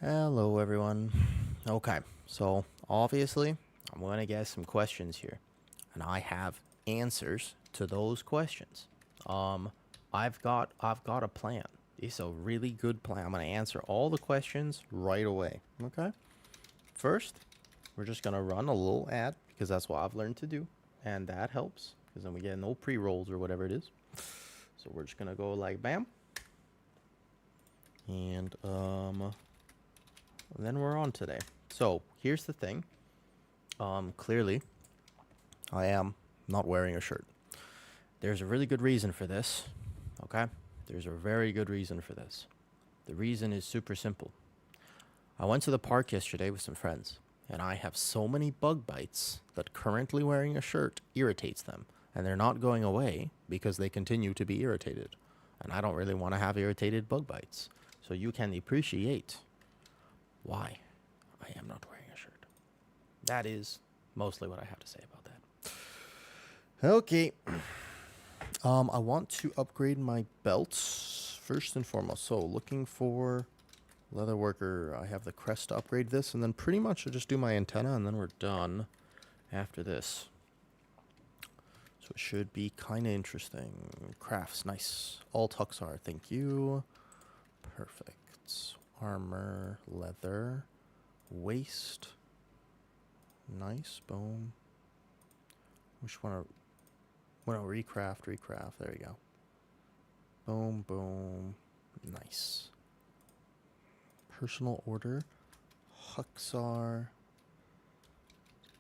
Hello, everyone. Okay, so obviously, I'm going to get some questions here, and I have answers to those questions. Um, I've got a plan. It's a really good plan. I'm going to answer all the questions right away. Okay. First, we're just going to run a little ad because that's what I've learned to do, and that helps because then we get no pre-rolls or whatever it is. So we're just going to go like bam, and then we're on today. So here's the thing. Clearly, I am not wearing a shirt. There's a really good reason for this. Okay? There's a very good reason for this. The reason is super simple. I went to the park yesterday with some friends, and I have so many bug bites that currently wearing a shirt irritates them, and they're not going away because they continue to be irritated. And I don't really want to have irritated bug bites. So you can appreciate why I am not wearing a shirt. That is mostly what I have to say about that. Okay. I want to upgrade my belts first and foremost. So looking for leather worker. I have the crest to upgrade this, and then pretty much I'll just do my antenna, and then we're done after this. So it should be kind of interesting. Crafts, nice. All Tuxar, thank you. Perfect. Armor, leather, waist. Nice, boom. Which one? Well, recraft. There we go. Boom, boom. Nice. Personal order. Huxar.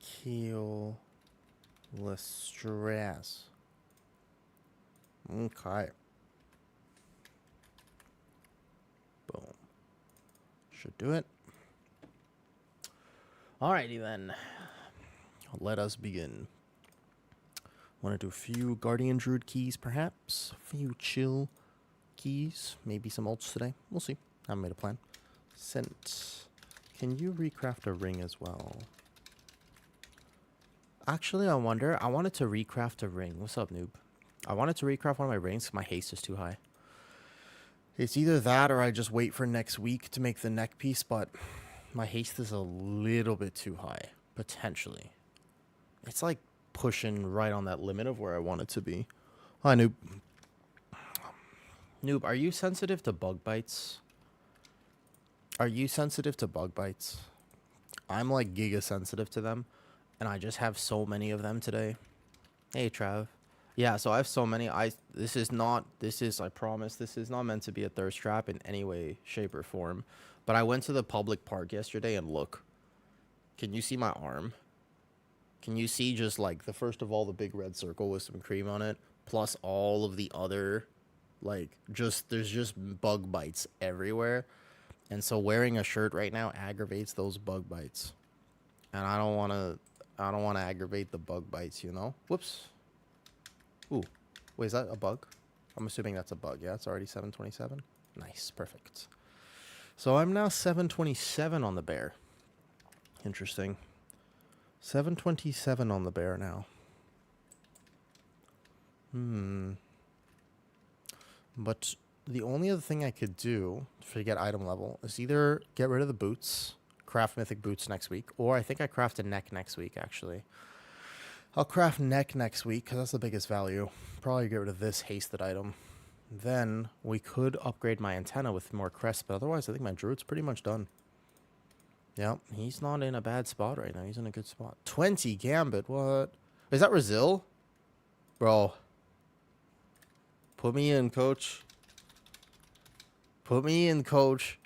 Keel. Lestress. Okay. Boom. Should do it. Alrighty then. Let us begin. Want to do a few Guardian Druid keys, perhaps? A few chill keys. Maybe some ults today. We'll see. I haven't made a plan. Sent. Can you recraft a ring as well? Actually, I wonder. I wanted to recraft a ring. What's up, noob? I wanted to recraft one of my rings because my haste is too high. It's either that or I just wait for next week to make the neck piece, but my haste is a little bit too high, potentially. It's like pushing right on that limit of where I want it to be. Hi, noob. Noob, are you sensitive to bug bites? Are you sensitive to bug bites? I'm like giga sensitive to them, and I just have so many of them today. Hey, Trav. Yeah, so I have so many. I promise, this is not meant to be a thirst trap in any way, shape, or form. But I went to the public park yesterday and look. Can you see my arm? Can you see just like the first of all the big red circle with some cream on it, plus all of the other, like there's just bug bites everywhere, and so wearing a shirt right now aggravates those bug bites, and I don't want to aggravate the bug bites, you know. Whoops. Ooh, wait, is that a bug? I'm assuming that's a bug. Yeah, it's already 727. Nice, perfect. So I'm now 727 on the bear. Interesting. 727 on the bear now. But the only other thing I could do to get item level is either get rid of the boots, craft mythic boots next week, or I think I craft a neck next week, actually. I'll craft neck next week because that's the biggest value. Probably get rid of this hasted item. Then we could upgrade my antenna with more crests, but otherwise I think my druid's pretty much done. Yeah, he's not in a bad spot right now. He's in a good spot. 20 Gambit, what? Is that Brazil? Bro. Put me in, coach. Put me in, coach.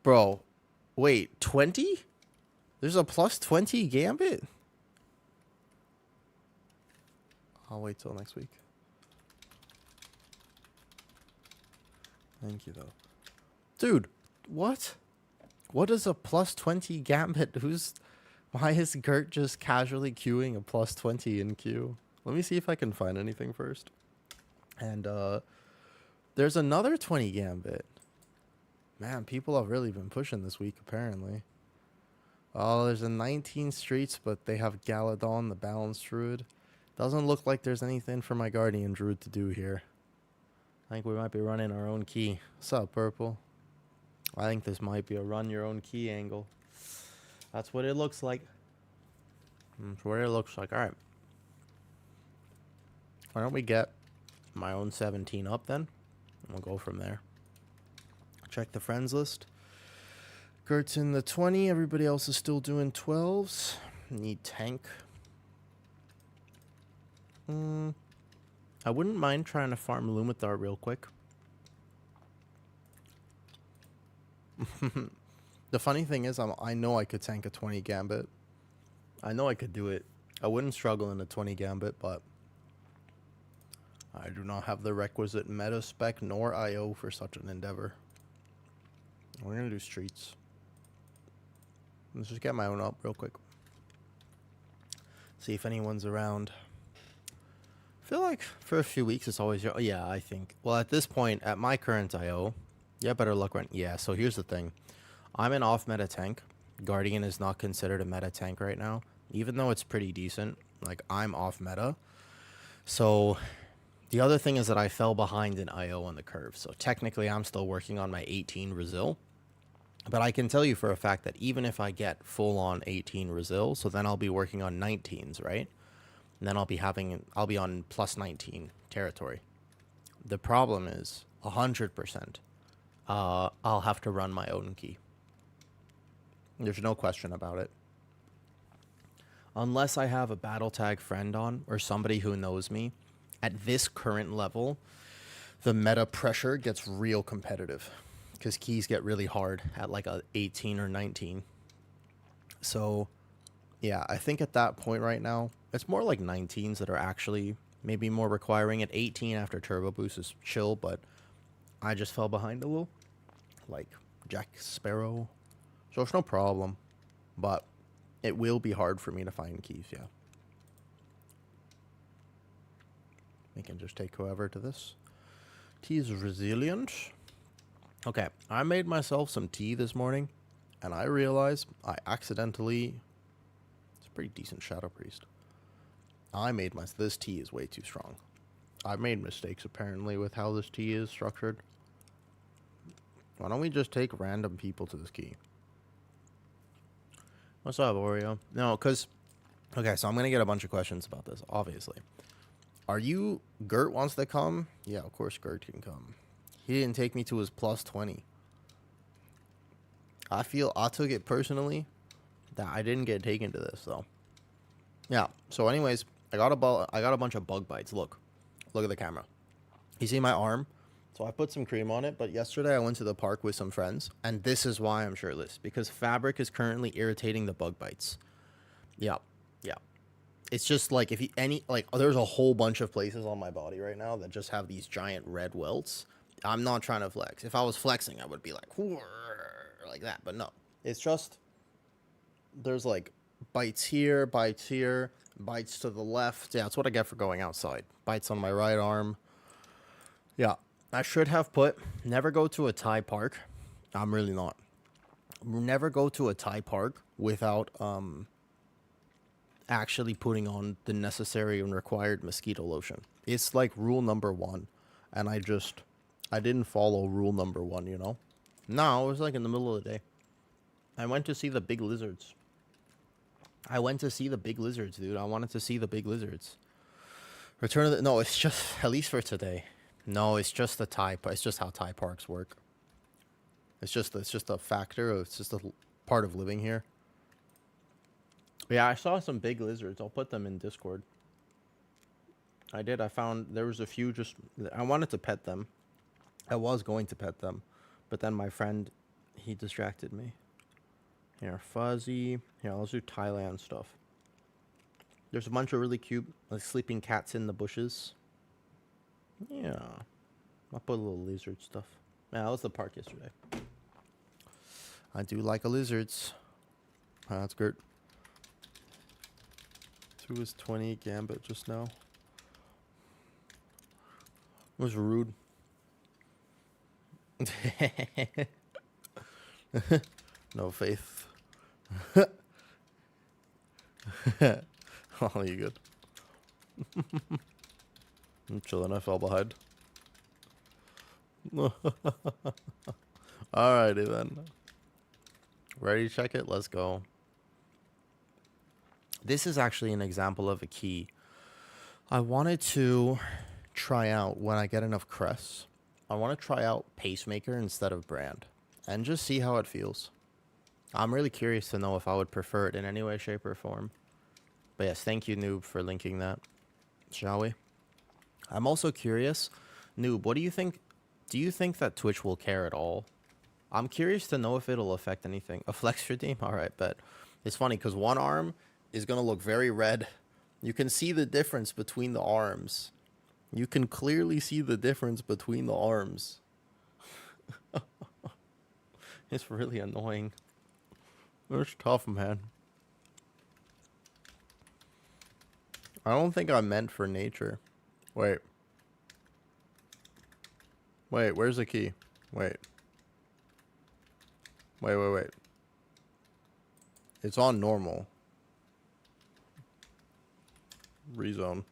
Bro. Wait, 20? There's a plus 20 Gambit? I'll wait till next week. Thank you, though. Dude, what? What is a plus 20 Gambit? Why is Gert just casually queuing a plus 20 in queue? Let me see if I can find anything first. And, there's another 20 Gambit. Man, people have really been pushing this week, apparently. Oh, there's a 19 streets, but they have Galadon, the balanced druid. Doesn't look like there's anything for my Guardian Druid to do here. I think we might be running our own key. What's up, Purple? I think this might be a run your own key angle. That's what it looks like. That's what it looks like. All right. Why don't we get my own 17 up then? And we'll go from there. Check the friends list. Gert's in the 20. Everybody else is still doing 12s. Need tank. I wouldn't mind trying to farm Lumathar real quick. The funny thing is, I know I could tank a 20 Gambit. I know I could do it. I wouldn't struggle in a 20 Gambit, but I do not have the requisite meta spec nor IO for such an endeavor. We're going to do streets. Let's just get my own up real quick. See if anyone's around. I feel like for a few weeks it's always... Yeah, I think. Well, at this point, at my current IO... Yeah, better luck right... Yeah, so here's the thing. I'm an off-meta tank. Guardian is not considered a meta tank right now. Even though it's pretty decent. Like, I'm off-meta. So, the other thing is that I fell behind in IO on the curve. So, technically, I'm still working on my 18 Resil. But I can tell you for a fact that even if I get full-on 18 Resil, so then I'll be working on 19s, right? And then I'll be on plus 19 territory. The problem is, 100%, I'll have to run my own key. There's no question about it. Unless I have a battle tag friend on, or somebody who knows me, at this current level, the meta pressure gets real competitive. Because keys get really hard at like a 18 or 19. So, yeah, I think at that point right now, it's more like 19s that are actually maybe more requiring it. 18 after Turbo Boost is chill, but I just fell behind a little. Like Jack Sparrow. So it's no problem. But it will be hard for me to find keys, yeah. We can just take whoever to this. T is resilient. Okay, I made myself some tea this morning, and I realized I accidentally... It's a pretty decent Shadow Priest. This tea is way too strong. I made mistakes, apparently, with how this tea is structured. Why don't we just take random people to this key? What's up, Oreo? No, because... Okay, so I'm going to get a bunch of questions about this, obviously. Are you... Gert wants to come? Yeah, of course Gert can come. He didn't take me to his plus 20. I took it personally that I didn't get taken to this, though. Yeah, so anyways, I got a bunch of bug bites. Look at the camera. You see my arm? So I put some cream on it, but yesterday I went to the park with some friends, and this is why I'm shirtless, because fabric is currently irritating the bug bites. Yeah. It's just like there's a whole bunch of places on my body right now that just have these giant red welts. I'm not trying to flex. If I was flexing, I would be like that, but no. It's just there's like bites here, bites to the left. Yeah, that's what I get for going outside. Bites on my right arm. Yeah, I should have put never go to a Thai park. I'm really not. Never go to a Thai park without actually putting on the necessary and required mosquito lotion. It's like rule number 1, and I didn't follow rule number 1, you know? No, it was like in the middle of the day. I went to see the big lizards. Dude. I wanted to see the big lizards. No, it's just, at least for today. No, it's just it's just how Thai parks work. It's just a factor. It's just a part of living here. Yeah, I saw some big lizards. I'll put them in Discord. I did. I found there was a few I wanted to pet them. I was going to pet them, but then my friend, he distracted me. Here, fuzzy. Here, let's do Thailand stuff. There's a bunch of really cute, like, sleeping cats in the bushes. Yeah. I'll put a little lizard stuff. Yeah, that was the park yesterday. I do like a lizards. That's good. 2 is 20 Gambit just now. It was rude. No faith. Oh, you good? I'm chilling. I fell behind. Alrighty then. Ready to check it? Let's go. This is actually an example of a key I wanted to try out when I get enough crests. I want to try out Pacemaker instead of Brand and just see how it feels. I'm really curious to know if I would prefer it in any way, shape, or form. But yes, thank you, Noob, for linking that. Shall we? I'm also curious, Noob, what do you think? Do you think that Twitch will care at all? I'm curious to know if it'll affect anything. A flex redeem? Alright, bet. It's funny because one arm is going to look very red. You can see the difference between the arms. You can clearly see the difference between the arms. It's really annoying. It's tough, man. I don't think I'm meant for nature. Wait. Wait, where's the key? Wait. Wait. It's on normal. Rezone.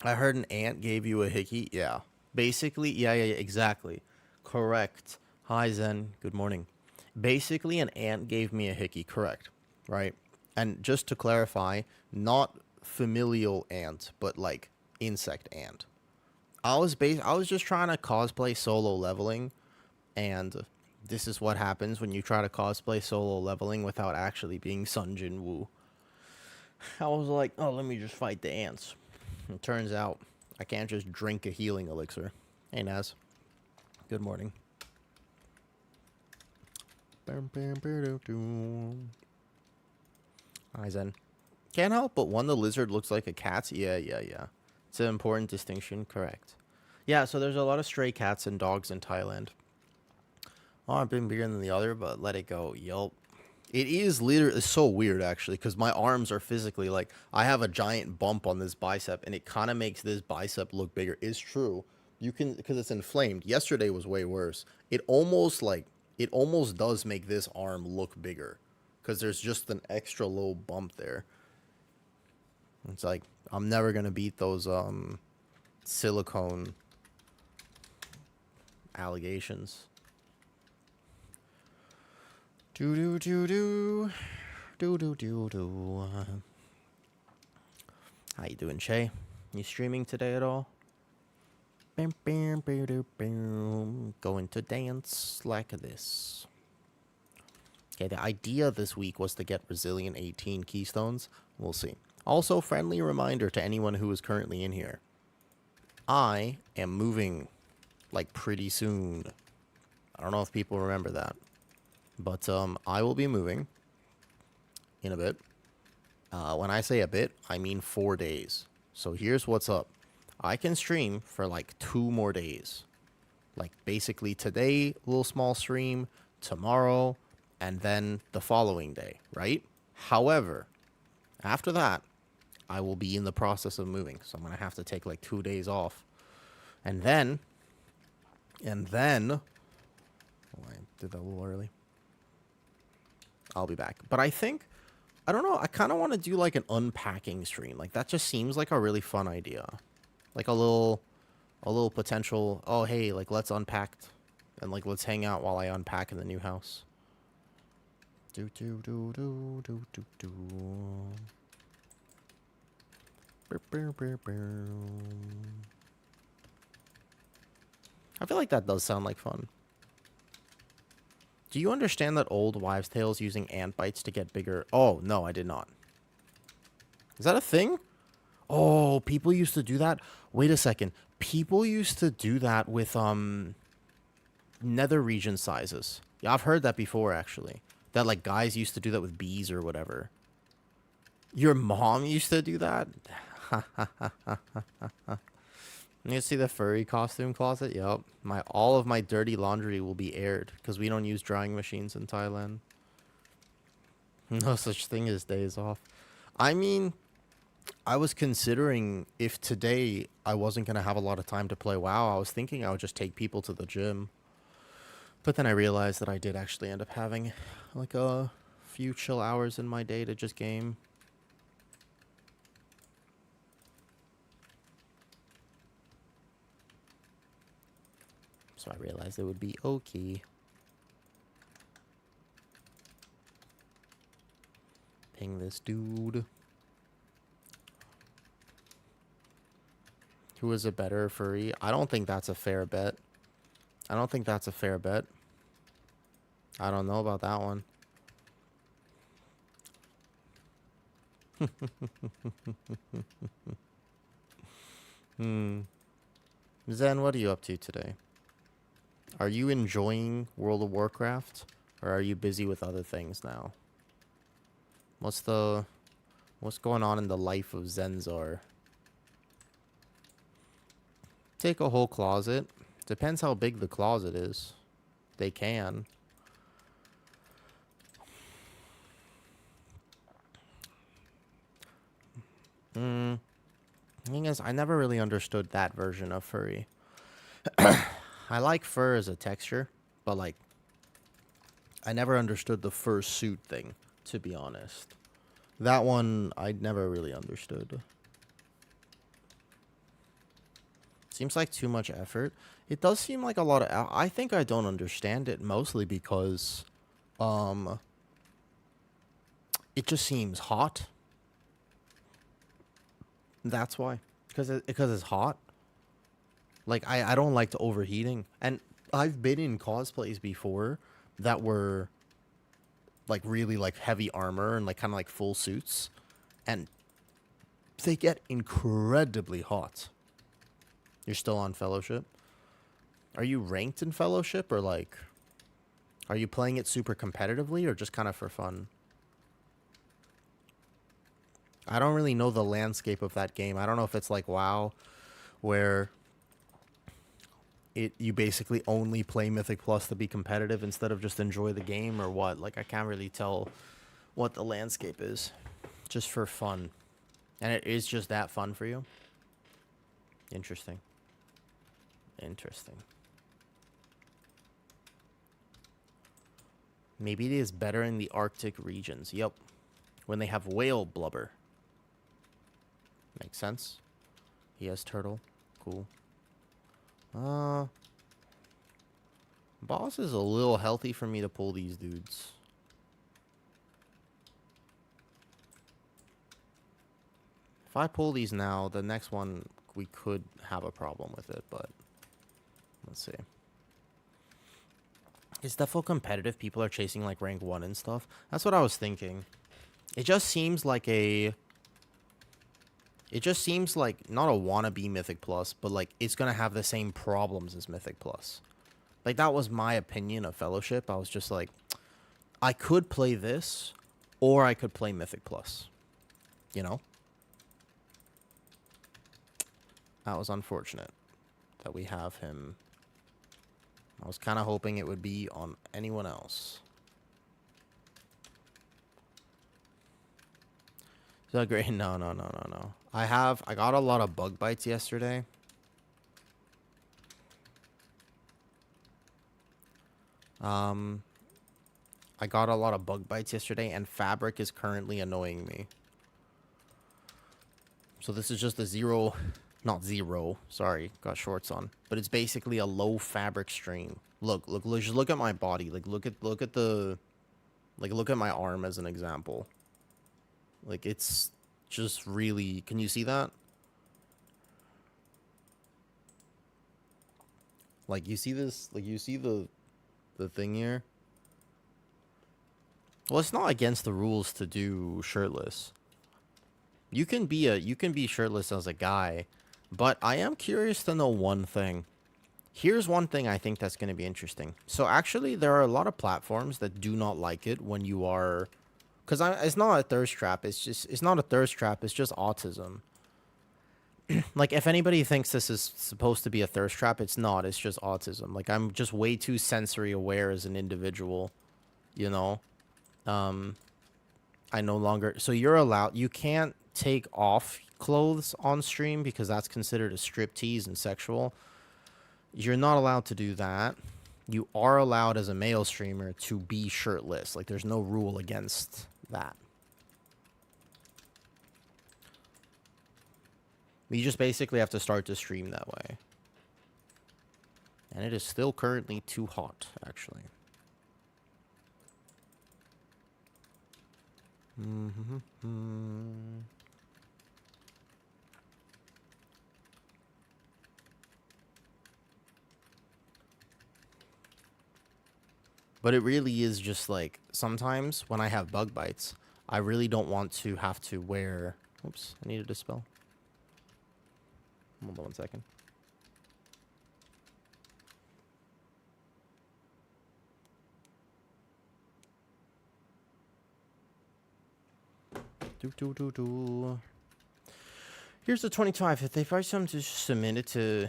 I heard an ant gave you a hickey. Yeah. Basically, yeah, exactly. Correct. Hi, Zen. Good morning. Basically, an ant gave me a hickey. Correct. Right? And just to clarify, not familial ant, but like insect ant. I was just trying to cosplay solo leveling, and this is what happens when you try to cosplay solo leveling without actually being Sun Jin Woo. I was like, oh, let me just fight the ants. It turns out I can't just drink a healing elixir. Hey, Naz. Good morning. Hi, Zen. Can't help but one, the lizard looks like a cat. Yeah. It's an important distinction. Correct. Yeah, so there's a lot of stray cats and dogs in Thailand. One been bigger than the other, but let it go. Yup. It is literally so weird, actually, because my arms are physically, like, I have a giant bump on this bicep, and it kind of makes this bicep look bigger. It's true. You can, because it's inflamed. Yesterday was way worse. It almost does make this arm look bigger, because there's just an extra little bump there. It's like, I'm never going to beat those, silicone allegations. Do. How you doing, Shay? You streaming today at all? Going to dance like this. Okay, the idea this week was to get Resilient 18 keystones. We'll see. Also, friendly reminder to anyone who is currently in here. I am moving, like, pretty soon. I don't know if people remember that. But I will be moving in a bit. When I say a bit, I mean 4 days. So here's what's up. I can stream for like 2 more days. Like basically today, a little small stream, tomorrow, and then the following day, right? However, after that, I will be in the process of moving. So I'm going to have to take like 2 days off. And then, oh, I did that a little early. I'll be back. But I don't know, I kind of want to do like an unpacking stream. Like that just seems like a really fun idea. Like a little potential, oh hey, like let's unpack and like let's hang out while I unpack in the new house. Do. I feel like that does sound like fun. Do you understand that old wives' tales using ant bites to get bigger? Oh, no, I did not. Is that a thing? Oh, people used to do that? Wait a second. People used to do that with, nether region sizes. Yeah, I've heard that before, actually. That, like, guys used to do that with bees or whatever. Your mom used to do that? You see the furry costume closet? Yep. All of my dirty laundry will be aired because we don't use drying machines in Thailand. No such thing as days off. I mean, I was considering if today I wasn't going to have a lot of time to play WoW, I was thinking I would just take people to the gym. But then I realized that I did actually end up having like a few chill hours in my day to just game. So So I realized it would be okay. Ping this dude. Who is a better furry? I don't think that's a fair bet. I don't think that's a fair bet. I don't know about that one. Zen, what are you up to today? Are you enjoying World of Warcraft? Or are you busy with other things now? What's going on in the life of Zenzar? Take a whole closet. Depends how big the closet is. They can. Thing is, I never really understood that version of furry. I like fur as a texture, but like, I never understood the fur suit thing, to be honest. That one, I never really understood. Seems like too much effort. It does seem like a lot of... I think I don't understand it mostly because... it just seems hot. That's why. Because it's hot. Like, I don't like the overheating. And I've been in cosplays before that were... like, really, like, heavy armor and, like, kind of like full suits. And they get incredibly hot. You're still on Fellowship? Are you ranked in Fellowship, or, like... are you playing it super competitively, or just kind of for fun? I don't really know the landscape of that game. I don't know if it's like WoW, where... you basically only play Mythic Plus to be competitive instead of just enjoy the game, or what. Like, I can't really tell what the landscape is. Just for fun. And it is just that fun for you? Interesting. Interesting. Maybe it is better in the Arctic regions. Yep. When they have whale blubber. Makes sense. He has turtle. Cool. Boss is a little healthy for me to pull these dudes. If I pull these now, the next one, we could have a problem with it, but... let's see. Is defo competitive? People are chasing, like, rank 1 and stuff? That's what I was thinking. It just seems like a... it just seems like, not a wannabe Mythic Plus, but, like, it's gonna have the same problems as Mythic Plus. Like, that was my opinion of Fellowship. I was just like, I could play this, or I could play Mythic Plus. You know? That was unfortunate that we have him. I was kind of hoping it would be on anyone else. Is that great? No. I got a lot of bug bites yesterday. I got a lot of bug bites yesterday, and fabric is currently annoying me. So this is just a zero, not zero, sorry, got shorts on. But it's basically a low fabric stream. Look, just look at my body. Like, look at the, like, look at my arm as an example. Like, it's just really, can you see that? Like, you see this, like, you see the thing here? Well, it's not against the rules to do shirtless. You can be shirtless as a guy, but I am curious to know one thing. Here's one thing I think that's going to be interesting. So actually, there are a lot of platforms that do not like it when you are, because it's not a thirst trap. It's not a thirst trap. It's just autism. Like, if anybody thinks this is supposed to be a thirst trap, it's not. It's just autism. Like, I'm just way too sensory aware as an individual, you know? I no longer... so you're allowed... you can't take off clothes on stream because that's considered a striptease and sexual. You're not allowed to do that. You are allowed as a male streamer to be shirtless. Like, there's no rule against that. You just basically have to start to stream that way. And it is still currently too hot, actually. But it really is just like, sometimes when I have bug bites, I really don't want to have to wear... Oops, I needed to dispel. Hold on 1 second. Here's the 25. If they find something to submit it to...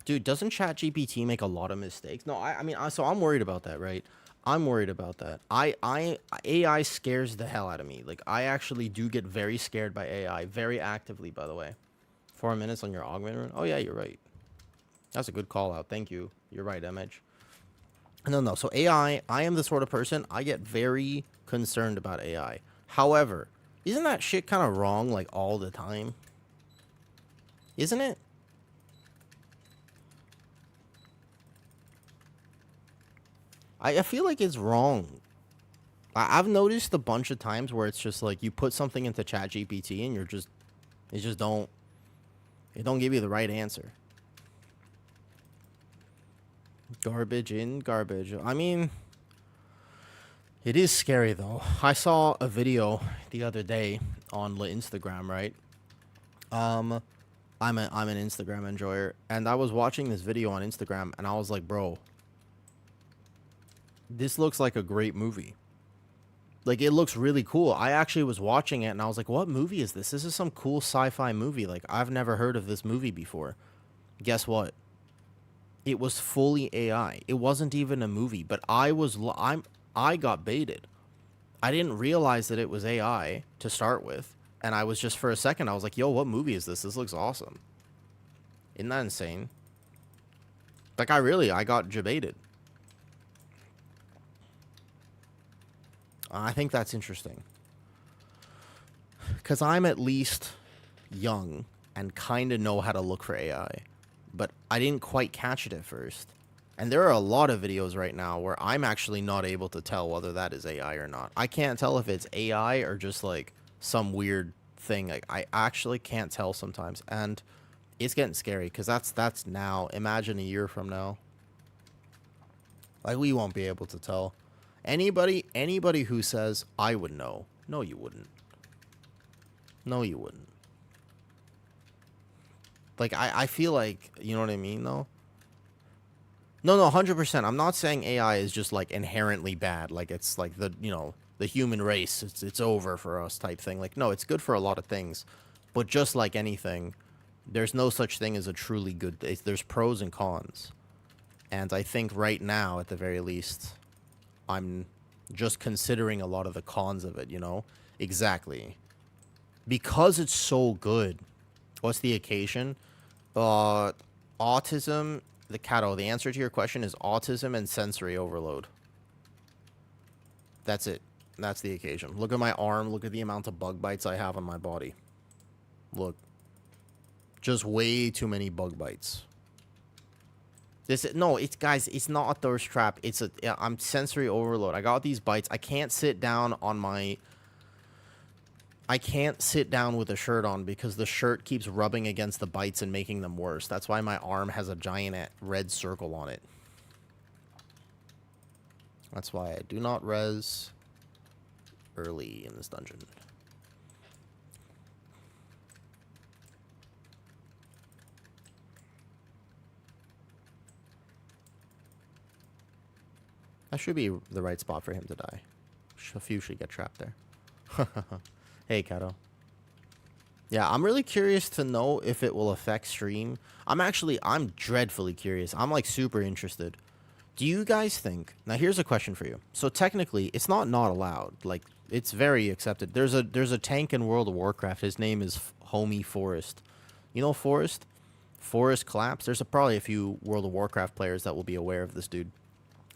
Dude, doesn't ChatGPT make a lot of mistakes? No, I mean, so I'm worried about that, right? I'm worried about that. AI scares the hell out of me. Like, I actually do get very scared by AI, very actively, by the way. 4 minutes on your augment rune? Oh, yeah, you're right. That's a good call out. Thank you. You're right, MH. No. So AI, I am the sort of person, I get very concerned about AI. However, isn't that shit kind of wrong, like, all the time? Isn't it? I feel like it's wrong. I've noticed a bunch of times where it's just like you put something into ChatGPT and it don't give you the right answer. Garbage in, garbage. I mean, it is scary though. I saw a video the other day on Instagram, right? I'm an Instagram enjoyer, and I was watching this video on Instagram, and I was like, bro, this looks like a great movie. Like, it looks really cool. I actually was watching it, and I was like, what movie is this? This is some cool sci-fi movie. Like, I've never heard of this movie before. Guess what? It was fully AI. It wasn't even a movie, but I got baited. I didn't realize that it was AI to start with, and I was just, for a second, I was like, yo, what movie is this? This looks awesome. Isn't that insane? Like, I got jebaited. I think that's interesting. Because I'm at least young and kind of know how to look for AI. But I didn't quite catch it at first. And there are a lot of videos right now where I'm actually not able to tell whether that is AI or not. I can't tell if it's AI or just like some weird thing. Like, I actually can't tell sometimes. And it's getting scary because that's now. Imagine a year from now. Like, we won't be able to tell. Anybody who says, I would know. No, you wouldn't. No, you wouldn't. Like, I feel like, you know what I mean, though? No, 100%. I'm not saying AI is just, like, inherently bad. Like, it's, like, the human race. It's over for us type thing. Like, no, it's good for a lot of things. But just like anything, there's no such thing as a truly good... There's pros and cons. And I think right now, at the very least... I'm just considering a lot of the cons of it, you know? Exactly. Because it's so good. What's the occasion? Autism, the answer to your question is autism and sensory overload. That's it. That's the occasion. Look at my arm. Look at the amount of bug bites I have on my body. Look. Just way too many bug bites. Guys, it's not a thirst trap. I'm sensory overload. I got these bites. I can't sit down with a shirt on because the shirt keeps rubbing against the bites and making them worse. That's why my arm has a giant red circle on it. That's why I do not res early in this dungeon. That should be the right spot for him to die. A few should get trapped there. Hey, Kato. Yeah, I'm really curious to know if it will affect stream. I'm dreadfully curious. I'm, like, super interested. Do you guys think... Now, here's a question for you. So, technically, it's not allowed. Like, it's very accepted. There's a tank in World of Warcraft. His name is Homie Forest. You know Forest? Forest Collapse? There's probably a few World of Warcraft players that will be aware of this dude.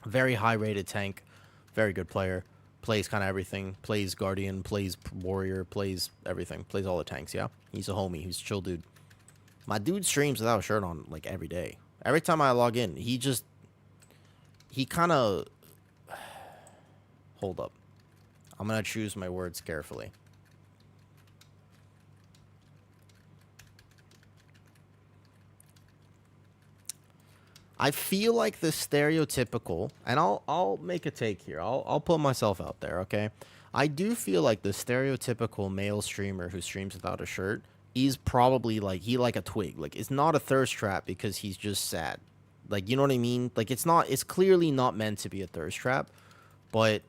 Very high-rated tank. Very good player. Plays kind of everything. Plays Guardian. Plays Warrior. Plays everything. Plays all the tanks, yeah? He's a homie. He's a chill dude. My dude streams without a shirt on, like, every day. Every time I log in, he kind of... Hold up. I'm going to choose my words carefully. I feel like the stereotypical, and I'll make a take here. I'll put myself out there, okay? I do feel like the stereotypical male streamer who streams without a shirt is probably like a twig. Like, it's not a thirst trap because he's just sad. Like, you know what I mean? Like, it's clearly not meant to be a thirst trap, but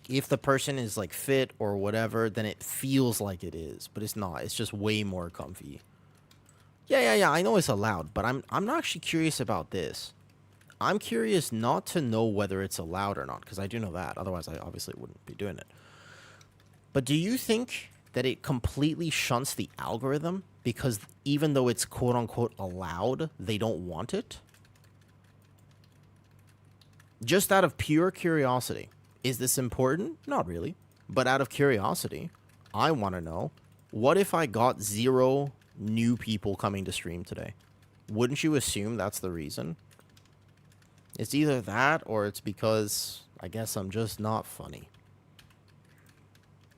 if the person is like fit or whatever, then it feels like it is, but it's not. It's just way more comfy. Yeah. I know it's allowed, but I'm not actually curious about this. I'm curious not to know whether it's allowed or not, because I do know that. Otherwise, I obviously wouldn't be doing it. But do you think that it completely shunts the algorithm because even though it's quote-unquote allowed, they don't want it? Just out of pure curiosity. Is this important? Not really. But out of curiosity, I want to know, what if I got 0 new people coming to stream today? Wouldn't you assume that's the reason? It's either that or it's because I guess I'm just not funny.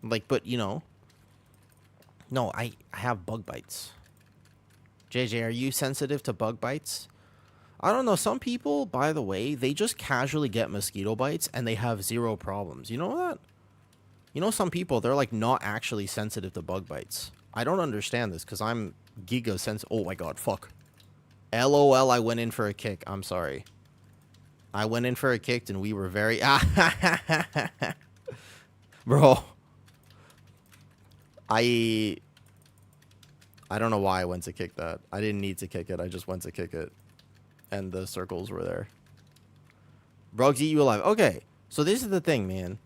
Like, but you know, no, I have bug bites. JJ, are you sensitive to bug bites? I don't know. Some people, by the way, they just casually get mosquito bites and they have 0 problems. You know that? You know, some people, they're like not actually sensitive to bug bites. I don't understand this because I'm giga sensitive. Oh my god, fuck. LOL, I went in for a kick. I'm sorry. I went in for a kick and we were very... Bro. I don't know why I went to kick that. I didn't need to kick it. I just went to kick it. And the circles were there. Brugs eat you alive. Okay. So this is the thing, man.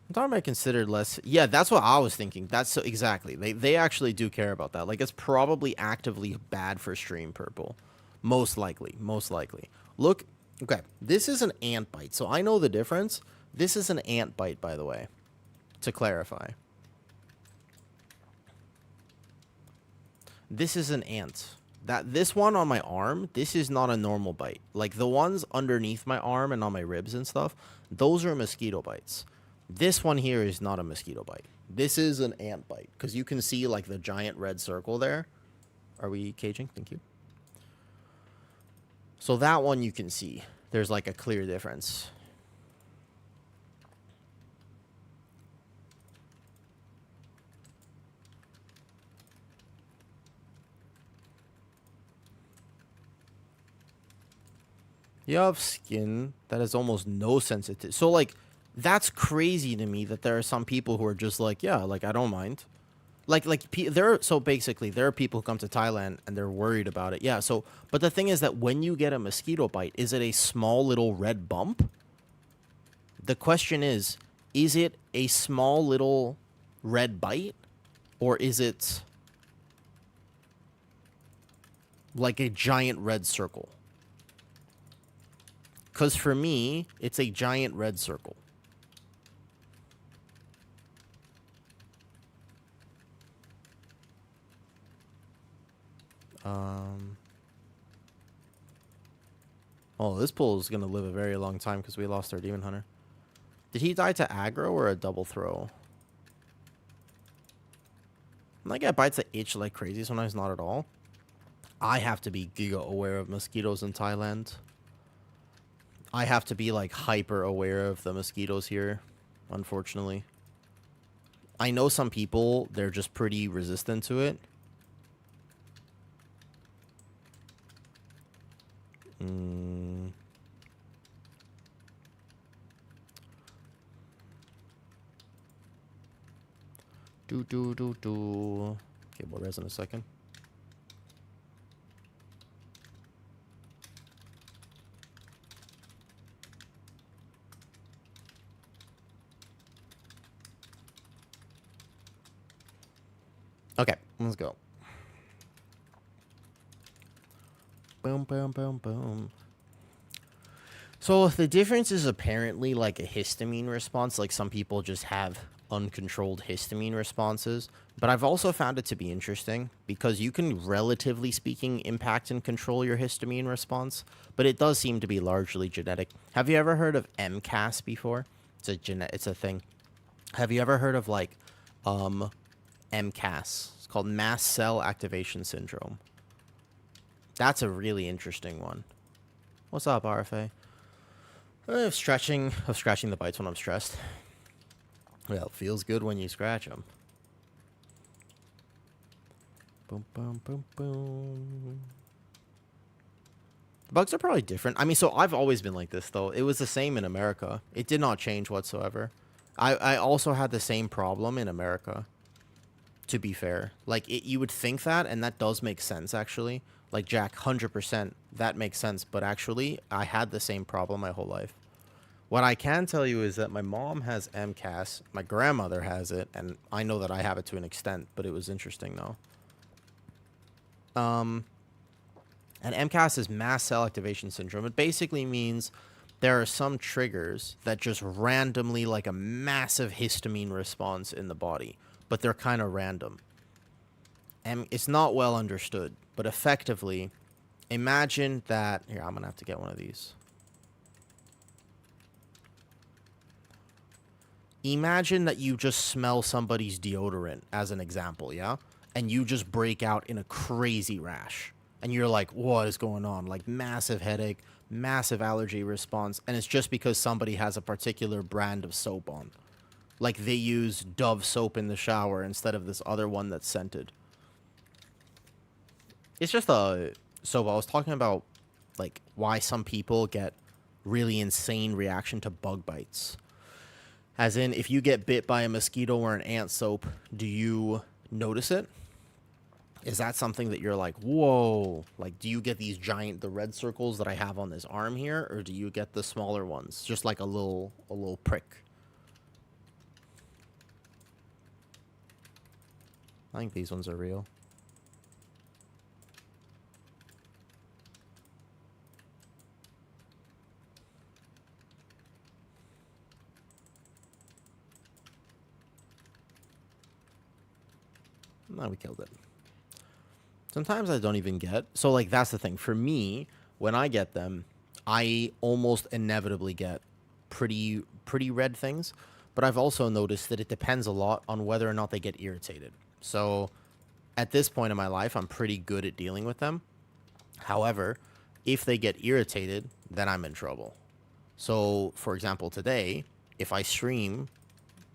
I'm talking about considered less. Yeah, that's what I was thinking. That's so exactly. They actually do care about that. Like, it's probably actively bad for stream purple. Most likely. Most likely. Look. Okay. This is an ant bite. So I know the difference. This is an ant bite, by the way. To clarify. This is an ant. This one on my arm, this is not a normal bite. Like, the ones underneath my arm and on my ribs and stuff, those are mosquito bites. This one here is not a mosquito bite. This is an ant bite. Because you can see, like, the giant red circle there. Are we caging? Thank you. So that one you can see. There's, like, a clear difference. You have skin that has almost no sensitivity. So, like, that's crazy to me that there are some people who are just like, yeah, like, I don't mind. So basically, there are people who come to Thailand and they're worried about it. Yeah, so, but the thing is that when you get a mosquito bite, is it a small little red bump? The question is it a small little red bite? Or is it like a giant red circle? Because for me, it's a giant red circle. Oh, this pool is going to live a very long time because we lost our Demon Hunter. Did he die to aggro or a double throw? That guy bites that itch like crazy, sometimes not at all. I have to be giga aware of mosquitoes in Thailand. I have to be, like, hyper aware of the mosquitoes here, unfortunately. I know some people, they're just pretty resistant to it. Okay, we'll res in a second. Okay, let's go. Boom, boom, boom, boom. So the difference is apparently like a histamine response. Like, some people just have uncontrolled histamine responses, but I've also found it to be interesting because you can, relatively speaking, impact and control your histamine response, but it does seem to be largely genetic. Have you ever heard of MCAS before? It's a thing. Have you ever heard of like MCAS? It's called mast cell activation syndrome. That's a really interesting one. What's up, RFA? Scratching the bites when I'm stressed. Well, it feels good when you scratch them. Boom, boom, boom, boom. The bugs are probably different. I mean, so I've always been like this, though. It was the same in America. It did not change whatsoever. I also had the same problem in America, to be fair. Like, you would think that, and that does make sense, actually. Like, Jack, 100%, that makes sense. But actually, I had the same problem my whole life. What I can tell you is that my mom has MCAS, my grandmother has it, and I know that I have it to an extent, but it was interesting, though. And MCAS is mast cell activation syndrome. It basically means there are some triggers that just randomly, like a massive histamine response in the body, but they're kind of random. And it's not well understood, but effectively, imagine that... Here, I'm going to have to get one of these. Imagine that you just smell somebody's deodorant, as an example, yeah? And you just break out in a crazy rash. And you're like, what is going on? Like, massive headache, massive allergy response. And it's just because somebody has a particular brand of soap on. Like, they use Dove soap in the shower instead of this other one that's scented. It's just a... So I was talking about, like, why some people get really insane reaction to bug bites. As in, if you get bit by a mosquito or an ant soap, do you notice it? Is that something that you're like, whoa? Like, do you get these giant, the red circles that I have on this arm here? Or do you get the smaller ones? Just like a little prick. I think these ones are real. No, we killed it. Sometimes I don't even get. So, like, that's the thing. For me, when I get them, I almost inevitably get pretty red things. But I've also noticed that it depends a lot on whether or not they get irritated. So, at this point in my life, I'm pretty good at dealing with them. However, if they get irritated, then I'm in trouble. So, for example, today, if I stream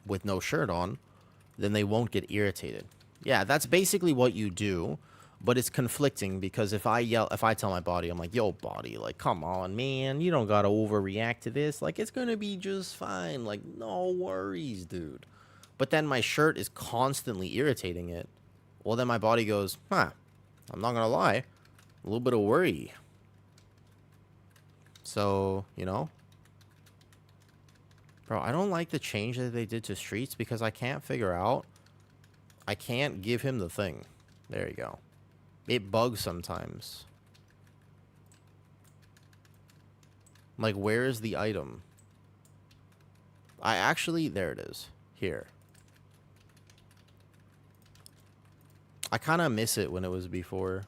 with no shirt on, then they won't get irritated. Yeah, that's basically what you do, but it's conflicting because if I tell my body, I'm like, yo, body, like, come on, man, you don't gotta overreact to this. Like, it's gonna be just fine. Like, no worries, dude. But then my shirt is constantly irritating it. Well, then my body goes, huh, I'm not gonna lie, a little bit of worry. So, you know? Bro, I don't like the change that they did to Streets because I can't figure out. I can't give him the thing. There you go. It bugs sometimes. Like, where is the item? There it is. Here. I kind of miss it when it was before.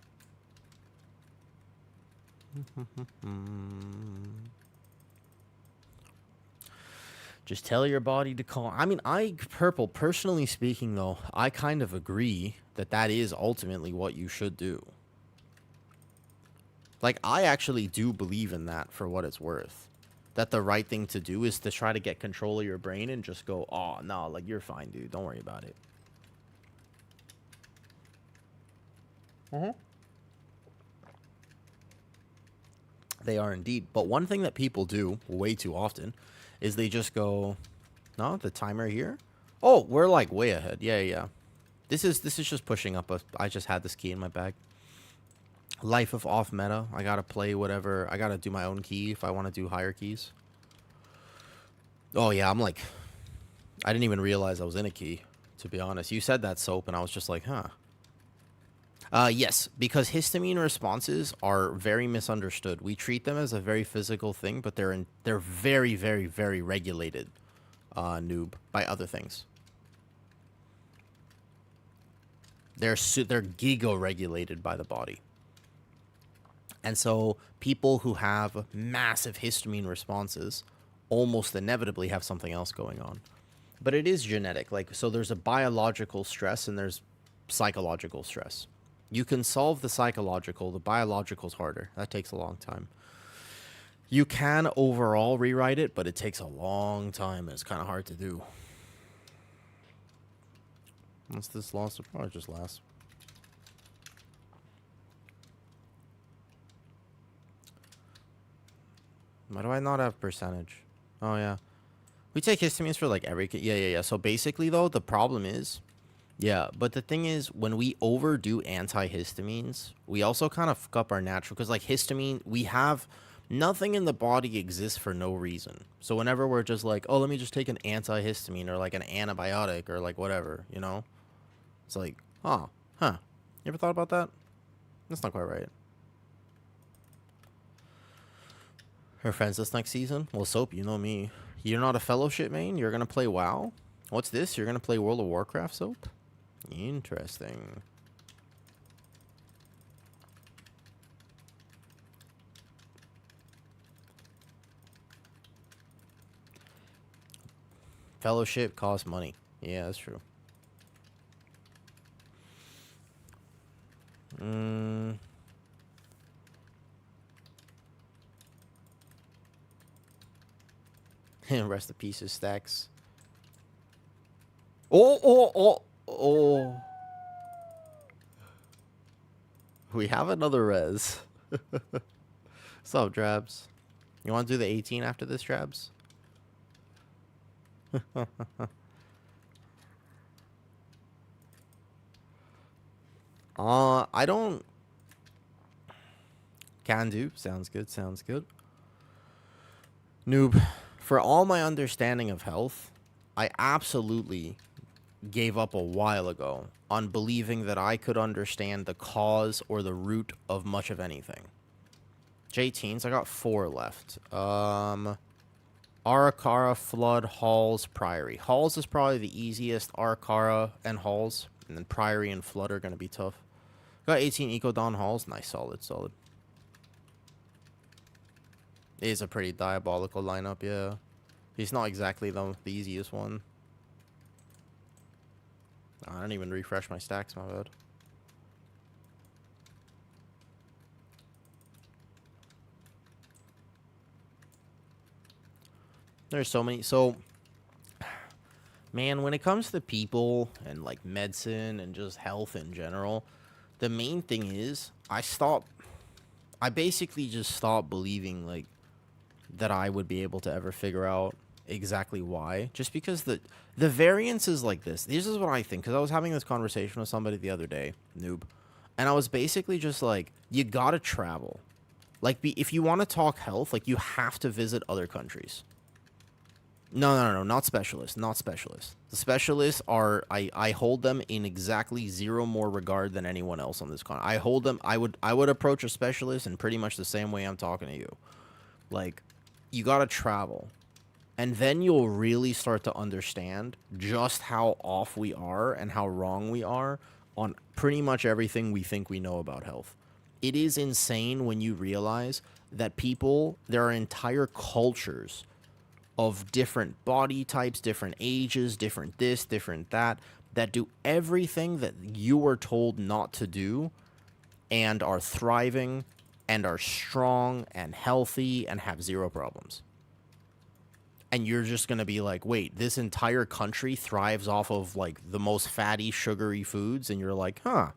Just tell your body to calm. I mean, Purple, personally speaking, though, I kind of agree that that is ultimately what you should do. Like, I actually do believe in that for what it's worth. That the right thing to do is to try to get control of your brain and just go, oh, no, like, you're fine, dude. Don't worry about it. They are indeed. But one thing that people do way too often is they just go, no, the timer here? Oh, we're like way ahead. Yeah. This is just pushing up. I just had this key in my bag. Life of off meta. I gotta play whatever. I gotta do my own key if I want to do higher keys. Oh yeah, I'm like, I didn't even realize I was in a key, to be honest. You said that, Soap, and I was just like, huh. Yes, because histamine responses are very misunderstood. We treat them as a very physical thing, but they're very, very, very regulated, noob, by other things. They're giga-regulated by the body. And so people who have massive histamine responses almost inevitably have something else going on. But it is genetic. Like, so there's a biological stress and there's psychological stress. You can solve the psychological. The biological's harder. That takes a long time. You can overall rewrite it, but it takes a long time. It's kind of hard to do. Once this lasts, it'll probably just last. Why do I not have percentage? Oh, yeah. We take histamines for, like, every... Yeah. So, basically, though, the problem is... Yeah, but the thing is, when we overdo antihistamines, we also kind of fuck up our natural... Because, like, histamine, we have... Nothing in the body exists for no reason. So, whenever we're just like, oh, let me just take an antihistamine or, like, an antibiotic or, like, whatever, you know? It's like, oh, huh. You ever thought about that? That's not quite right. Her friends this next season? Well, Soap, you know me. You're not a Fellowship main? You're going to play WoW? What's this? You're going to play World of Warcraft, Soap? Interesting. Fellowship costs money. Yeah, that's true. Rest in peace, Stacks. Oh. We have another res. What's up, Drabs? You want to do the 18 after this, Drabs? I don't... Can do. Sounds good, sounds good. Noob. For all my understanding of health, I absolutely gave up a while ago on believing that I could understand the cause or the root of much of anything. J-teens, I got 4 left. Arakara, Flood, Halls, Priory. Halls is probably the easiest. Arakara and Halls. And then Priory and Flood are going to be tough. Got 18 Ecodon Halls. Nice, solid. It is a pretty diabolical lineup, yeah. He's not exactly the easiest one. I don't even refresh my stacks, my bad. There's so many. So, man, when it comes to people and, like, medicine and just health in general, the main thing is I basically just stopped believing, like, that I would be able to ever figure out exactly why. Just because the variance is like this. This is what I think. Because I was having this conversation with somebody the other day, Noob. And I was basically just like, you gotta travel. Like, if you want to talk health, like, you have to visit other countries. No, not specialists. Not specialists. The specialists are, I hold them in exactly zero more regard than anyone else on this con. I hold them, I would approach a specialist in pretty much the same way I'm talking to you. Like, you gotta travel. And then you'll really start to understand just how off we are and how wrong we are on pretty much everything we think we know about health. It is insane when you realize that there are entire cultures of different body types, different ages, different this, different that do everything that you were told not to do and are thriving and are strong and healthy and have zero problems. And you're just going to be like, wait, this entire country thrives off of, like, the most fatty, sugary foods? And you're like, huh,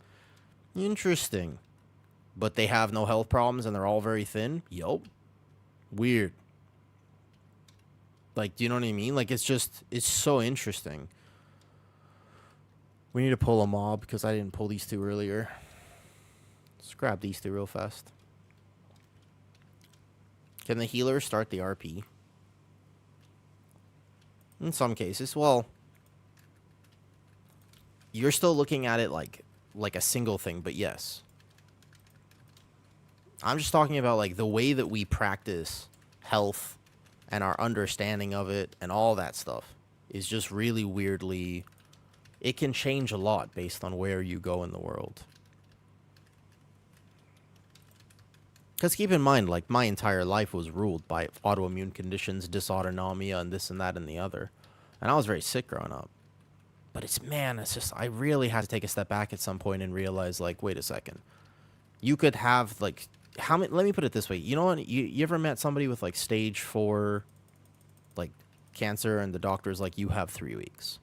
interesting. But they have no health problems and they're all very thin? Yup. Weird. Like, do you know what I mean? Like, it's so interesting. We need to pull a mob because I didn't pull these 2 earlier. Let's grab these 2 real fast. Can the healer start the RP? In some cases. Well, you're still looking at it like a single thing, but yes. I'm just talking about, like, the way that we practice health and our understanding of it and all that stuff is just really weirdly... it can change a lot based on where you go in the world. Because keep in mind, like, my entire life was ruled by autoimmune conditions, dysautonomia, and this and that and the other. And I was very sick growing up. But it's just, I really had to take a step back at some point and realize, like, wait a second. You could have, like, how many, let me put it this way. You know what, you ever met somebody with, like, stage 4, like, cancer, and the doctor's like, you have 3 weeks.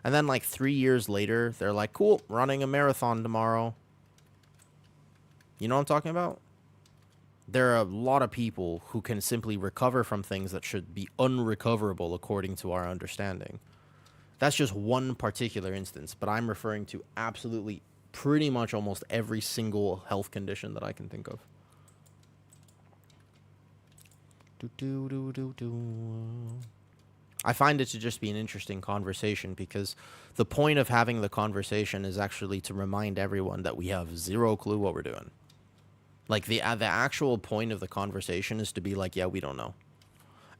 And then, like, 3 years later, they're like, cool, running a marathon tomorrow. You know what I'm talking about? There are a lot of people who can simply recover from things that should be unrecoverable according to our understanding. That's just one particular instance, but I'm referring to absolutely pretty much almost every single health condition that I can think of. I find it to just be an interesting conversation because the point of having the conversation is actually to remind everyone that we have zero clue what we're doing. Like, the actual point of the conversation is to be like, yeah, we don't know.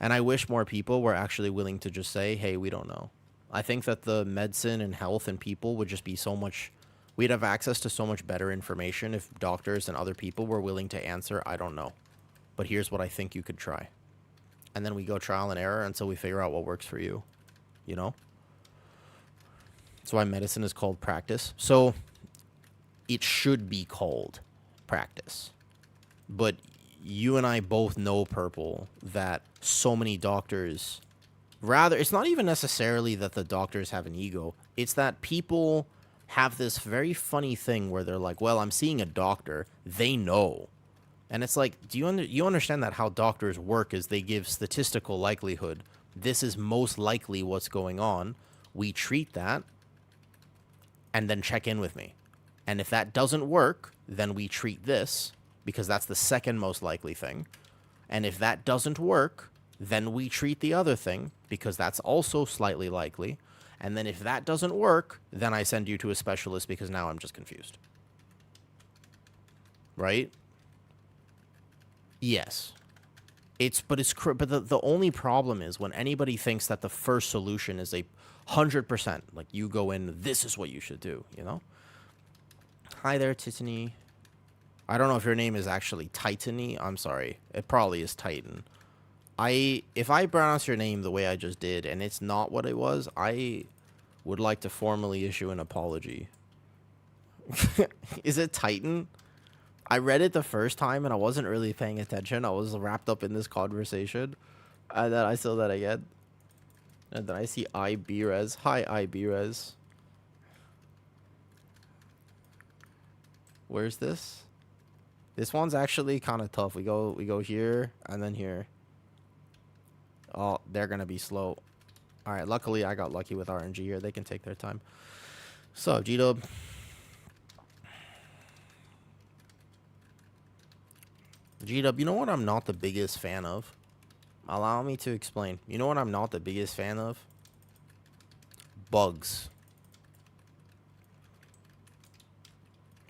And I wish more people were actually willing to just say, hey, we don't know. I think that the medicine and health and people would just be so much... We'd have access to so much better information if doctors and other people were willing to answer, I don't know. But here's what I think you could try. And then we go trial and error until we figure out what works for you. You know? That's why medicine is called practice. So, it should be called practice. But you and I both know, Purple, that so many doctors... Rather, it's not even necessarily that the doctors have an ego. It's that people have this very funny thing where they're like, well, I'm seeing a doctor. They know. And it's like, do you understand that how doctors work is they give statistical likelihood. This is most likely what's going on. We treat that and then check in with me. And if that doesn't work, then we treat this because that's the second most likely thing. And if that doesn't work, then we treat the other thing because that's also slightly likely. And then if that doesn't work, then I send you to a specialist because now I'm just confused. Right? Yes. But the only problem is when anybody thinks that the first solution is 100%, like you go in, this is what you should do, you know? Hi there, Titany. I don't know if your name is actually Titany. I'm sorry. It probably is Titan. If I pronounce your name the way I just did and it's not what it was, I would like to formally issue an apology. Is it Titan? I read it the first time and I wasn't really paying attention. I was wrapped up in this conversation. And then I saw that again. And then I see IBRez. Hi, IBRez. Where's this? This one's actually kind of tough. We go here and then here. Oh, they're going to be slow. All right, luckily I got lucky with RNG here. They can take their time. So, G-Dub. G-Dub, you know what I'm not the biggest fan of? Allow me to explain. You know what I'm not the biggest fan of? Bugs.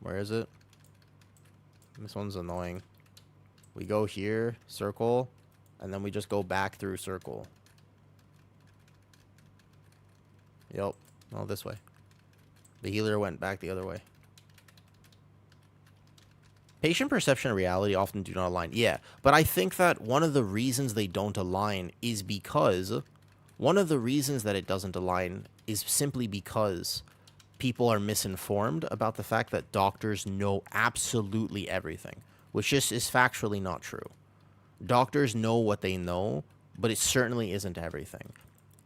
Where is it? This one's annoying. We go here, circle, and then we just go back through circle. Yep. No, this way. The healer went back the other way. Patient perception and reality often do not align. Yeah, but I think that one of the reasons they don't align is because... One of the reasons that it doesn't align is simply because people are misinformed about the fact that doctors know absolutely everything, which just is factually not true. Doctors know what they know, but it certainly isn't everything.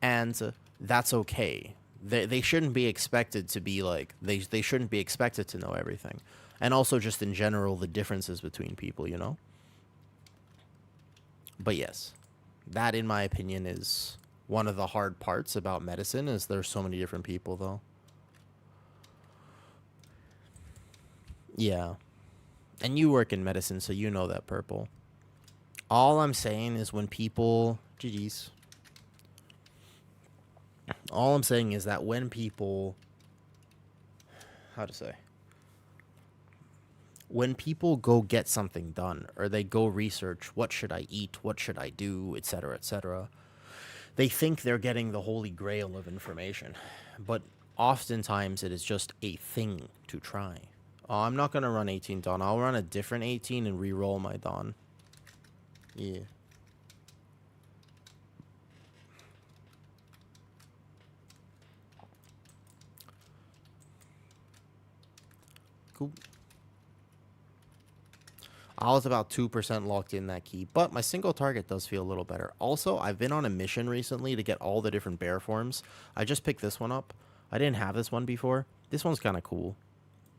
And that's okay. They shouldn't be expected to be like... They shouldn't be expected to know everything. And also just in general, the differences between people, you know? But yes, that in my opinion is one of the hard parts about medicine is there's so many different people, though. Yeah. And you work in medicine, so you know that, Purple. All I'm saying is when people... GG's. All I'm saying is that when people... How to say? When people go get something done, or they go research, what should I eat, what should I do, etc., they think they're getting the holy grail of information. But oftentimes it is just a thing to try. I'm not going to run 18 Dawn. I'll run a different 18 and re-roll my Dawn. Yeah. Cool. I was about 2% locked in that key, but my single target does feel a little better. Also, I've been on a mission recently to get all the different bear forms. I just picked this one up. I didn't have this one before. This one's kind of cool.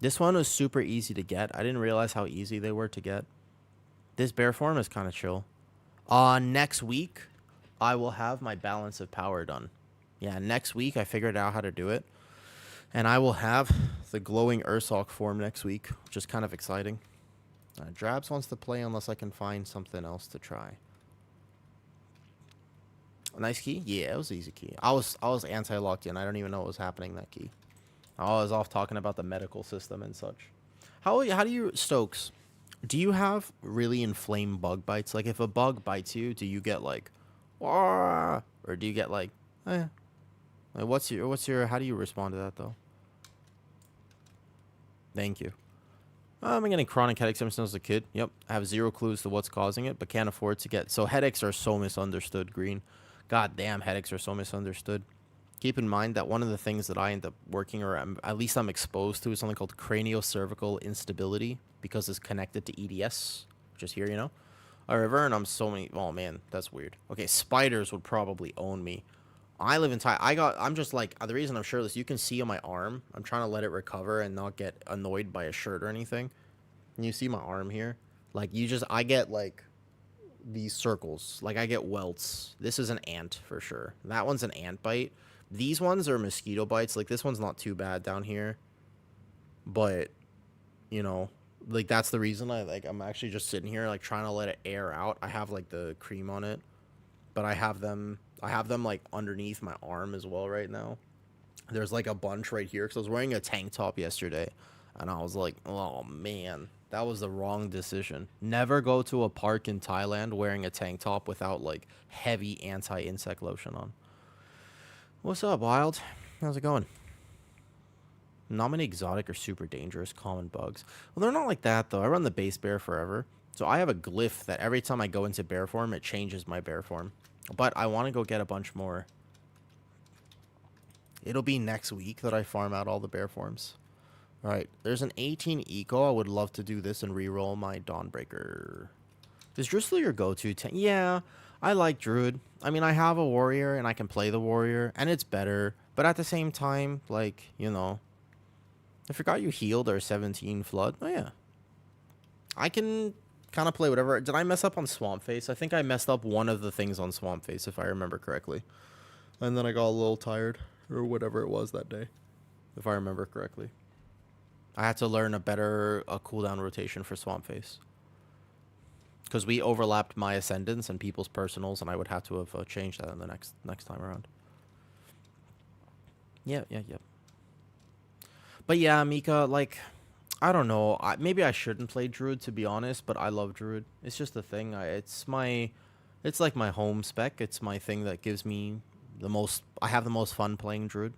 This one was super easy to get. I didn't realize how easy they were to get. This bear form is kind of chill. Next week, I will have my balance of power done. Yeah, next week I figured out how to do it. And I will have the glowing Ursoc form next week, which is kind of exciting. Drabs wants to play unless I can find something else to try. A nice key? Yeah, it was an easy key. I was anti-locked in. I don't even know what was happening that key. I was off talking about the medical system and such. How do you, Stokes, do you have really inflamed bug bites? Like, if a bug bites you, do you get like, or do you get like, eh? Like, what's your, how do you respond to that though? Thank you. I'm getting chronic headaches ever since I was a kid. Yep. I have zero clues to what's causing it, but can't afford to get. So headaches are so misunderstood, Green. God damn, headaches are so misunderstood. Keep in mind that one of the things that I end up working, or at least I'm exposed to, is something called craniocervical instability, because it's connected to EDS, which is here, you know. However, and I'm so many. Oh man, that's weird. Okay, spiders would probably own me. I live in Thailand. I'm just like, the reason I'm shirtless, you can see on my arm, I'm trying to let it recover and not get annoyed by a shirt or anything. And you see my arm here? Like, I get like these circles. Like, I get welts. This is an ant for sure. That one's an ant bite. These ones are mosquito bites. Like, this one's not too bad down here. But, you know, like, that's the reason I'm actually just sitting here, like, trying to let it air out. I have, like, the cream on it. But I have them like underneath my arm as well right now. There's like a bunch right here because I was wearing a tank top yesterday, and I was like, oh man, that was the wrong decision. Never go to a park in Thailand wearing a tank top without like heavy anti-insect lotion on. What's up, Wild? How's it going? Not many exotic or super dangerous common bugs. Well, they're not like that though. I run the base bear forever. So I have a glyph that every time I go into bear form, it changes my bear form. But I want to go get a bunch more. It'll be next week that I farm out all the bear forms. All right, there's an 18 eco. I would love to do this and reroll my Dawnbreaker. Is Drizzler your go-to tank? Yeah, I like Druid. I mean, I have a warrior and I can play the warrior and it's better. But at the same time, like, you know, I forgot you healed our 17 flood. Oh, yeah. I can kind of play whatever. Did I mess up on Swamp Face? I think I messed up one of the things on Swamp Face, if I remember correctly. And then I got a little tired, or whatever it was that day, if I remember correctly. I had to learn a cooldown rotation for Swamp Face. Because we overlapped my Ascendants and people's personals, and I would have to have changed that in the next time around. Yeah. But yeah, Mika, like, I don't know. Maybe I shouldn't play Druid, to be honest, but I love Druid. It's just a thing. It's like my home spec. It's my thing that gives me I have the most fun playing Druid.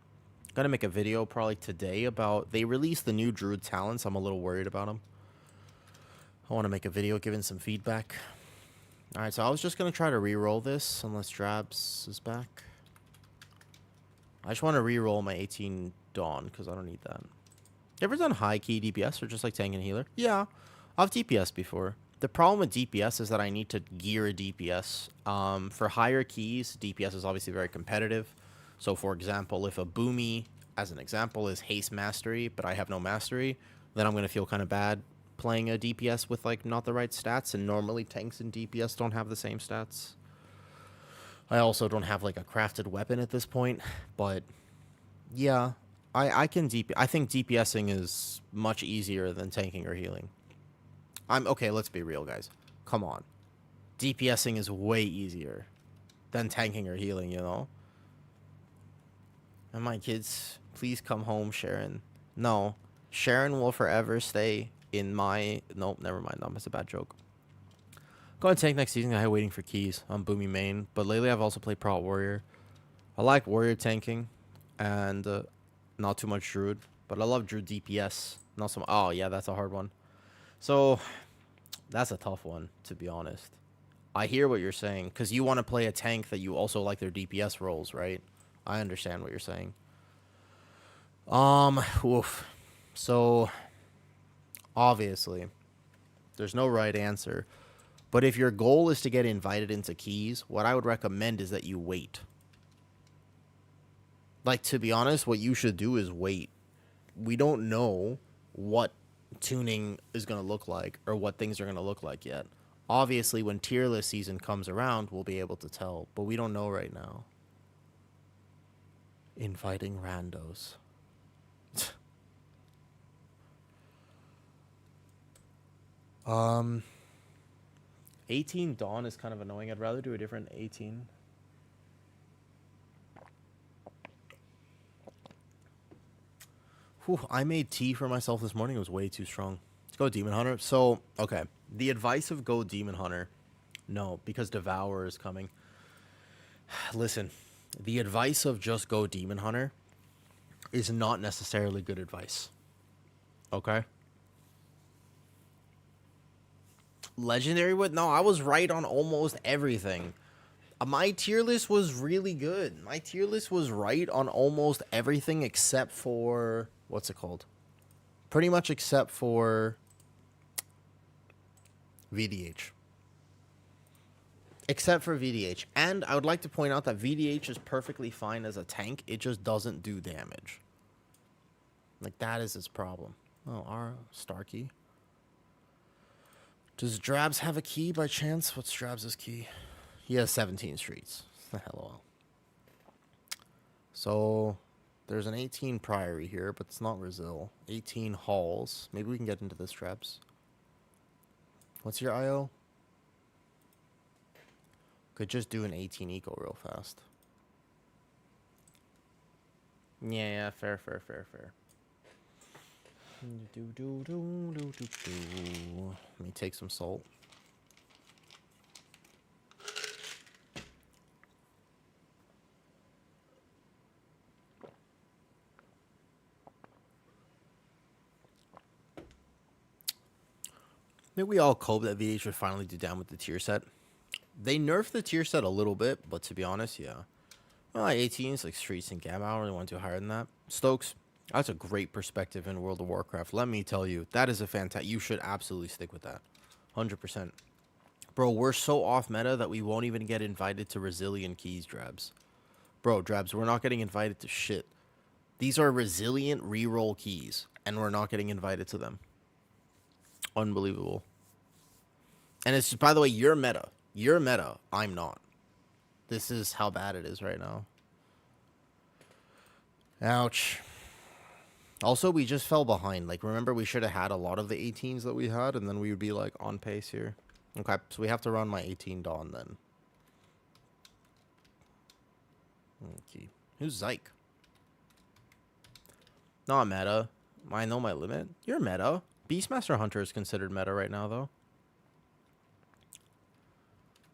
Gonna make a video probably today about, they released the new Druid talents. I'm a little worried about them. I want to make a video giving some feedback. Alright, so I was just gonna try to re-roll this, unless Drabs is back. I just want to re-roll my 18 Dawn, because I don't need that. You ever done high key DPS or just like tank and healer? Yeah, I've DPS before. The problem with DPS is that I need to gear a DPS. For higher keys, DPS is obviously very competitive. So for example, if a Boomy, as an example, is haste mastery, but I have no mastery, then I'm going to feel kind of bad playing a DPS with like not the right stats. And normally tanks and DPS don't have the same stats. I also don't have like a crafted weapon at this point, but yeah. I think DPSing is much easier than tanking or healing. Okay, let's be real, guys. Come on. DPSing is way easier than tanking or healing, you know? And my kids, please come home, Sharon. No. Sharon will forever stay in my... Nope, never mind. That's a bad joke. Go and tank next season. I have waiting for keys on Boomy main. But lately I've also played Prot Warrior. I like warrior tanking. And... Not too much Druid, but I love Druid DPS. Not so. Oh yeah, that's a hard one. So that's a tough one, to be honest. I hear what you're saying, because you want to play a tank that you also like their DPS rolls, right? I understand what you're saying. Oof. So, obviously, there's no right answer. But if your goal is to get invited into keys, what I would recommend is that you wait. Like, to be honest, what you should do is wait. We don't know what tuning is going to look like or what things are going to look like yet. Obviously, when tier list season comes around, we'll be able to tell, but we don't know right now. Inviting randos. 18 Dawn is kind of annoying. I'd rather do a different 18. Whew, I made tea for myself this morning. It was way too strong. Let's go Demon Hunter. So, okay. The advice of go Demon Hunter. No, because Devour is coming. Listen, the advice of just go Demon Hunter is not necessarily good advice. Okay? Legendary would no, I was right on almost everything. My tier list was really good. My tier list was right on almost everything except for what's it called? Pretty much except for VDH. Except for VDH. And I would like to point out that VDH is perfectly fine as a tank. It just doesn't do damage. Like, that is its problem. Oh, our Starkey. Does Drabs have a key by chance? What's Drabs' key? He has 17 streets. LOL. So, there's an 18 Priory here, but it's not Brazil. 18 Halls. Maybe we can get into this, Drabs. What's your IO? Could just do an 18 eco real fast. Yeah, fair. Let me take some salt. Maybe we all hope that VH would finally do down with the tier set. They nerfed the tier set a little bit, but to be honest, yeah. Well, 18s, like Streets and Gamma, I don't really want to do higher than that. Stokes, that's a great perspective in World of Warcraft. Let me tell you, that is a fantastic... You should absolutely stick with that. 100%. Bro, we're so off meta that we won't even get invited to Resilient Keys, Drabs. Bro, Drabs, we're not getting invited to shit. These are resilient reroll keys, and we're not getting invited to them. Unbelievable. And it's, by the way, you're meta. You're meta. I'm not. This is how bad it is right now. Ouch. Also, we just fell behind. Like, remember, we should have had a lot of the 18s that we had, and then we would be, like, on pace here. Okay, so we have to run my 18 Dawn, then. Okay. Who's Zyke? Not meta. I know my limit. You're meta. Beastmaster Hunter is considered meta right now, though.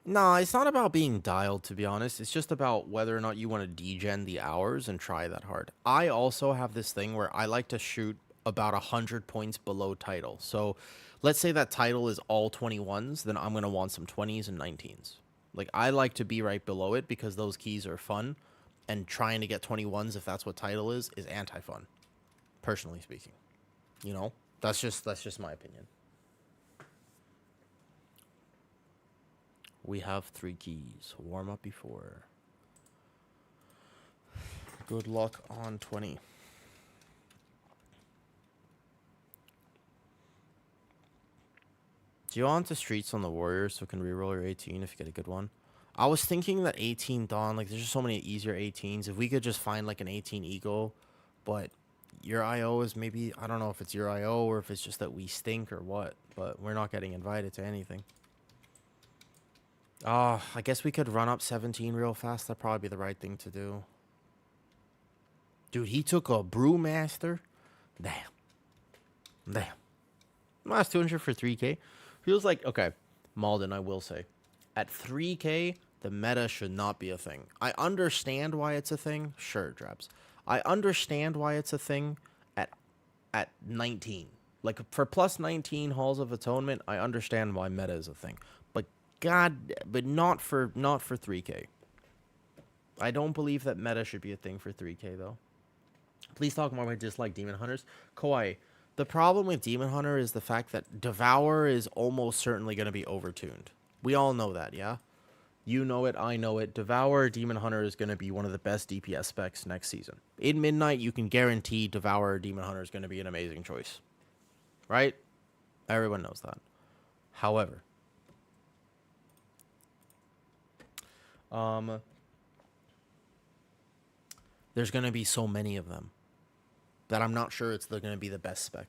Nah, it's not about being dialed, to be honest. It's just about whether or not you want to degen the hours and try that hard. I also have this thing where I like to shoot about 100 points below title. So let's say that title is all 21s, then I'm going to want some 20s and 19s. Like, I like to be right below it because those keys are fun, and trying to get 21s, if that's what title is anti-fun, personally speaking. You know? That's just my opinion. We have 3 keys. Warm up before. Good luck on 20. Do you want the Streets on the Warriors so we can reroll your 18 if you get a good one? I was thinking that 18 Dawn, like, there's just so many easier 18s. If we could just find, like, an 18 Eagle, but your IO is maybe, I don't know if it's your IO or if it's just that we stink or what, but we're not getting invited to anything. Oh, I guess we could run up 17 real fast. That'd probably be the right thing to do. Dude, he took a Brewmaster. Damn. Last 200 for 3K. Feels like, okay, Malden, I will say. At 3K, the meta should not be a thing. I understand why it's a thing. Sure, Drabs. I understand why it's a thing at 19. Like for plus 19 Halls of Atonement, I understand why meta is a thing. But but not for 3K. I don't believe that meta should be a thing for 3K though. Please talk more about dislike Demon Hunters. Kawhi, the problem with Demon Hunter is the fact that Devour is almost certainly going to be overtuned. We all know that, yeah? You know it, I know it. Devour Demon Hunter is going to be one of the best DPS specs next season. In Midnight, you can guarantee Devour Demon Hunter is going to be an amazing choice. Right? Everyone knows that. However, there's going to be so many of them that I'm not sure it's going to be the best spec.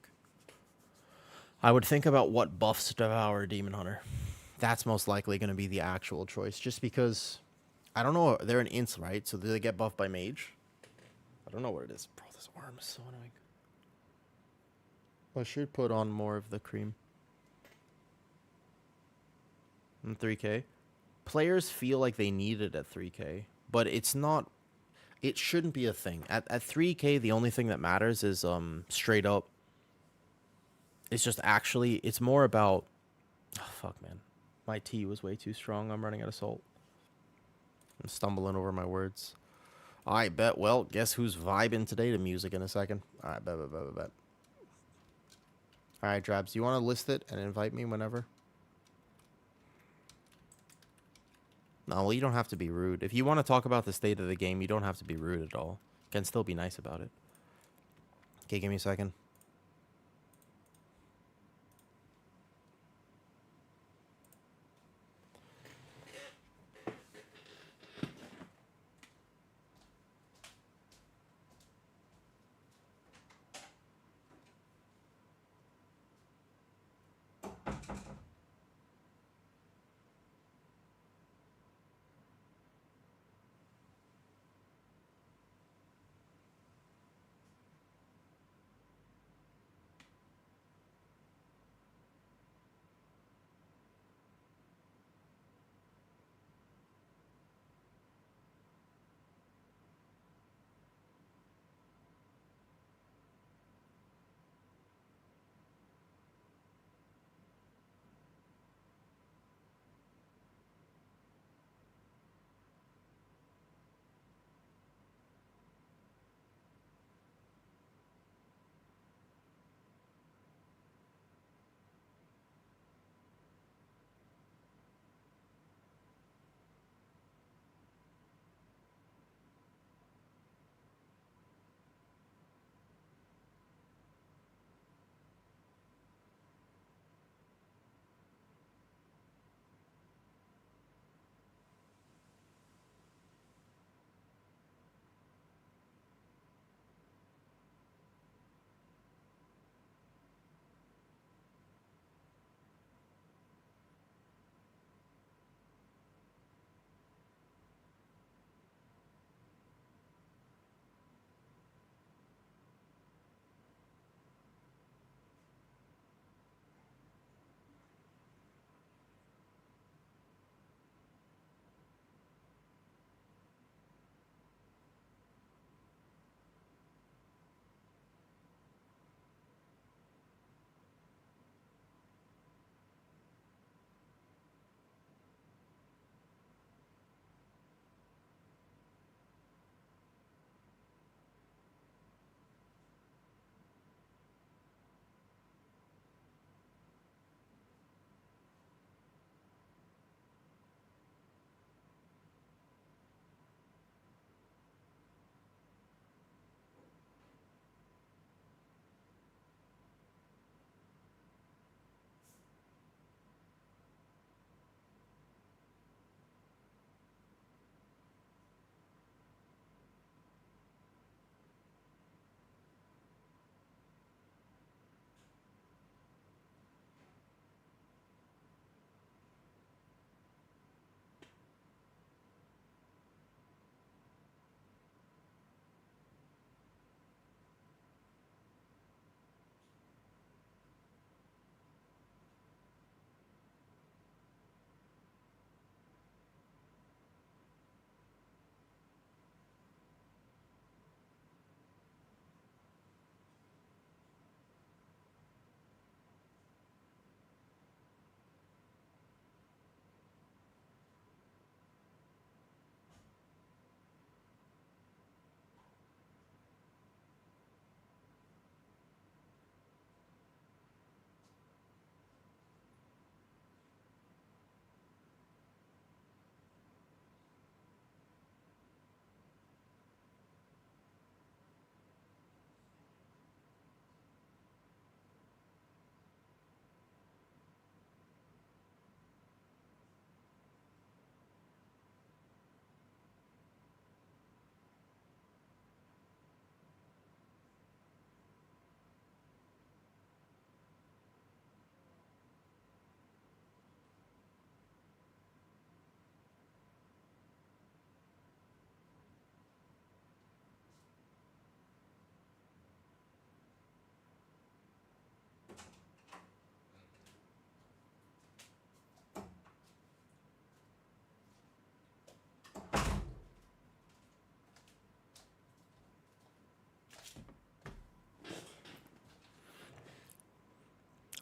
I would think about what buffs Devour Demon Hunter. That's most likely going to be the actual choice, just because I don't know. They're an int, right? So do they get buffed by mage? I don't know what it is. Bro, this arm is so annoying. I should put on more of the cream. In 3K. Players feel like they need it at 3K, but it's not. It shouldn't be a thing. At 3K, the only thing that matters is straight up. It's just actually, it's more about. Oh, fuck, man. My tea was way too strong. I'm running out of salt. I'm stumbling over my words. I bet. Well, guess who's vibing today to music in a second? All right, bet. All right, Drabs, you want to list it and invite me whenever? No, well, you don't have to be rude. If you want to talk about the state of the game, you don't have to be rude at all. You can still be nice about it. Okay, give me a second.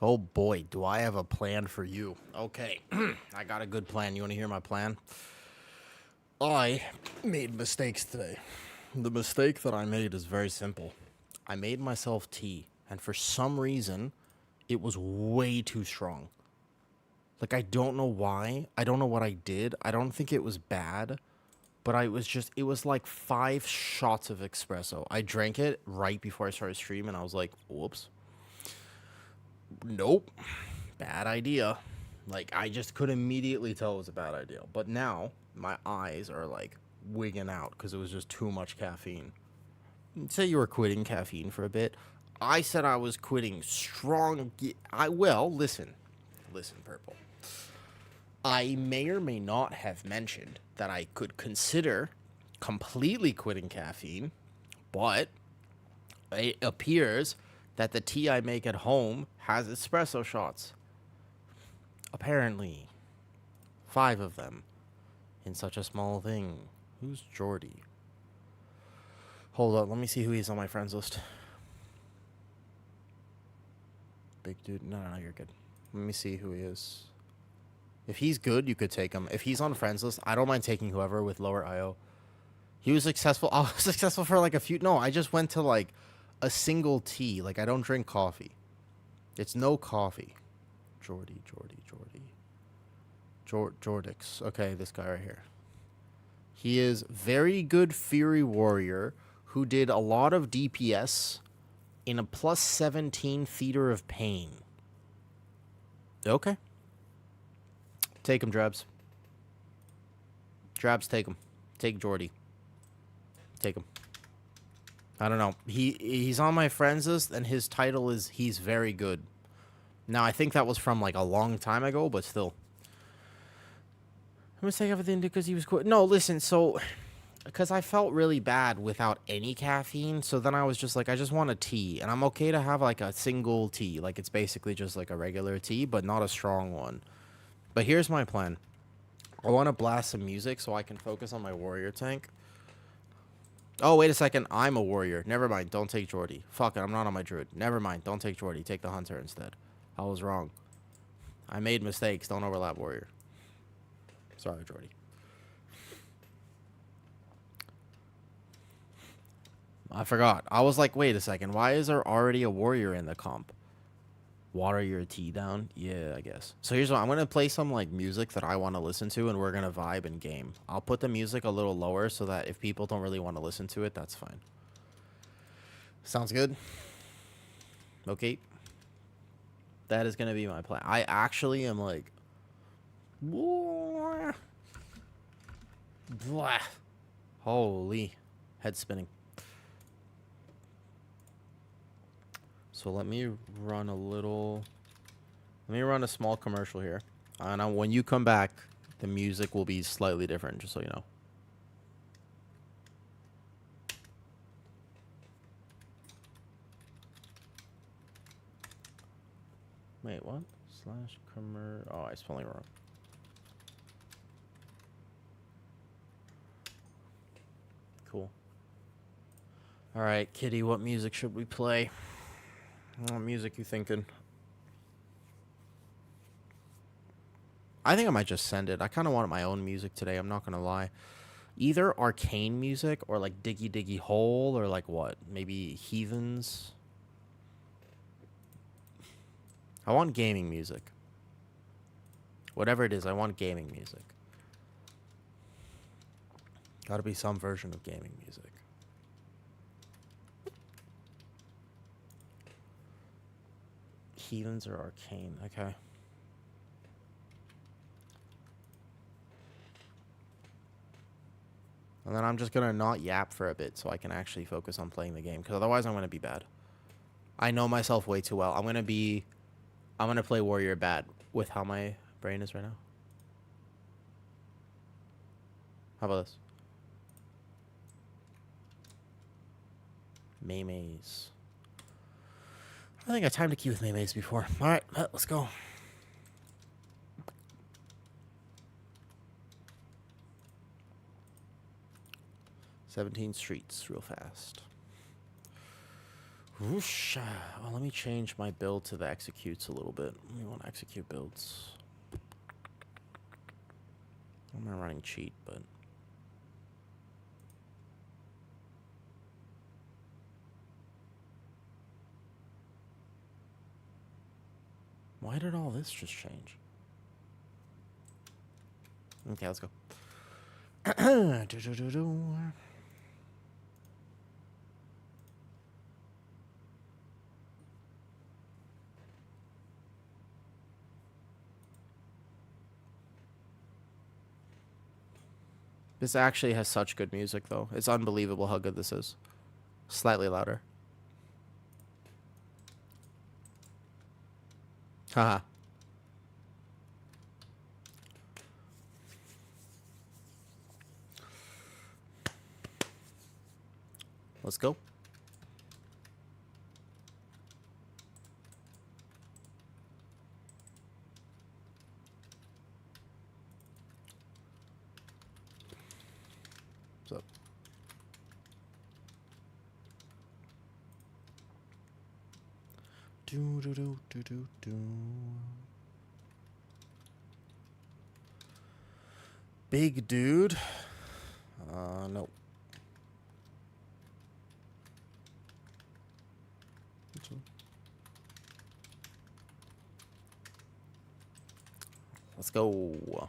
Oh boy, do I have a plan for you. Okay, I got a good plan. You want to hear my plan? I made mistakes today. The mistake that I made is very simple. I made myself tea, and for some reason, it was way too strong. Like, I don't know why. I don't know what I did. I don't think it was bad, but it was like 5 shots of espresso. I drank it right before I started streaming, and I was like, whoops. Nope. Bad idea. Like, I just could immediately tell it was a bad idea. But now, my eyes are like wigging out because it was just too much caffeine. Say you were quitting caffeine for a bit. I said I was quitting strong. Listen, Purple. I may or may not have mentioned that I could consider completely quitting caffeine, but it appears that the tea I make at home has espresso shots. Apparently. 5 of them. In such a small thing. Who's Jordy? Hold up, let me see who he's on my friends list. Big dude. No, you're good. Let me see who he is. If he's good, you could take him. If he's on friends list, I don't mind taking whoever with lower IO. He was successful. I was successful for like a few. No, I just went to like a single tea. Like, I don't drink coffee. It's no coffee. Jordix. Okay, this guy right here. He is very good Fury Warrior who did a lot of DPS in a plus 17 Theater of Pain. Okay. Take him, Drabs. Drabs, take him. Take Jordy. Take him. I don't know. He's on my friends list, and his title is He's Very Good. Now, I think that was from, like, a long time ago, but still. I'm going to say everything because he was quit. No, listen, so... Because I felt really bad without any caffeine, so then I was just like, I just want a tea. And I'm okay to have, like, a single tea. Like, it's basically just, like, a regular tea, but not a strong one. But here's my plan. I want to blast some music so I can focus on my warrior tank. Oh, wait a second. I'm a warrior. Never mind. Don't take Jordy. Fuck it. I'm not on my druid. Never mind. Don't take Jordy. Take the hunter instead. I was wrong. I made mistakes. Don't overlap warrior. Sorry, Jordy. I forgot. I was like, wait a second. Why is there already a warrior in the comp? Water your tea down? Yeah, I guess. So here's what. I'm going to play some like music that I want to listen to, and we're going to vibe and game. I'll put the music a little lower so that if people don't really want to listen to it, that's fine. Sounds good? Okay. That is going to be my plan. I actually am like... Blah. Holy. Head spinning. So let me run a small commercial here. And when you come back, the music will be slightly different, just so you know. Wait, what? Oh, I spelling wrong. Cool. All right, Kitty, what music should we play? What music you thinking? I think I might just send it. I kind of wanted my own music today. I'm not going to lie. Either arcane music or like Diggy Diggy Hole or like what? Maybe Heathens. I want gaming music. Whatever it is, I want gaming music. Gotta be some version of gaming music. Heathens or arcane. Okay. And then I'm just going to not yap for a bit so I can actually focus on playing the game. Because otherwise I'm going to be bad. I know myself way too well. I'm going to play warrior bad with how my brain is right now. How about this? Maymays. I think I timed a key with Maymays before. Alright, let's go. ...17 streets real fast. Whoosh. Well, let me change my build to the executes a little bit. We want execute builds. I'm not running cheat, but why did all this just change? Okay, let's go. This actually has such good music, though. It's unbelievable how good this is. Slightly louder. Haha. Let's go. What's up? Do do do do do do. Big dude. No. Let's go.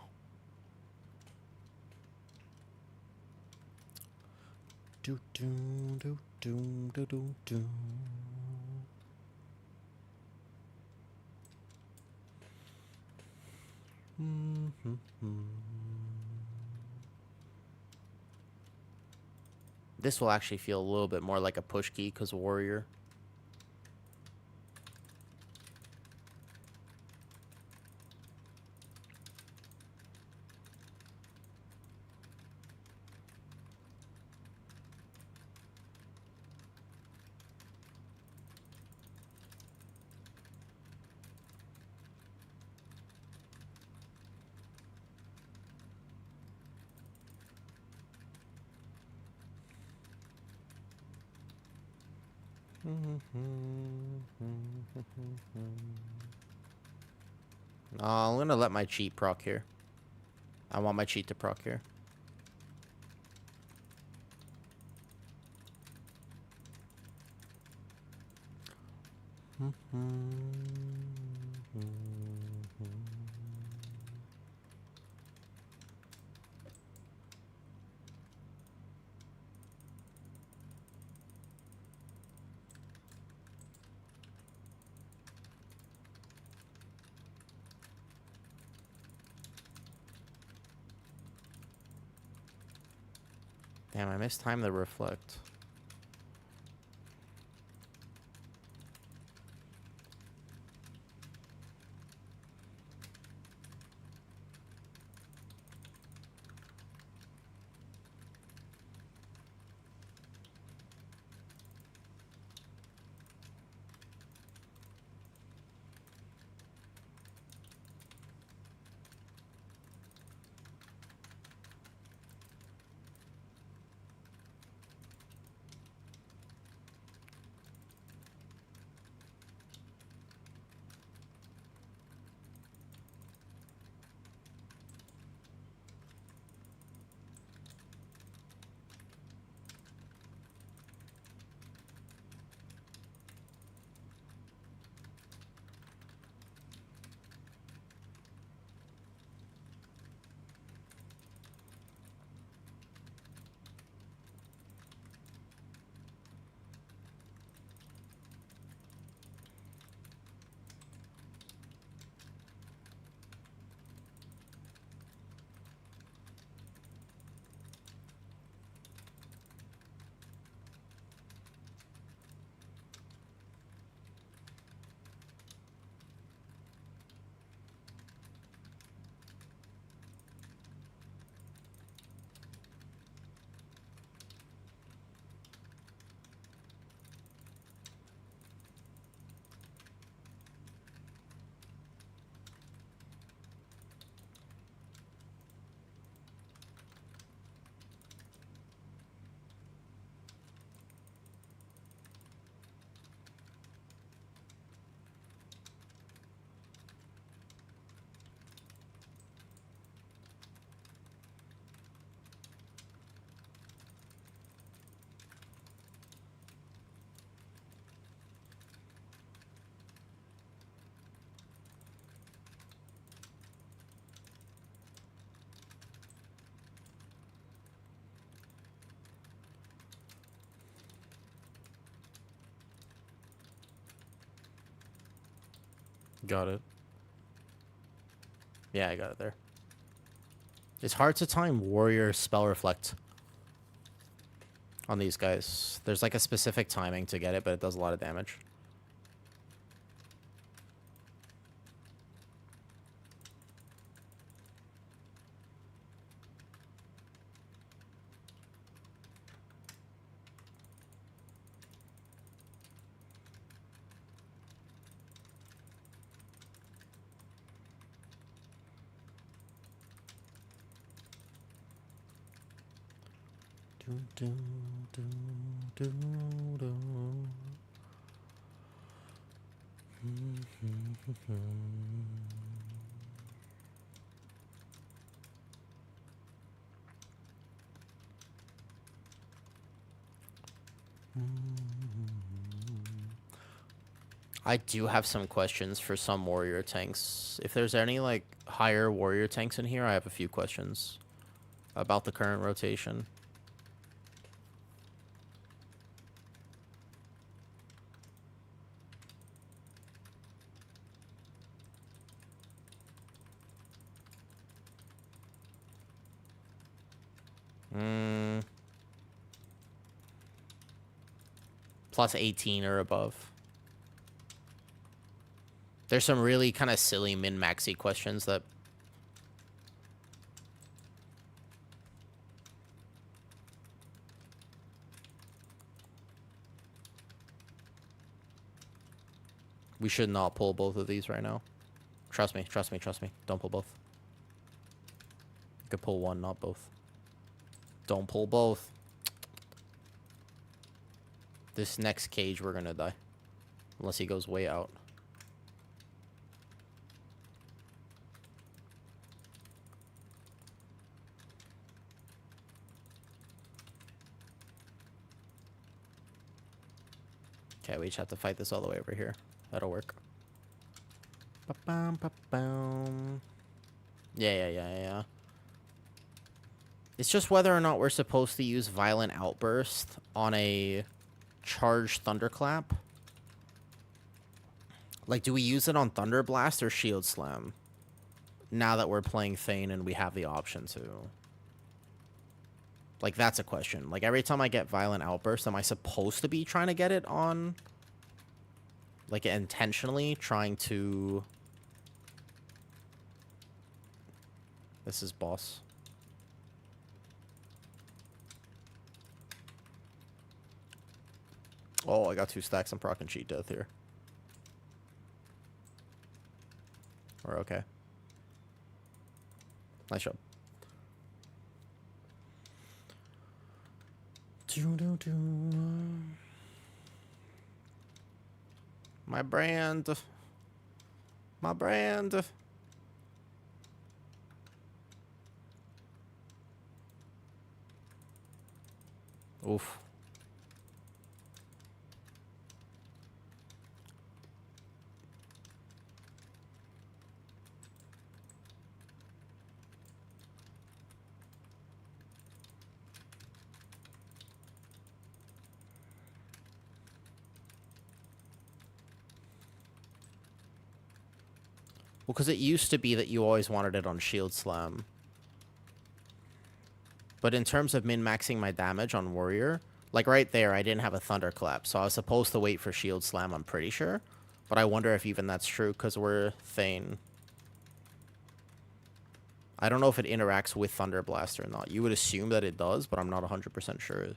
Do do do do do do do. This will actually feel a little bit more like a push key because warrior. I'm gonna let my cheat proc here. I want my cheat to proc here. Damn, I missed time to reflect. Got it. Yeah, I got it there. It's hard to time warrior spell reflect on these guys. There's like a specific timing to get it, but it does a lot of damage. I do have some questions for some warrior tanks. If there's any like higher warrior tanks in here, I have a few questions about the current rotation. Plus 18 or above. There's some really kind of silly min-maxy questions that... We should not pull both of these right now. Trust me, trust me, trust me. Don't pull both. You could pull one, not both. Don't pull both. This next cage, we're gonna die. Unless he goes way out. Okay, we just have to fight this all the way over here. That'll work. Yeah. It's just whether or not we're supposed to use Violent Outburst on a charged Thunderclap. Like, do we use it on Thunder Blast or Shield Slam? Now that we're playing Thane and we have the option to. Like, that's a question. Like, every time I get Violent Outburst, am I supposed to be trying to get it on... Like, intentionally trying to... This is boss. Oh, I got 2 stacks. I'm proccing Cheat Death here. We're okay. Nice job. My brand. My brand. Oof. Well, because it used to be that you always wanted it on Shield Slam. But in terms of min-maxing my damage on Warrior, like right there, I didn't have a Thunderclap, so I was supposed to wait for Shield Slam, I'm pretty sure. But I wonder if even that's true, because we're Thane. I don't know if it interacts with Thunder Blast or not. You would assume that it does, but I'm not 100% sure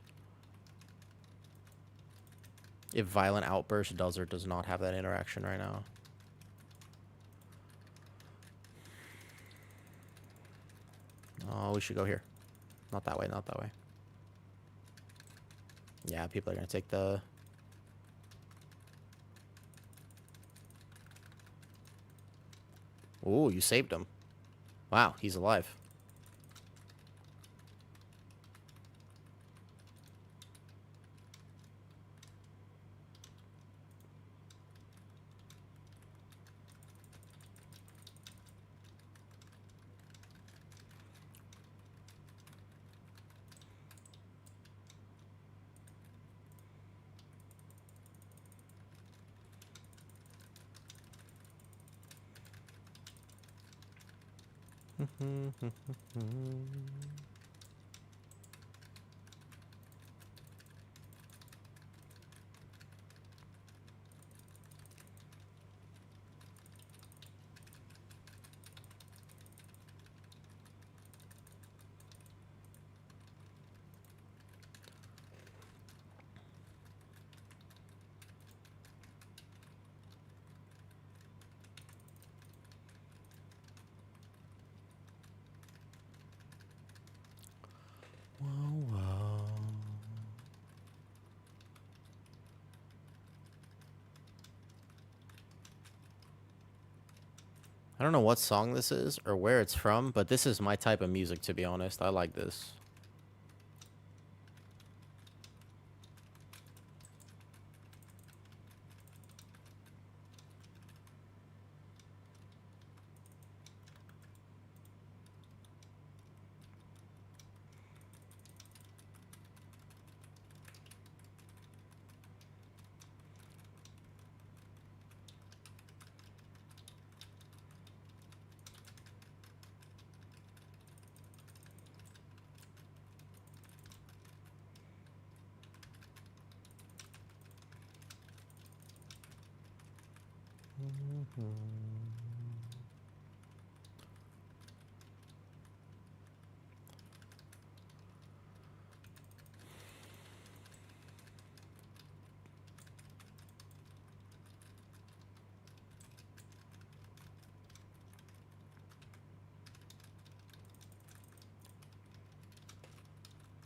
if Violent Outburst does or does not have that interaction right now. Oh, we should go here. Not that way, not that way. Yeah, people are going to take the... Ooh, you saved him. Wow, he's alive. I don't know what song this is or where it's from, but this is my type of music, to be honest. I like this.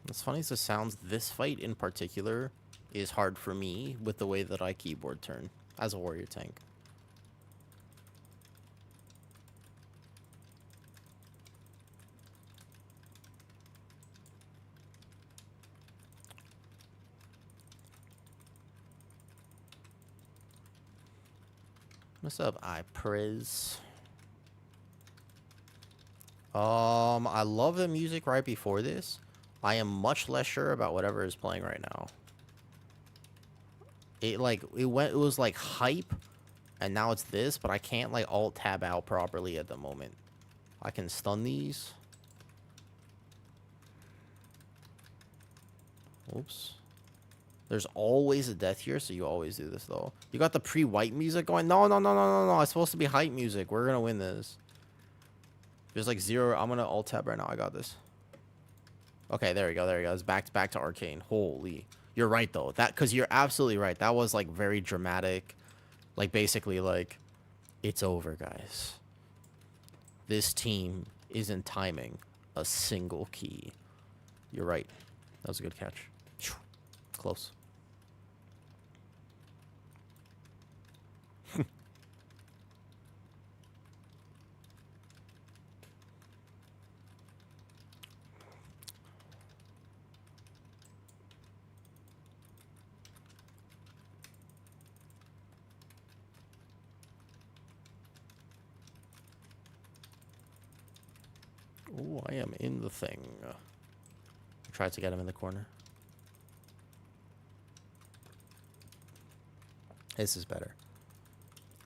What's funny is the sounds. This fight in particular is hard for me with the way that I keyboard turn as a warrior tank. What's up, iPriz? I love the music right before this. I am much less sure about whatever is playing right now. It was like hype, and now it's this, but I can't like alt tab out properly at the moment. I can stun these. Oops. There's always a death here, so you always do this though. You got the pre-white music going. No, no, no, no, no, no. It's supposed to be hype music. We're gonna win this. There's like zero. I'm gonna alt tab right now. I got this. Okay, there we go. There we go. It's back to arcane. Holy. You're right though. Because you're absolutely right. That was like very dramatic. Like basically like, it's over, guys. This team isn't timing a single key. You're right. That was a good catch. Close. Oh, I am in the thing. Try to get him in the corner. This is better.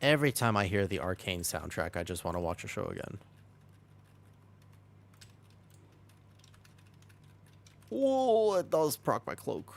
Every time I hear the Arcane soundtrack, I just want to watch a show again. Whoa, it does proc my cloak.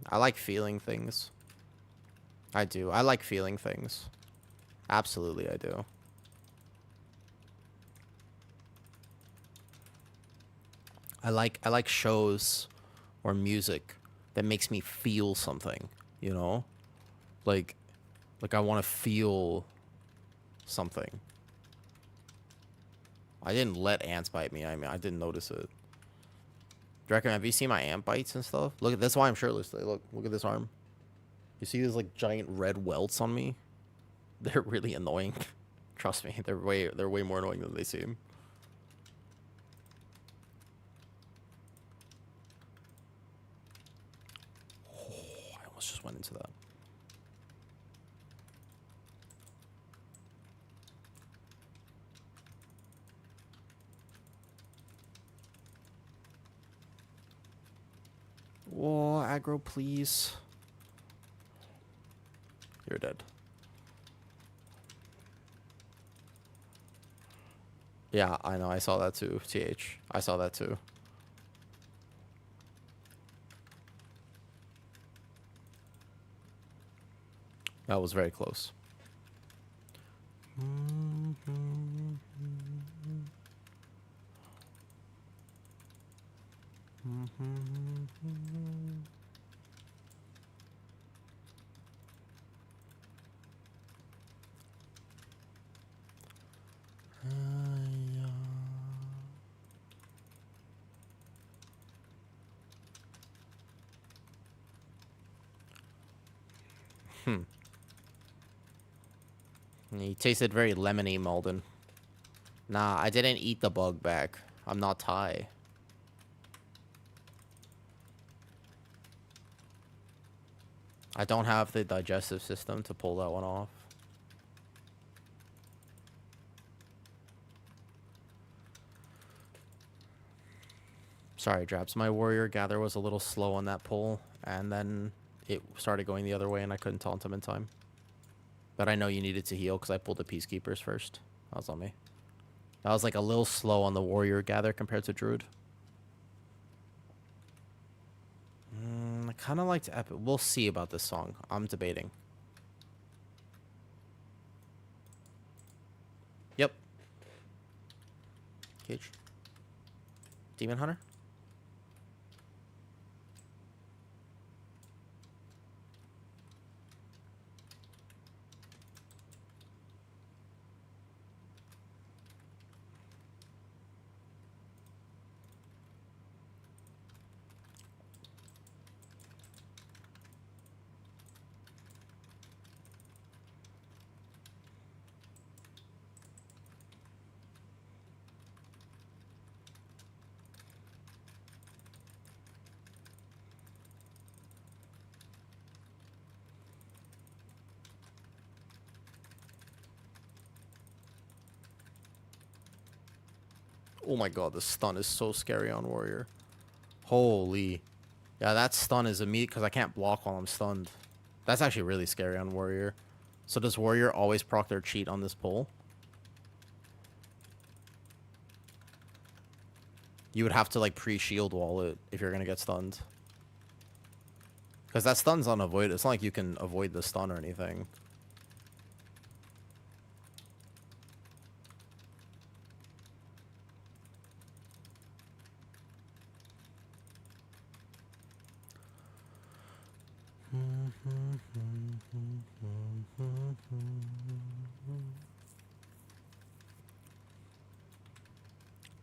I like feeling things. I do. I like feeling things. Absolutely, I do. I like shows or music that makes me feel something, you know? Like I want to feel something. I didn't let ants bite me. I mean, I didn't notice it. Draken, have you seen my ant bites and stuff? Look at that's why I'm shirtless today. Look at this arm. You see these like giant red welts on me? They're really annoying. Trust me, they're way more annoying than they seem. went into that. Whoa, aggro, please. You're dead. Yeah, I know. I saw that too, TH. I saw that too. That was very close. He tasted very lemony, Malden. Nah, I didn't eat the bug back. I'm not Thai. I don't have the digestive system to pull that one off. Sorry, Draps. My warrior gather was a little slow on that pull, and then it started going the other way, and I couldn't taunt him in time. But I know you needed to heal because I pulled the Peacekeepers first. That was on me. That was like a little slow on the warrior gather compared to Druid. I kind of liked Epic. We'll see about this song. I'm debating. Yep. Cage. Demon Hunter. Oh my god, the stun is so scary on warrior. Holy. Yeah, that stun is immediate because I can't block while I'm stunned. That's actually really scary on warrior. So does warrior always proc their cheat on this pull? You would have to like pre-shield wall it if you're gonna get stunned. Because that stun's unavoidable. It's not like you can avoid the stun or anything.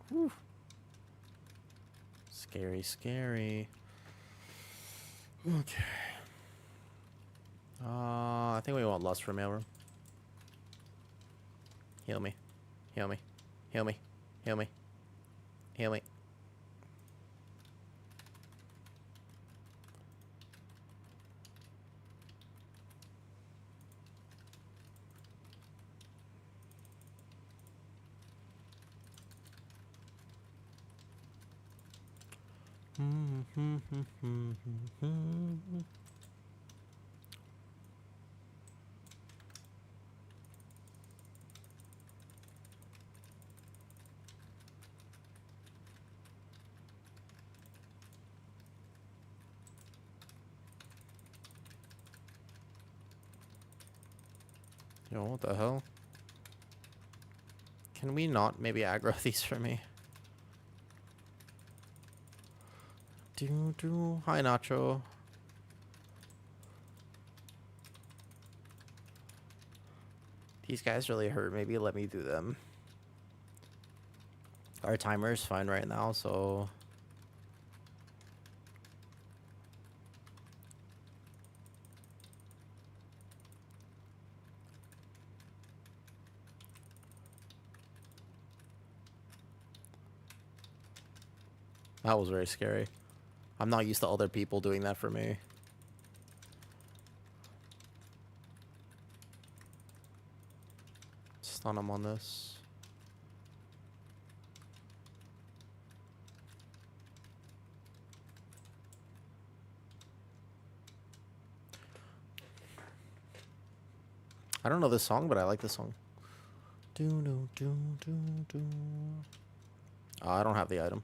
Whew. Scary, scary. Okay. I think we want Lust for mailroom. Heal me. Heal me. Heal me. Heal me. Heal me. Yo, what the hell? Can we not maybe aggro these for me? Hi, Nacho. These guys really hurt. Maybe let me do them. Our timer is fine right now, so... That was very scary. I'm not used to other people doing that for me. stun him on this. I don't know this song, but I like this song. Oh, I don't have the item.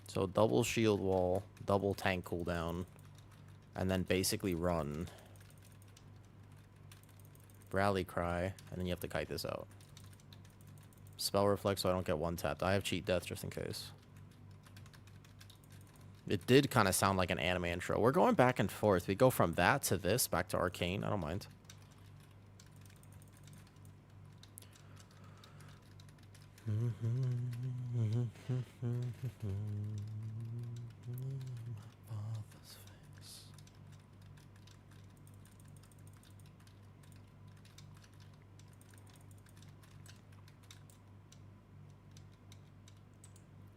So double shield wall, double tank cooldown, and then basically run. Rally cry, and then you have to kite this out. Spell reflect so I don't get one tapped. I have cheat death just in case. It did kind of sound like an anime intro. We're going back and forth. We go from that to this, back to arcane. I don't mind.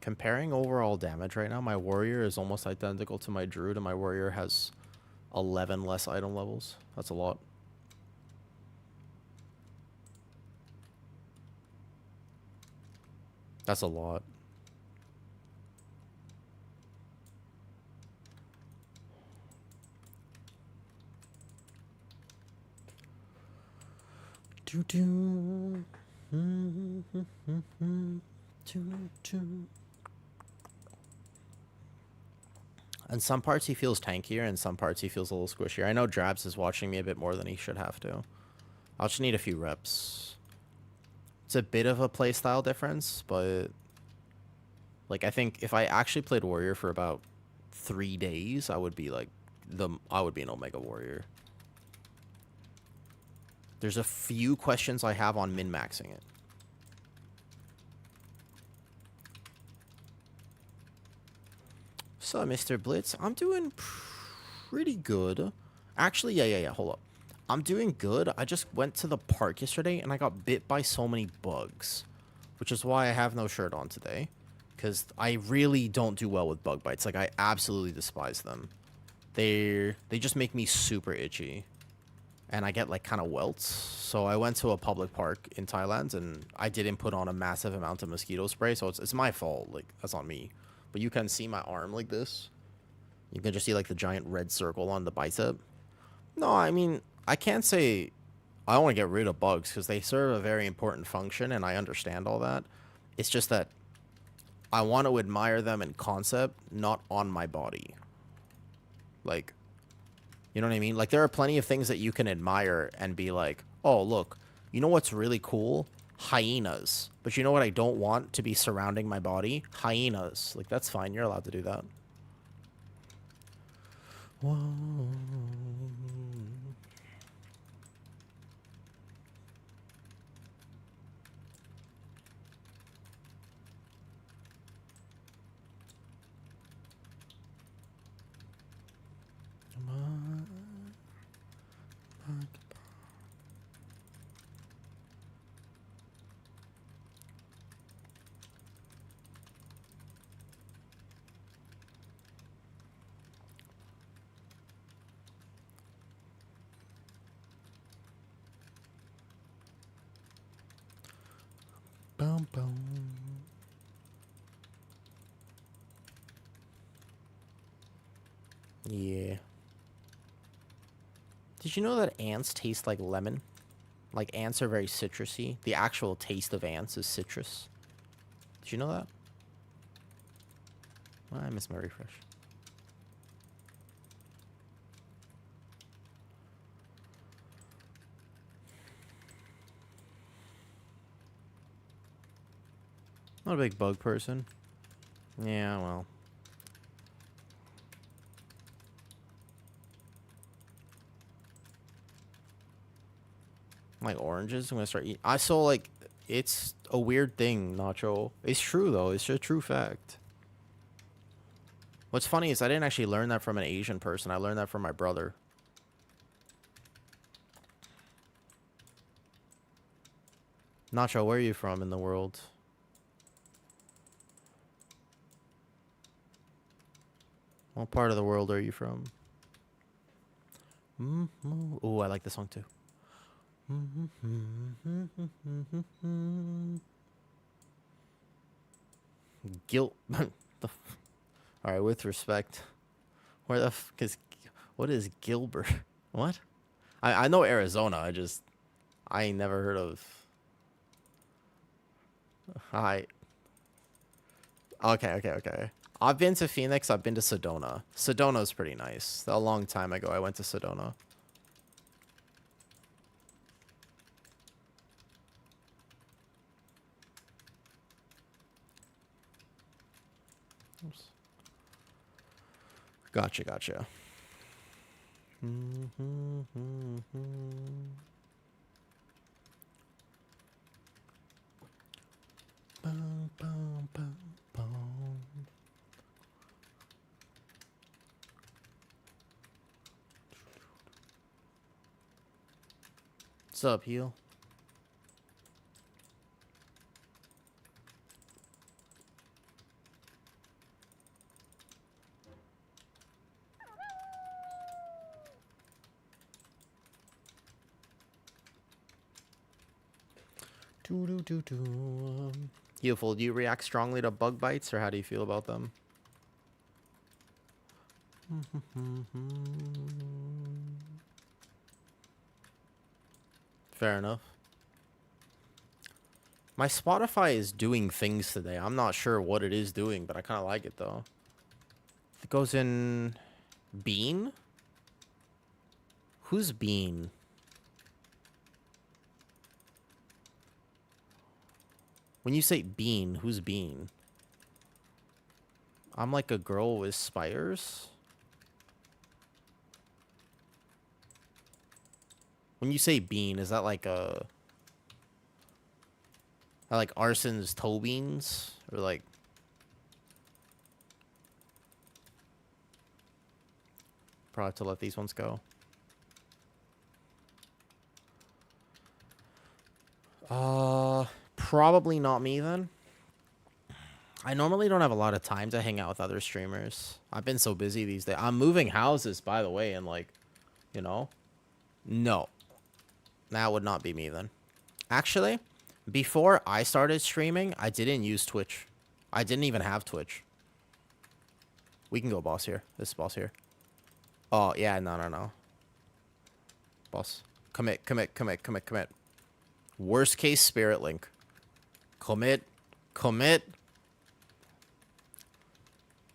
Comparing overall damage right now, my warrior is almost identical to my druid, and my warrior has 11 less item levels. That's a lot. That's a lot. In some parts he feels tankier, and some parts he feels a little squishier. I know Drabs is watching me a bit more than he should have to. I'll just need a few reps. It's a bit of a playstyle difference, but like I think if I actually played Warrior for about 3 days, I would be like I would be an Omega Warrior. There's a few questions I have on min-maxing it. So, Mr. Blitz, I'm doing pretty good. Actually, yeah, hold up. I'm doing good. I just went to the park yesterday, and I got bit by so many bugs, which is why I have no shirt on today, because I really don't do well with bug bites. Like, I absolutely despise them. They just make me super itchy, and I get, like, kind of welts. So I went to a public park in Thailand, and I didn't put on a massive amount of mosquito spray, so it's my fault. Like, that's on me. But you can see my arm like this. You can just see, like, the giant red circle on the bicep. No, I mean, I can't say I want to get rid of bugs, because they serve a very important function, and I understand all that. It's just that I want to admire them in concept, not on my body. Like, you know what I mean? Like, there are plenty of things that you can admire and be like, oh, look, you know what's really cool? Hyenas. But you know what I don't want to be surrounding my body? Hyenas. Like, that's fine. You're allowed to do that. Whoa. Boom, boom. Yeah. Did you know that ants taste like lemon? Like, ants are very citrusy. The actual taste of ants is citrus. Did you know that? Well, I miss my refresh. Not a big bug person. Yeah, well. Like oranges, I'm gonna start eating. I saw, like, it's a weird thing, Nacho. It's true though. It's a true fact. What's funny is I didn't actually learn that from an Asian person. I learned that from my brother. Nacho, where are you from in the world? What part of the world are you from? Oh, I like this song too. Guilt. All right, with respect. Where the f is... What is Gilbert? What? I know Arizona. I ain't never heard of... Hi. Okay. I've been to Phoenix. I've been to Sedona. Sedona's pretty nice. A long time ago, I went to Sedona. Oops. Gotcha. Bum, bum, bum, bum. What's up, Heal? Healful, do you react strongly to bug bites, or how do you feel about them? Fair enough. My Spotify is doing things today. I'm not sure what it is doing, but I kind of like it, though. It goes in... Bean? Who's Bean? When you say Bean, who's Bean? I'm like a girl with spires? When you say Bean, is that like a... like Arson's toe beans? Or like... Probably have to let these ones go. Probably not me then. I normally don't have a lot of time to hang out with other streamers. I've been so busy these days. I'm moving houses, by the way, and like, you know? No. That would not be me then. Actually, before I started streaming, I didn't use Twitch. I didn't even have Twitch. We can go boss here. This is boss here. Oh, yeah, no. Boss. Commit. Worst case, Spirit Link. Commit.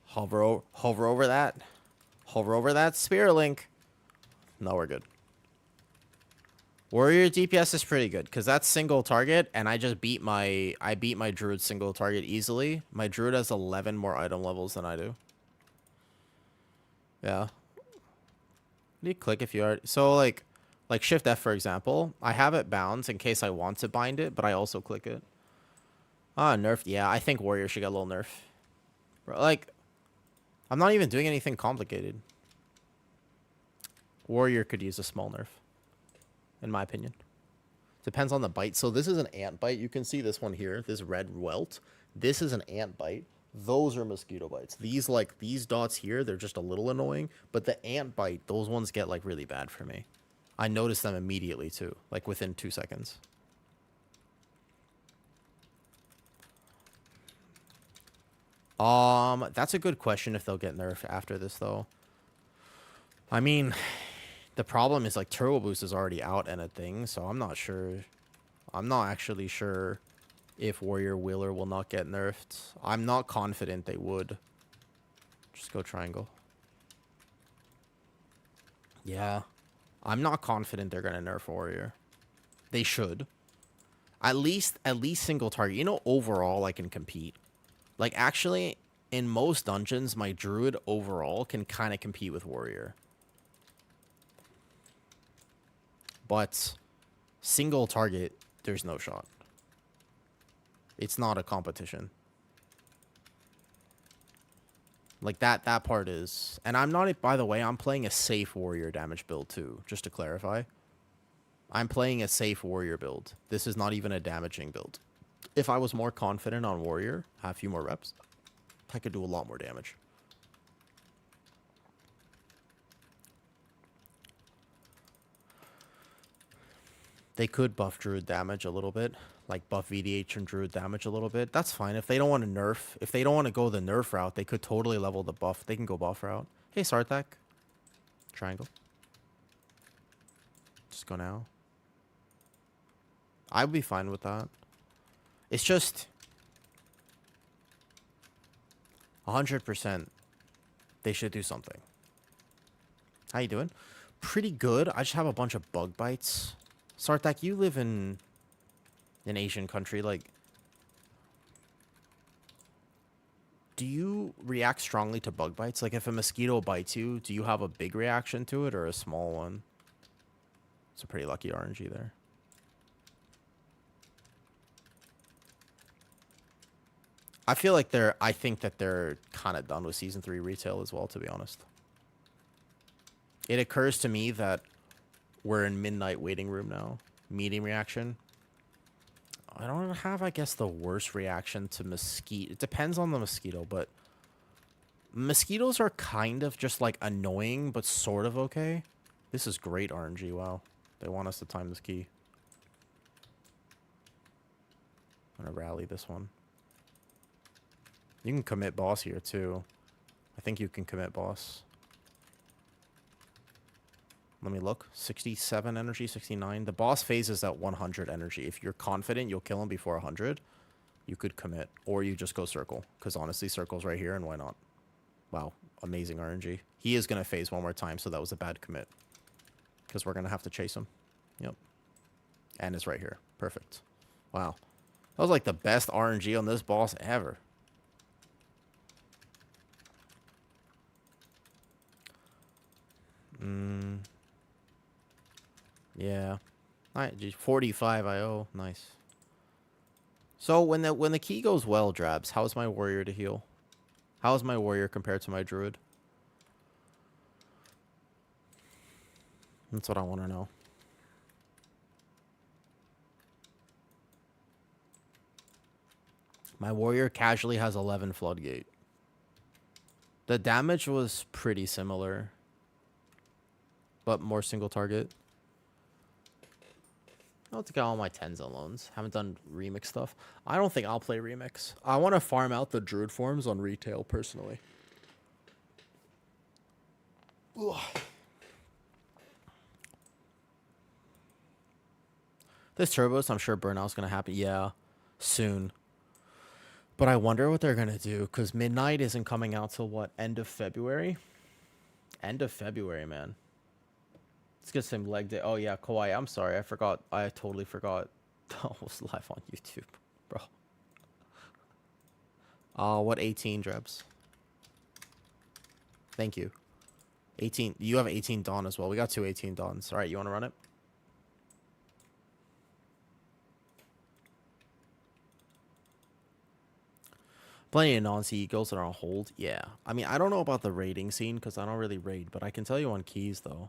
Hover over that. Hover over that Spirit Link. No, we're good. Warrior DPS is pretty good because that's single target, and I beat my Druid single target easily. My Druid has 11 more item levels than I do. Yeah. You click if you are so like Shift F for example. I have it bound in case I want to bind it, but I also click it. Ah, nerfed. Yeah, I think Warrior should get a little nerf. Bro, like, I'm not even doing anything complicated. Warrior could use a small nerf, in my opinion. Depends on the bite. So this is an ant bite. You can see this one here, this red welt. This is an ant bite. Those are mosquito bites. These dots here, they're just a little annoying. But the ant bite, those ones get like really bad for me. I notice them immediately too, like within 2 seconds. That's a good question if they'll get nerfed after this though. I mean, the problem is like Turbo Boost is already out and a thing, so I'm not sure. I'm not actually sure if Warrior will or will not get nerfed. I'm not confident they would. Just go triangle. Yeah. I'm not confident they're going to nerf Warrior. They should. At least single target. You know, overall I can compete. Like, actually, in most dungeons, my Druid overall can kind of compete with Warrior. But single target, there's no shot. It's not a competition. Like that part is, and I'm not. By the way, I'm playing a safe warrior damage build too. Just to clarify, I'm playing a safe warrior build. This is not even a damaging build. If I was more confident on warrior, have a few more reps, I could do a lot more damage. They could buff Druid damage a little bit, like buff VDH and Druid damage a little bit. That's fine. If they don't want to nerf, if they don't want to go the nerf route, they could totally level the buff. They can go buff route. Hey, Sarthak. Triangle. Just go now. I'd be fine with that. It's just 100% they should do something. How you doing? Pretty good. I just have a bunch of bug bites. Sarthak, you live in an Asian country. Like, do you react strongly to bug bites? Like, if a mosquito bites you, do you have a big reaction to it or a small one? It's a pretty lucky RNG there. I feel like I think that they're kind of done with Season 3 retail as well, to be honest. It occurs to me that we're in midnight waiting room now. Medium reaction. I don't have, I guess, the worst reaction to mosquito. It depends on the mosquito, but mosquitoes are kind of just like annoying, but sort of okay. This is great RNG. Wow. They want us to time this key. I'm going to rally this one. You can commit boss here, too. I think you can commit boss. Let me look. 67 energy, 69. The boss phase is at 100 energy. If you're confident you'll kill him before 100, you could commit. Or you just go circle. Because honestly, circle's right here, and why not? Wow. Amazing RNG. He is going to phase one more time, so that was a bad commit. Because we're going to have to chase him. Yep. And it's right here. Perfect. Wow. That was like the best RNG on this boss ever. Yeah. Alright, 45 IO. Nice. So when the key goes well, Drabs, how's my warrior to heal? How's my warrior compared to my druid? That's what I want to know. My warrior casually has 11 floodgate. The damage was pretty similar, but more single target. I'll take out all my 10s and loans. Haven't done remix stuff. I don't think I'll play remix. I want to farm out the druid forms on retail personally. Ugh. This turbos, I'm sure burnout's going to happen. Yeah, soon. But I wonder what they're going to do, because Midnight isn't coming out till what? End of February? End of February, man. Let's get some leg day. Oh, yeah, Kawhi. I'm sorry. I forgot. I totally forgot. I was live on YouTube, bro. What 18, Drebs? Thank you. 18. You have 18 Dawn as well. We got two 18 Dawns. All right, you want to run it? Plenty of non-sea eagles that are on hold. Yeah. I mean, I don't know about the raiding scene because I don't really raid, but I can tell you on keys, though.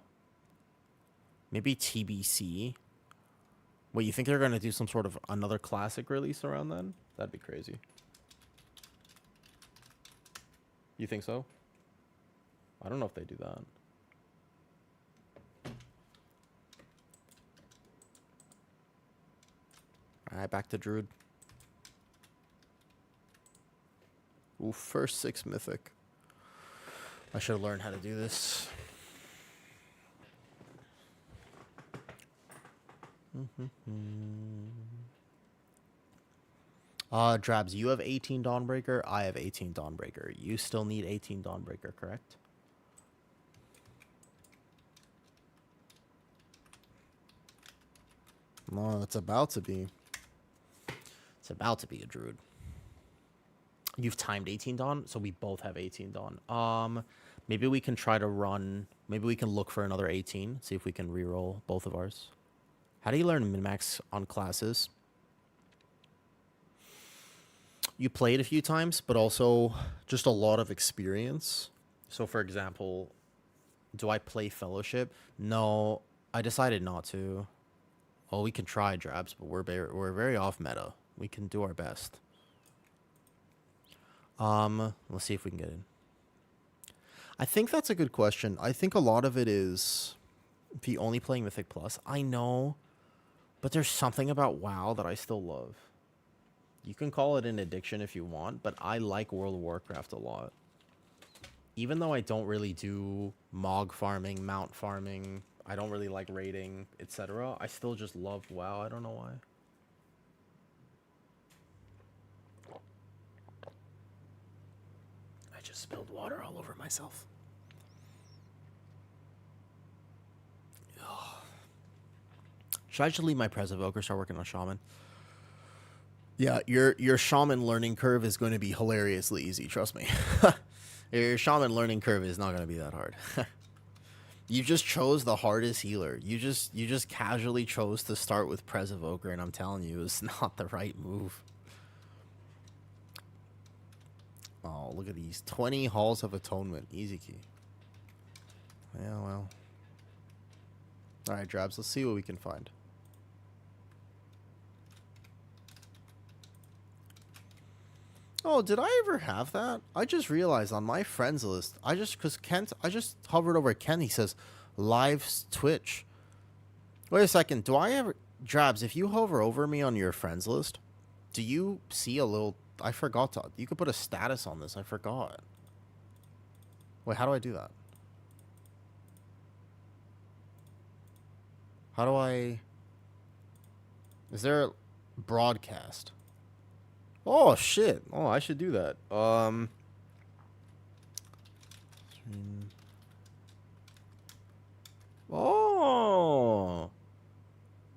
Maybe TBC. Wait, you think they're going to do some sort of another classic release around then? That'd be crazy. You think so? I don't know if they do that. Alright, back to Druid. Ooh, first 6 Mythic. I should have learned how to do this. Drabs, you have 18 Dawnbreaker. I have 18 Dawnbreaker. You still need 18 Dawnbreaker, correct? No, it's about to be. It's about to be a Druid. You've timed 18 Dawn, so we both have 18 Dawn. Maybe we can try to run. Maybe we can look for another 18. See if we can reroll both of ours. How do you learn min-max on classes? You play it a few times, but also just a lot of experience. So, for example, do I play Fellowship? No, I decided not to. Well, we can try Drabs, but we're very off meta. We can do our best. Let's see if we can get in. I think that's a good question. I think a lot of it is the only playing Mythic Plus. I know, but there's something about WoW that I still love. You can call it an addiction if you want, but I like World of Warcraft a lot. Even though I don't really do Mog farming, Mount farming, I don't really like raiding, etc. I still just love WoW. I don't know why. I just spilled water all over myself. Should I just leave my Pres Evoker, start working on Shaman? Yeah, your Shaman learning curve is going to be hilariously easy, trust me. Your Shaman learning curve is not going to be that hard. You just chose the hardest healer. You just casually chose to start with Pres Evoker, and I'm telling you, it's not the right move. Oh, look at these. 20 Halls of Atonement. Easy key. Yeah, well. Alright, Drabs, let's see what we can find. Oh, did I ever have that? I just realized on my friends list, I just hovered over Ken, he says, live Twitch. Wait a second, do I ever, Drabs, if you hover over me on your friends list, do you see a little, I forgot to, you could put a status on this, I forgot. Wait, how do I do that? How do I, is there a broadcast? Oh, shit. Oh, I should do that. Oh.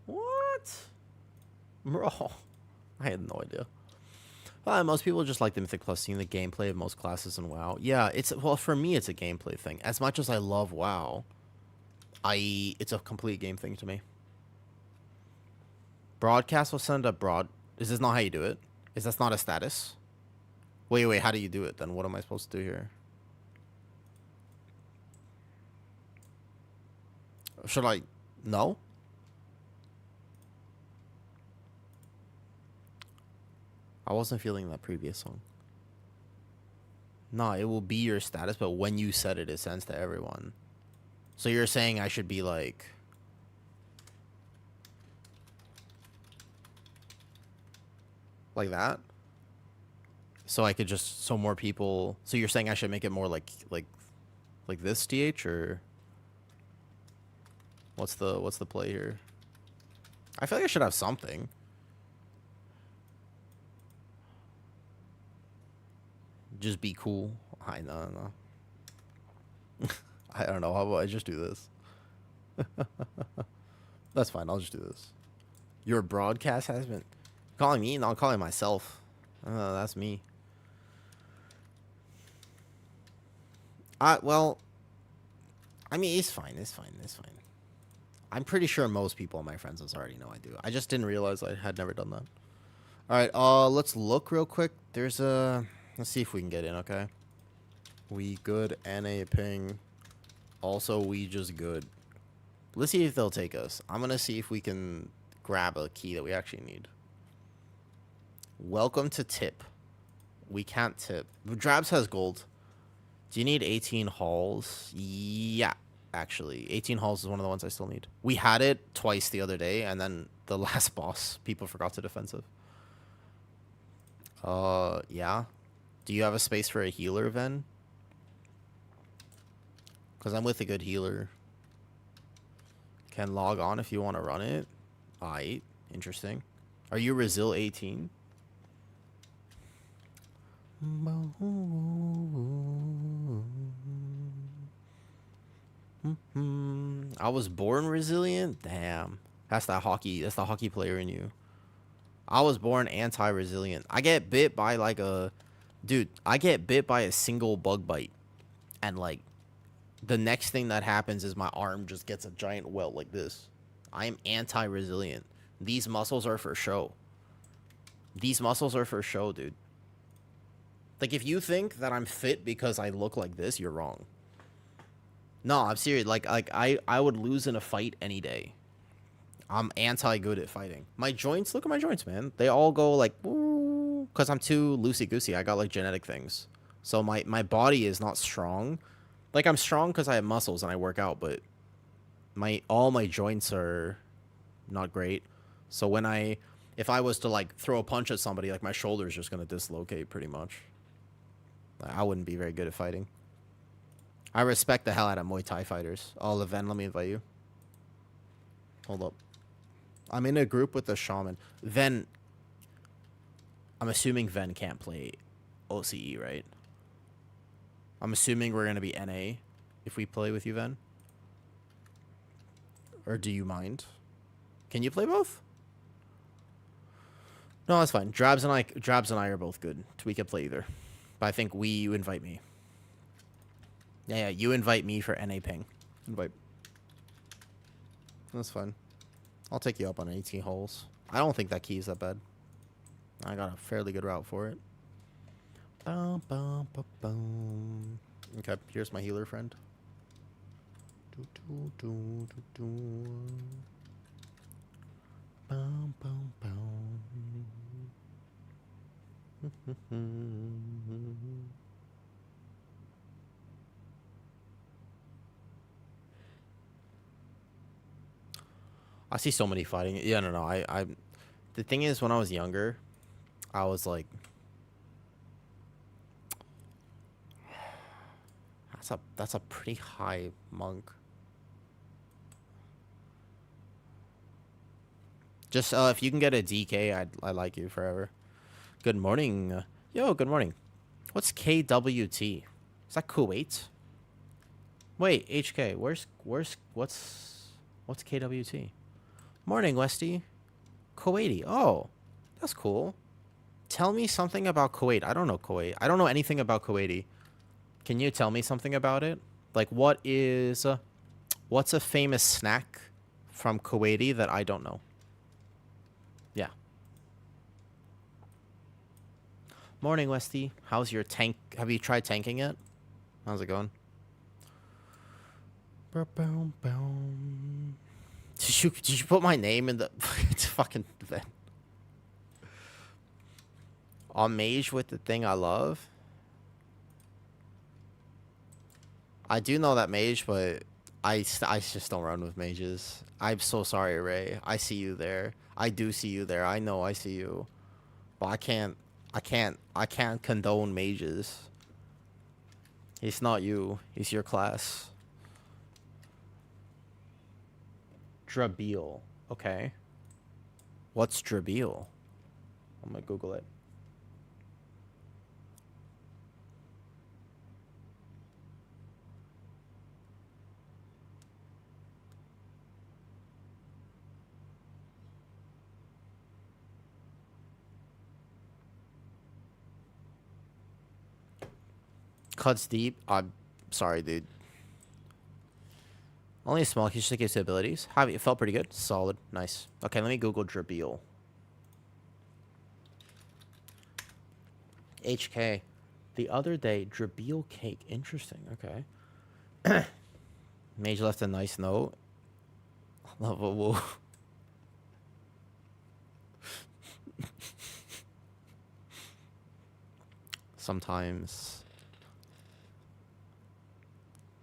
What? Bro. I had no idea. Most people just like the Mythic Plus, seeing the gameplay of most classes in WoW. Yeah, well, for me, it's a gameplay thing. As much as I love WoW, it's a complete game thing to me. Broadcast will send a Is this not how you do it? Is that not a status? Wait, how do you do it then? What am I supposed to do here? Should I? No? I wasn't feeling that previous song. No, it will be your status, but when you set it, it sends to everyone. So you're saying I should be like... like that? So I could just, so more people, so you're saying I should make it more like this, TH, or what's the play here? I feel like I should have something. Just be cool. I know. I don't know. How about I just do this? That's fine. I'll just do this. Your broadcast has been calling me, not calling myself. That's me. Well, I mean, it's fine. I'm pretty sure most people on my friends list already know I do. I just didn't realize I had never done that. All right, let's look real quick. Let's see if we can get in, okay? We good, NA ping. Also, we just good. Let's see if they'll take us. I'm going to see if we can grab a key that we actually need. Welcome to tip. We can't tip. Drabs has gold. Do you need 18 halls? Yeah, actually. 18 halls is one of the ones I still need. We had it twice the other day, and then the last boss, people forgot to defensive. Yeah. Do you have a space for a healer, Ven? Because I'm with a good healer. Can log on if you want to run it. Aight. Interesting. Are you Resil 18? I was born resilient? Damn. That's the hockey player in you. I was born anti-resilient. I get bit by like a... Dude, I get bit by a single bug bite. And like, the next thing that happens is my arm just gets a giant welt like this. I am anti-resilient. These muscles are for show. These muscles are for show, dude. Like, if you think that I'm fit because I look like this, you're wrong. No, I'm serious. I would lose in a fight any day. I'm anti-good at fighting. My joints, look at my joints, man. They all go like, ooh, because I'm too loosey-goosey. I got like genetic things. So my body is not strong. Like, I'm strong because I have muscles and I work out, but all my joints are not great. So if I was to like throw a punch at somebody, like my shoulder's just gonna dislocate pretty much. I wouldn't be very good at fighting. I respect the hell out of Muay Thai fighters. Oh, Leven, let me invite you. Hold up. I'm in a group with the shaman. Ven, I'm assuming Ven can't play OCE, right? I'm assuming we're going to be NA if we play with you, Ven. Or do you mind? Can you play both? No, that's fine. Drabs and I are both good. So we can play either. But I think you invite me. Yeah, you invite me for NA ping. Invite. That's fine. I'll take you up on 18 holes. I don't think that key is that bad. I got a fairly good route for it. Bum, bum, bum, bum. Okay, here's my healer friend. Bum, bum, bum. I see so many fighting. Yeah, no. The thing is, when I was younger, I was like, that's a pretty high monk. Just if you can get a DK, I like you forever. Good morning, yo. Good morning. What's KWT? Is that Kuwait? Wait, HK. What's KWT? Morning, Westy. Kuwaiti. Oh, that's cool. Tell me something about Kuwait. I don't know Kuwait. I don't know anything about Kuwaiti. Can you tell me something about it? Like, what's a famous snack from Kuwaiti that I don't know? Yeah. Morning, Westy. How's your tank? Have you tried tanking yet? How's it going? Did you put my name in the it's fucking event? On mage with the thing I love. I do know that mage, but I just don't run with mages. I'm so sorry, Ray. I see you there. I do see you there. I know I see you. But I can't condone mages. It's not you. It's your class. Drabil. Okay. What's Drabil? I'm gonna Google it. Cuts deep. I'm sorry, dude. Only a small key gives abilities. It felt pretty good. Solid. Nice. Okay, let me Google Drabil. HK. The other day, Drabil cake. Interesting. Okay. Mage left a nice note. Lovable. Sometimes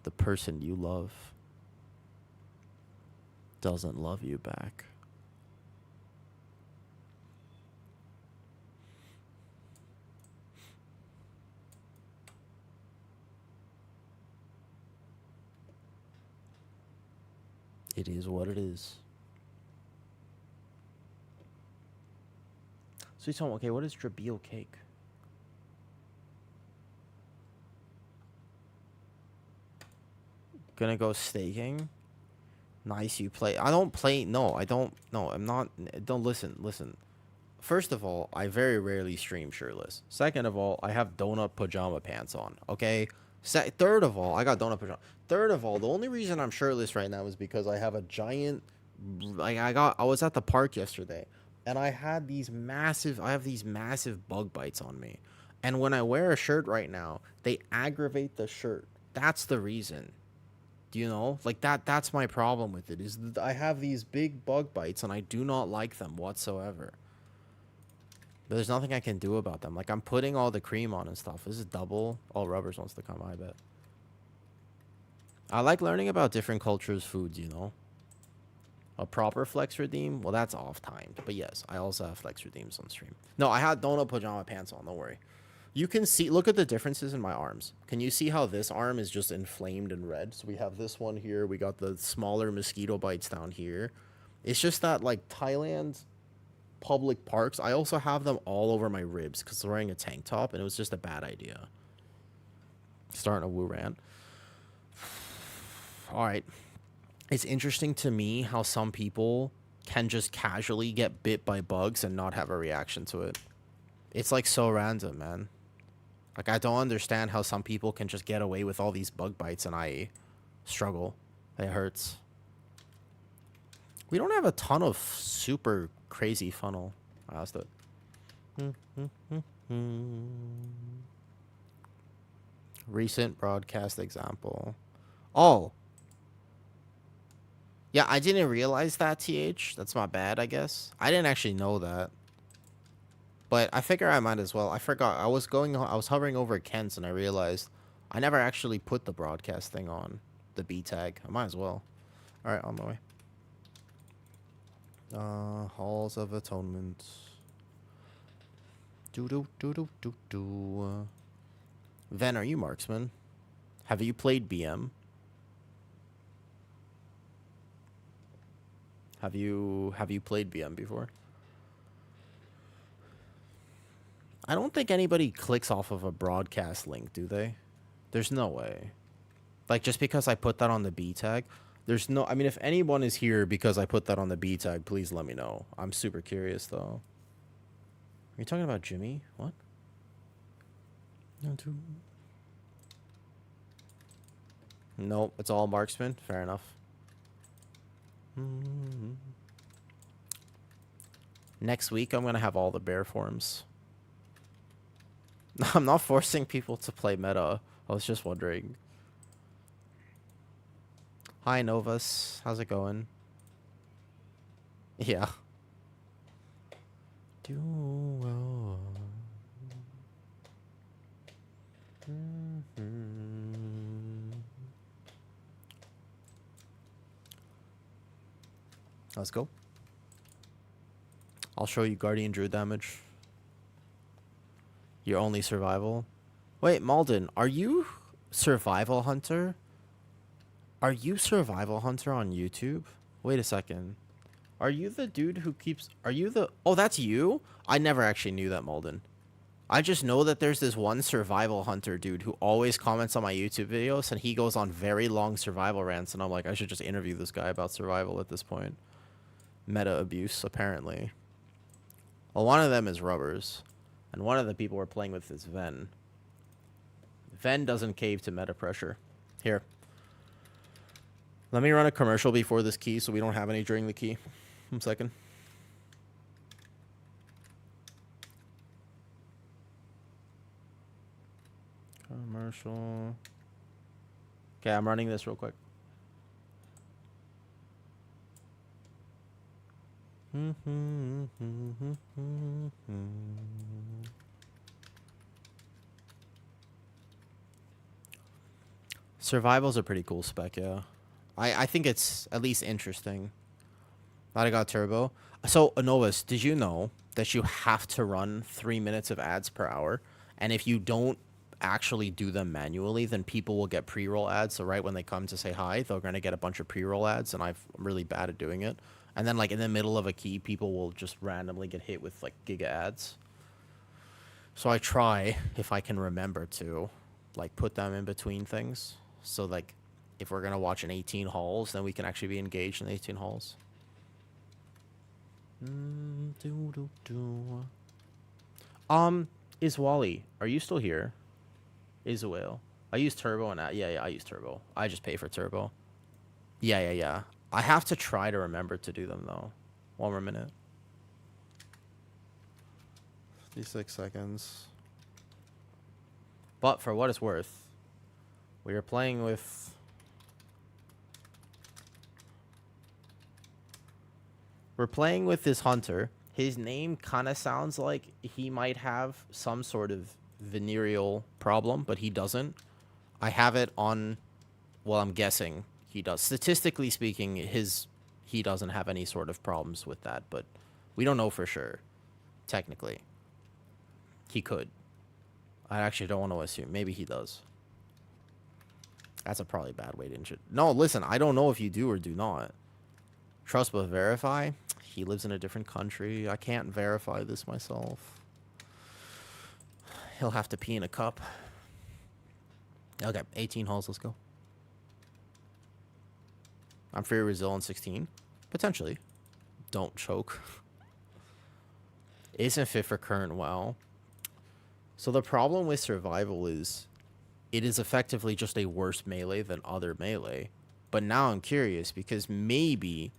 the person you love doesn't love you back. It is what it is. Sweet Home, okay, what is Drabil cake? Gonna go staking. Nice, you play. I don't play. No, I don't. No, I'm not. Don't listen. First of all, I very rarely stream shirtless. Second of all, I have donut pajama pants on. Okay. Third of all, I got donut pajama. Third of all, the only reason I'm shirtless right now is because I have a giant. Like I was at the park yesterday, and I have these massive bug bites on me, And when I wear a shirt right now, they aggravate the shirt. That's the reason. Do you know? Like that's my problem with it is that I have these big bug bites and I do not like them whatsoever. But there's nothing I can do about them. Like I'm putting all the cream on and stuff. This is double. All rubbers wants to come, I bet. I like learning about different cultures' foods, you know? A proper flex redeem? Well, that's off-timed. But yes, I also have flex redeems on stream. No, I had donut pajama pants on, don't worry. You can see, look at the differences in my arms. Can you see how this arm is just inflamed and red? So we have this one here. We got the smaller mosquito bites down here. It's just that, like, Thailand public parks, I also have them all over my ribs because I'm wearing a tank top, and it was just a bad idea. Starting a woo rant. All right. It's interesting to me how some people can just casually get bit by bugs and not have a reaction to it. It's like so random, man. Like I don't understand how some people can just get away with all these bug bites and I struggle. It hurts. We don't have a ton of super crazy funnel. I asked it. Recent broadcast example. Oh. Yeah, I didn't realize that, TH. That's my bad, I guess. I didn't actually know that. But I figure I might as well. I forgot. I was hovering over Kent's and I realized I never actually put the broadcast thing on. The B tag. I might as well. Alright, on my way. Halls of Atonement. Ven, are you marksman? Have you played BM? Have you played BM before? I don't think anybody clicks off of a broadcast link, do they? There's no way. Like, just because I put that on the B tag, there's no... I mean, if anyone is here because I put that on the B tag, please let me know. I'm super curious, though. Are you talking about Jimmy? What? Nope, it's all marksman. Fair enough. Next week, I'm going to have all the bear forms. I'm not forcing people to play meta. I was just wondering. Hi, Novus. How's it going? Yeah. Let's go. I'll show you Guardian Druid damage. Your only survival. Wait, Malden, are you Survival Hunter? Are you Survival Hunter on YouTube? Wait a second. Are you the dude who keeps... Are you the... Oh, that's you? I never actually knew that, Malden. I just know that there's this one Survival Hunter dude who always comments on my YouTube videos, and he goes on very long survival rants, and I'm like, I should just interview this guy about survival at this point. Meta abuse, apparently. Well, one of them is Rubbers, and one of the people we're playing with is Ven. Ven doesn't cave to meta pressure. Here. Let me run a commercial before this key so we don't have any during the key. 1 second. Commercial. Okay, I'm running this real quick. Survival's a pretty cool spec, yeah. I think it's at least interesting. That I got turbo. So, Anovas, did you know that you have to run 3 minutes of ads per hour? And if you don't actually do them manually, then people will get pre-roll ads. So right when they come to say hi, they're going to get a bunch of pre-roll ads, and I'm really bad at doing it. And then, like, in the middle of a key, people will just randomly get hit with, like, giga ads. So I try, if I can remember to, like, put them in between things. So, like, if we're going to watch an 18 hauls, then we can actually be engaged in 18 hauls. Is Wally, are you still here? Is a whale. I use turbo and yeah, I use turbo. I just pay for turbo. Yeah. I have to try to remember to do them though. 1 more minute. 56 seconds. But for what it's worth, we are playing with... We're playing with this hunter. His name kind of sounds like he might have some sort of venereal problem, but he doesn't. I have it on... Well, I'm guessing he does. Statistically speaking, he doesn't have any sort of problems with that, but we don't know for sure. Technically. He could. I actually don't want to assume. Maybe he does. That's a probably bad way to intro. No, listen, I don't know if you do or do not. Trust but verify. He lives in a different country. I can't verify this myself. He'll have to pee in a cup. Okay, 18 holes. Let's go. I'm free Brazil on 16. Potentially. Don't choke. Isn't fit for current WoW. So the problem with survival is it is effectively just a worse melee than other melee. But now I'm curious because maybe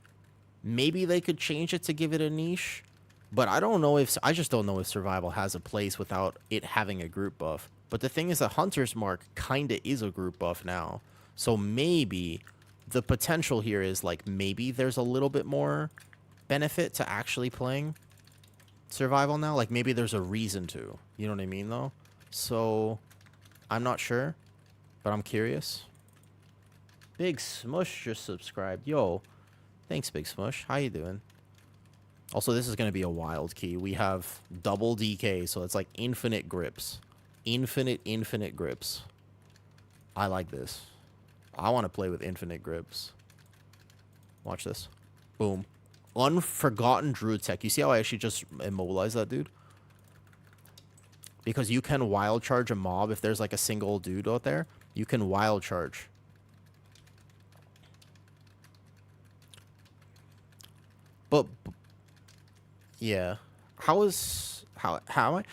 they could change it to give it a niche. But I just don't know if survival has a place without it having a group buff. But the thing is that Hunter's Mark kind of is a group buff now. So maybe the potential here is like maybe there's a little bit more benefit to actually playing survival now. Like maybe there's a reason to. You know what I mean though? So I'm not sure, but I'm curious. Big Smush just subscribed. Yo, thanks Big Smush. How you doing? Also, this is going to be a wild key. We have double DK, so it's like infinite grips. Infinite grips. I like this. I want to play with infinite grips. Watch this. Boom. Unforgotten Druid tech. You see how I actually just immobilized that dude? Because you can wild charge a mob if there's like a single dude out there. You can wild charge. But yeah. How am I?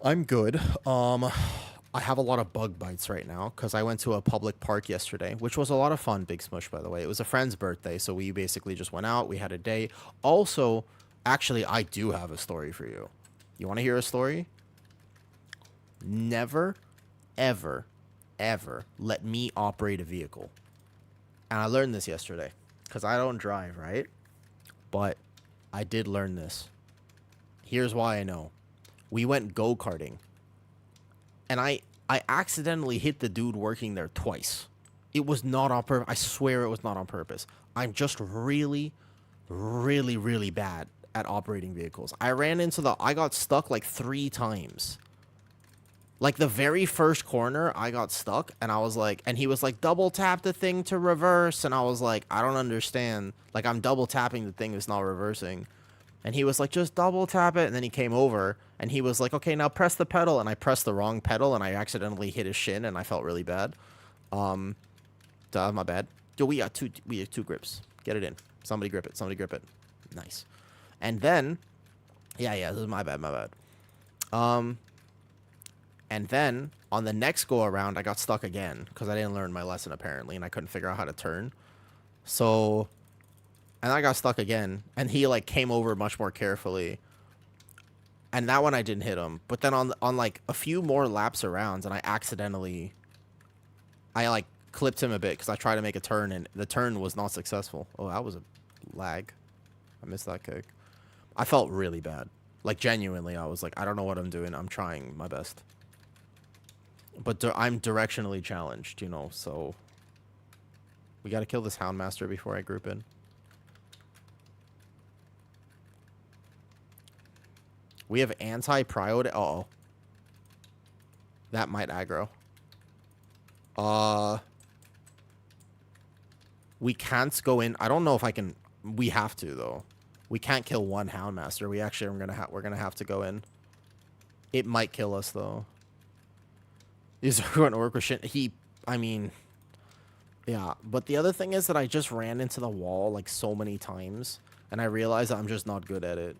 I'm good. I have a lot of bug bites right now because I went to a public park yesterday, which was a lot of fun. Big Smush, by the way. It was a friend's birthday, so we basically just went out. We had a day. Also, actually, I do have a story for you. You want to hear a story? Never, ever, ever let me operate a vehicle. And I learned this yesterday because I don't drive, right? But I did learn this. Here's why I know. We went go-karting. And I accidentally hit the dude working there twice. It was not on purpose. I swear it was not on purpose. I'm just really, really, really bad at operating vehicles. I got stuck like 3 times. Like the very first corner, I got stuck and I was like, and he was like, double tap the thing to reverse. And I was like, I don't understand. Like I'm double tapping the thing that's not reversing. And he was like, just double tap it. And then he came over and he was like, okay, now press the pedal. And I pressed the wrong pedal and I accidentally hit his shin and I felt really bad. My bad. Yo, we have two grips. Get it in. Somebody grip it. Nice. And then, yeah, this is my bad. And then on the next go around, I got stuck again because I didn't learn my lesson apparently and I couldn't figure out how to turn. So... And I got stuck again, and he, like, came over much more carefully. And that one I didn't hit him. But then on like, a few more laps around, and I, like, clipped him a bit, because I tried to make a turn, and the turn was not successful. Oh, that was a lag. I missed that kick. I felt really bad. Like, genuinely, I was like, I don't know what I'm doing. I'm trying my best. But I'm directionally challenged, you know, so... We gotta kill this Houndmaster before I group in. We have anti-prio. Uh-oh. That might aggro. We can't go in. I don't know if I can. We have to, though. We can't kill one Houndmaster. We're gonna have to go in. It might kill us, though. Is there an orc with shit? I mean... Yeah, but the other thing is that I just ran into the wall, like, so many times. And I realized I'm just not good at it.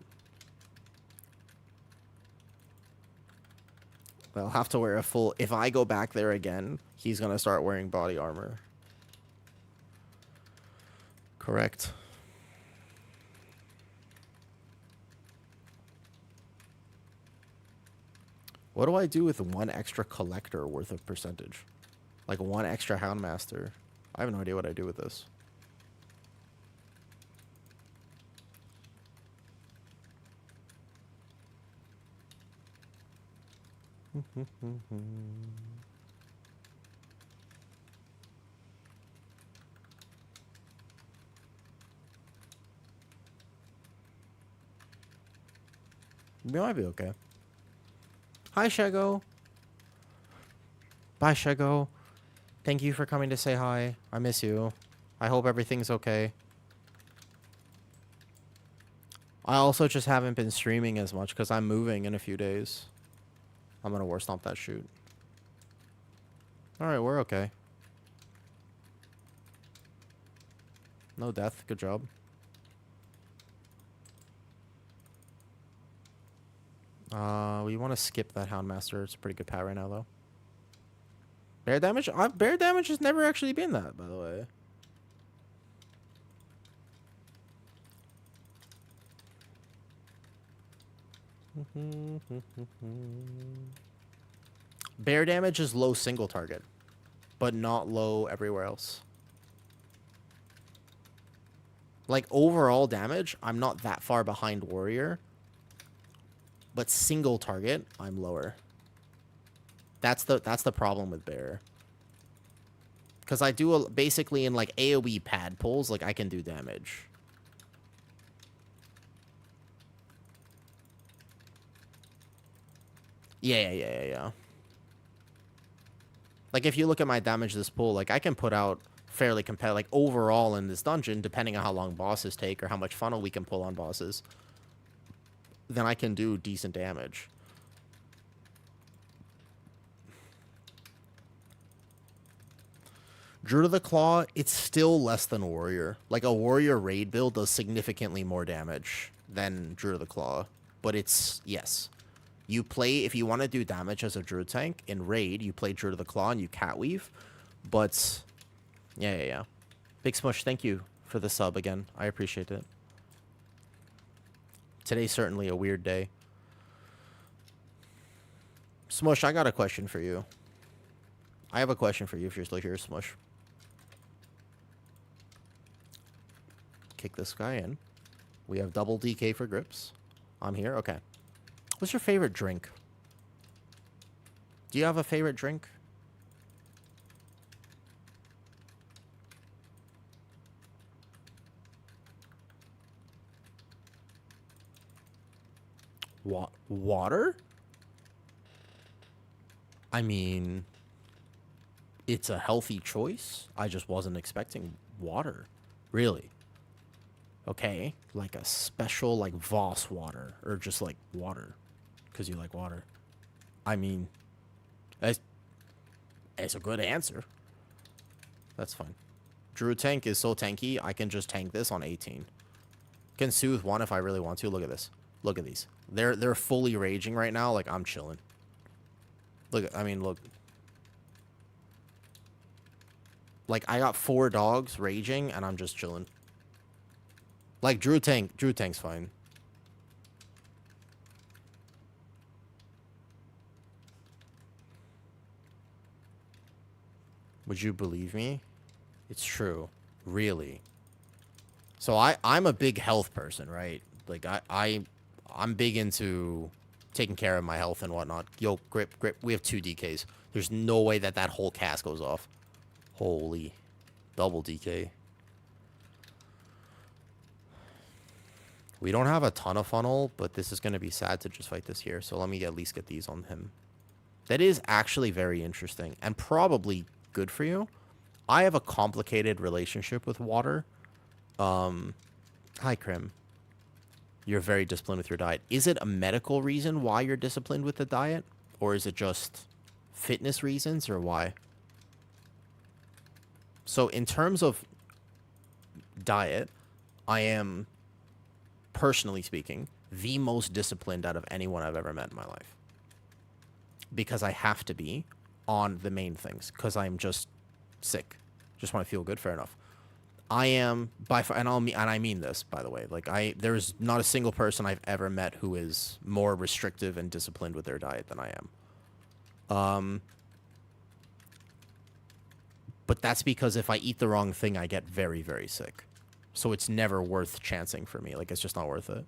I'll have to wear a full... If I go back there again, he's going to start wearing body armor. Correct. What do I do with one extra collector worth of percentage? Like one extra Houndmaster. I have no idea what I do with this. We might be okay. Hi, Shego. Bye, Shego. Thank you for coming to say hi. I miss you. I hope everything's okay. I also just haven't been streaming as much because I'm moving in a few days. I'm gonna war stomp that shoot. Alright, we're okay. No death. Good job. We want to skip that Houndmaster. It's a pretty good power right now, though. Bear damage? Bear damage has never actually been that, by the way. Bear damage is low single target, but not low everywhere else. Like, overall damage, I'm not that far behind Warrior. But single target, I'm lower. That's the problem with Bear. Because I do basically in like AoE pad pulls, like I can do damage. Yeah. Like if you look at my damage this pull, like I can put out fairly competitive, like overall in this dungeon, depending on how long bosses take or how much funnel we can pull on bosses, then I can do decent damage. Druid of the Claw, it's still less than Warrior. Like, a Warrior raid build does significantly more damage than Druid of the Claw. But it's, yes. You play, if you want to do damage as a Druid tank, in raid, you play Druid of the Claw and you Catweave. But, yeah. Big Smush, thank you for the sub again. I appreciate it. Today's certainly a weird day. Smush, I got a question for you. I have a question for you if you're still here, Smush. Kick this guy in. We have double DK for grips. I'm here. Okay. What's your favorite drink? Do you have a favorite drink? Water? I mean, it's a healthy choice. I just wasn't expecting water. Really? Okay. Like a special, like, Voss water. Or just, like, water. Because you like water. I mean, it's a good answer. That's fine. Druid tank is so tanky, I can just tank this on 18. Can soothe one if I really want to. Look at this. Look at these. They're fully raging right now. Like, I'm chilling. Look, I mean, look. Like, I got 4 dogs raging, and I'm just chilling. Like, Druid tank's fine. Would you believe me? It's true. Really. So I'm a big health person, right? Like, I'm big into taking care of my health and whatnot. Yo, grip. We have 2 DKs. There's no way that whole cast goes off. Holy. Double DK. We don't have a ton of funnel, but this is going to be sad to just fight this here. So let me at least get these on him. That is actually very interesting and probably good for you. I have a complicated relationship with water. Hi, Krim. You're very disciplined with your diet. Is it a medical reason why you're disciplined with the diet? Or is it just fitness reasons, or why? So in terms of diet, I am, personally speaking, the most disciplined out of anyone I've ever met in my life. Because I have to be on the main things. Because I'm just sick. Just want to feel good. Fair enough. I am by far, and I mean this, by the way. Like, there's not a single person I've ever met who is more restrictive and disciplined with their diet than I am. But that's because if I eat the wrong thing, I get very, very sick. So it's never worth chancing for me. Like, it's just not worth it.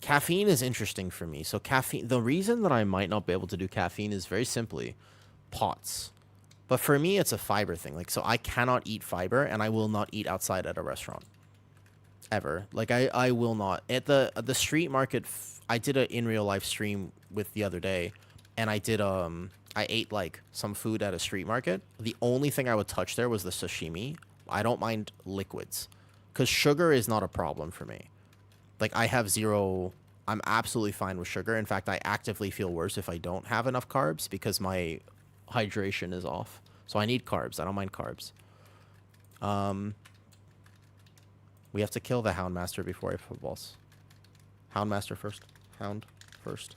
Caffeine is interesting for me. So caffeine, the reason that I might not be able to do caffeine is very simply pots. But for me, it's a fiber thing. Like, so I cannot eat fiber, and I will not eat outside at a restaurant. Ever. Like, I will not. At the street market, I did a in real life stream with the other day, and I ate, like, some food at a street market. The only thing I would touch there was the sashimi. I don't mind liquids. Because sugar is not a problem for me. Like, I have zero... I'm absolutely fine with sugar. In fact, I actively feel worse if I don't have enough carbs because my hydration is off. So I need carbs. I don't mind carbs. We have to kill the Houndmaster before I put balls. Houndmaster first. Hound first.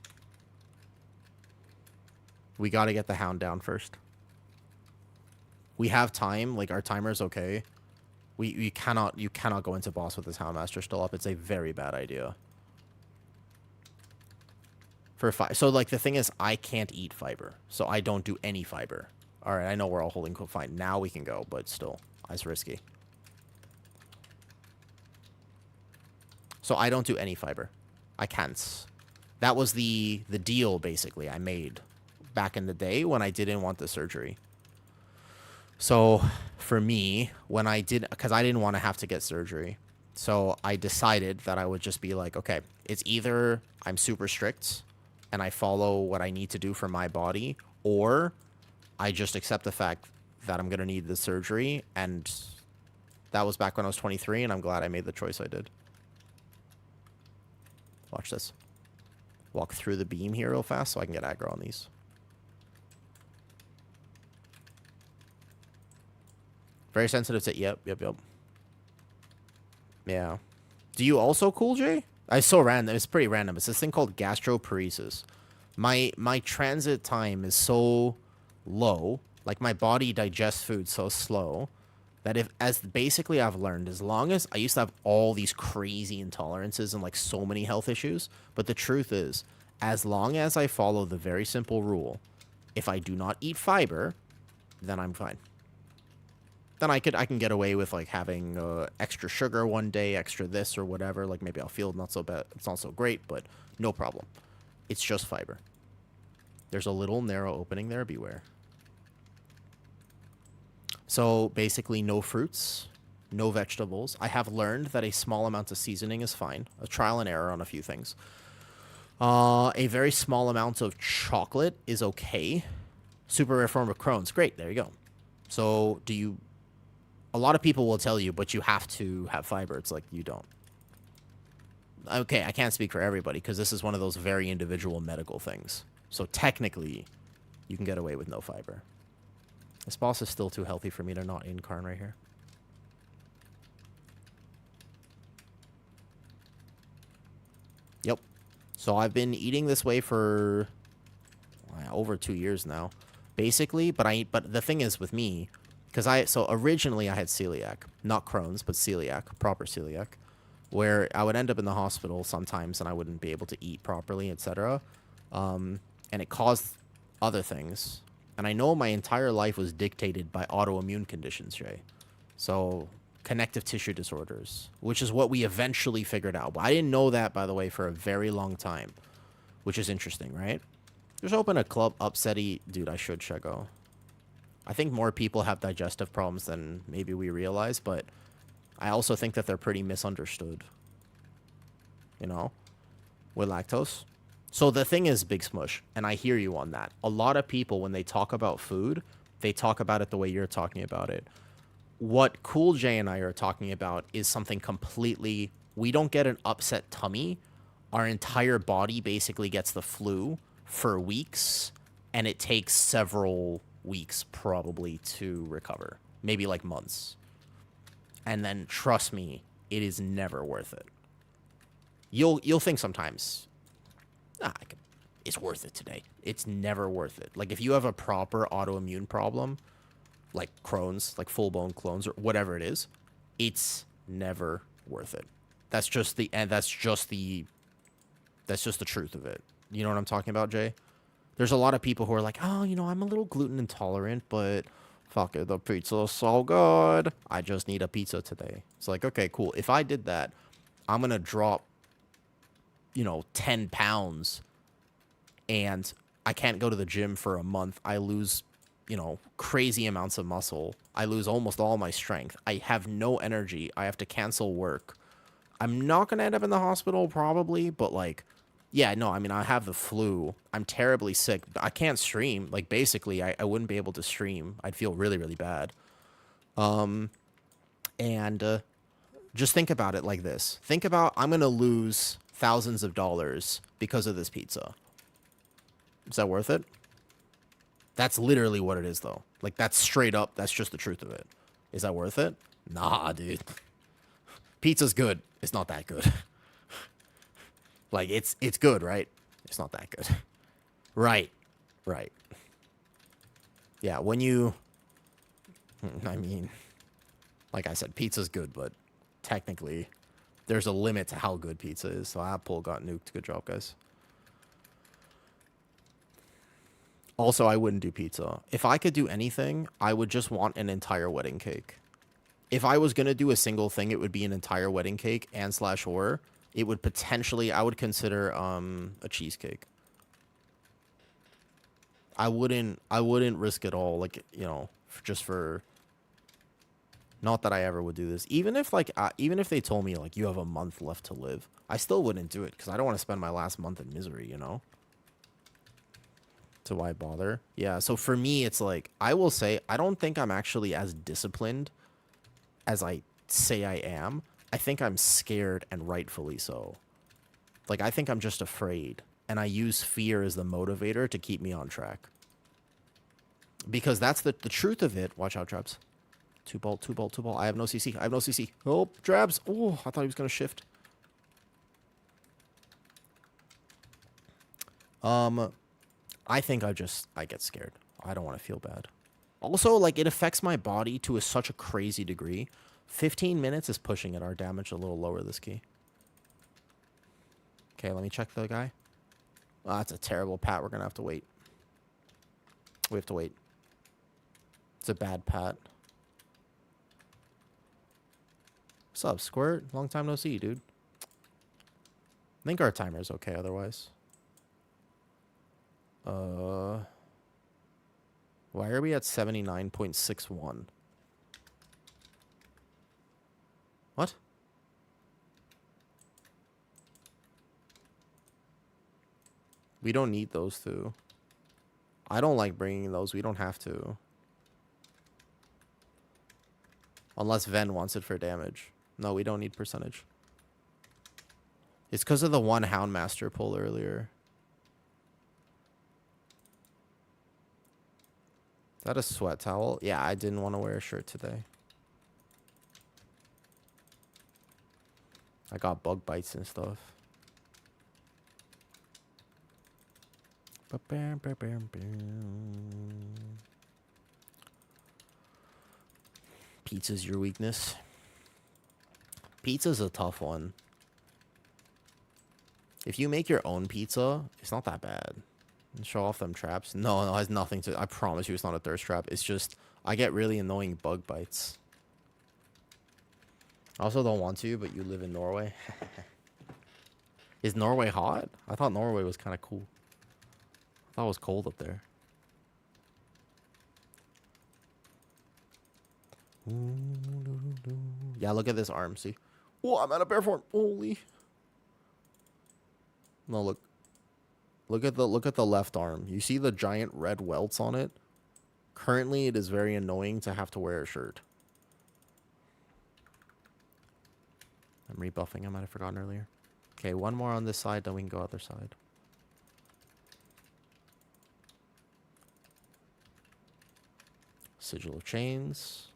We gotta get the Hound down first. We have time. Like, our timer's okay. You cannot go into boss with this Houndmaster still up. It's a very bad idea. So, like, the thing is, I can't eat fiber. So I don't do any fiber. Alright, I know we're all holding fine. Now we can go, but still. It's risky. So I don't do any fiber. I can't. That was the deal, basically, I made back in the day when I didn't want the surgery. So, for me, when I did... Because I didn't want to have to get surgery. So, I decided that I would just be like, okay, it's either I'm super strict and I follow what I need to do for my body, or I just accept the fact that I'm going to need the surgery. And that was back when I was 23, and I'm glad I made the choice I did. Watch this. Walk through the beam here real fast so I can get aggro on these. Very sensitive to... Yep. Yeah. Do you also, Cool J? It's so random. It's pretty random. It's this thing called gastroparesis. My transit time is so low. Like, my body digests food so slow that basically I've learned, as long as... I used to have all these crazy intolerances and, like, so many health issues. But the truth is, as long as I follow the very simple rule, if I do not eat fiber, then I'm fine. Then I can get away with, like, having extra sugar one day, extra this or whatever. Like, maybe I'll feel not so bad. It's not so great, but no problem. It's just fiber. There's a little narrow opening there. Beware. So, basically, no fruits, no vegetables. I have learned that a small amount of seasoning is fine. A trial and error on a few things. A very small amount of chocolate is okay. Super rare form of Crohn's. Great. There you go. So, do you... A lot of people will tell you, but you have to have fiber. It's like, you don't. Okay, I can't speak for everybody, because this is one of those very individual medical things. So technically, you can get away with no fiber. This boss is still too healthy for me to not incarn right here. Yep. So I've been eating this way for over 2 years now, basically. But the thing is with me... So originally I had celiac, not Crohn's, but celiac, proper celiac, where I would end up in the hospital sometimes and I wouldn't be able to eat properly, etc. And it caused other things. And I know my entire life was dictated by autoimmune conditions, Jay. So connective tissue disorders, which is what we eventually figured out. But I didn't know that, by the way, for a very long time, which is interesting, right? Just open a club upsetty. Dude, I should go. I think more people have digestive problems than maybe we realize, but I also think that they're pretty misunderstood. You know? With lactose. So the thing is, Big Smush, and I hear you on that. A lot of people, when they talk about food, they talk about it the way you're talking about it. What Cool J and I are talking about is something completely... We don't get an upset tummy. Our entire body basically gets the flu for weeks, and it takes several... weeks probably to recover, maybe like months, and then trust me, it is never worth it. You'll think sometimes, it's worth it today. It's never worth it. Like, if you have a proper autoimmune problem, like Crohn's, like full-blown Crohn's or whatever it is, it's never worth it. That's just the That's just the truth of it. You know what I'm talking about, Jay? There's a lot of people who are like, oh, you know, I'm a little gluten intolerant, but fuck it, the pizza's so good. I just need a pizza today. It's like, okay, cool. If I did that, I'm going to drop, you know, 10 pounds and I can't go to the gym for a month. I lose, you know, crazy amounts of muscle. I lose almost all my strength. I have no energy. I have to cancel work. I'm not going to end up in the hospital probably, but like, yeah, no, I mean, I have the flu. I'm terribly sick. I can't stream. Like, basically, I wouldn't be able to stream. I'd feel really, really bad. And just think about it like this. Think about, I'm going to lose thousands of dollars because of this pizza. Is that worth it? That's literally what it is, though. Like, that's straight up. That's just the truth of it. Is that worth it? Nah, dude. Pizza's good. It's not that good. Like, it's good, right? It's not that good. Right. Right. Yeah, when you... I mean, like I said, pizza's good, but technically, there's a limit to how good pizza is. So Apple got nuked. Good job, guys. Also, I wouldn't do pizza. If I could do anything, I would just want an entire wedding cake. If I was going to do a single thing, it would be an entire wedding cake and slash or. It would potentially, I would consider a cheesecake. I wouldn't risk it all, like, you know, just for, not that I ever would do this. Even if like, even if they told me like you have a month left to live, I still wouldn't do it because I don't want to spend my last month in misery, you know? So why bother? Yeah, so for me, it's like, I will say, I don't think I'm actually as disciplined as I say I am. I think I'm scared, and rightfully so. Like, I think I'm just afraid, and I use fear as the motivator to keep me on track. Because that's the truth of it. Watch out, Traps. 2-ball, 2-ball, 2-ball. I have no CC. I have no CC. Oh, Traps. Oh, I thought he was going to shift. I think I get scared. I don't want to feel bad. Also, like, it affects my body to such a crazy degree. 15 minutes is pushing it. Our damage a little lower this key. Okay, let me check the guy. Oh, that's a terrible pat. We're going to have to wait. We have to wait. It's a bad pat. What's up, Squirt? Long time no see, dude. I think our timer's okay otherwise. Why are we at 79.61? What? We don't need those two. I don't like bringing those. We don't have to. Unless Ven wants it for damage. No, we don't need percentage. It's because of the one Houndmaster pull earlier. Is that a sweat towel? Yeah, I didn't want to wear a shirt today. I got bug bites and stuff. Pizza's your weakness. Pizza's a tough one. If you make your own pizza, it's not that bad. Show off them traps. No, it has nothing to... I promise you it's not a thirst trap. It's just... I get really annoying bug bites. I also don't want to, but you live in Norway. Is Norway hot? I thought Norway was kind of cool. I thought it was cold up there. Yeah, look at this arm, see? Oh, I'm out of bear form. Holy. No, look. Look at the left arm. You see the giant red welts on it? Currently, it is very annoying to have to wear a shirt. I'm rebuffing. I might have forgotten earlier. Okay, one more on this side, then we can go other side. Sigil of Chains.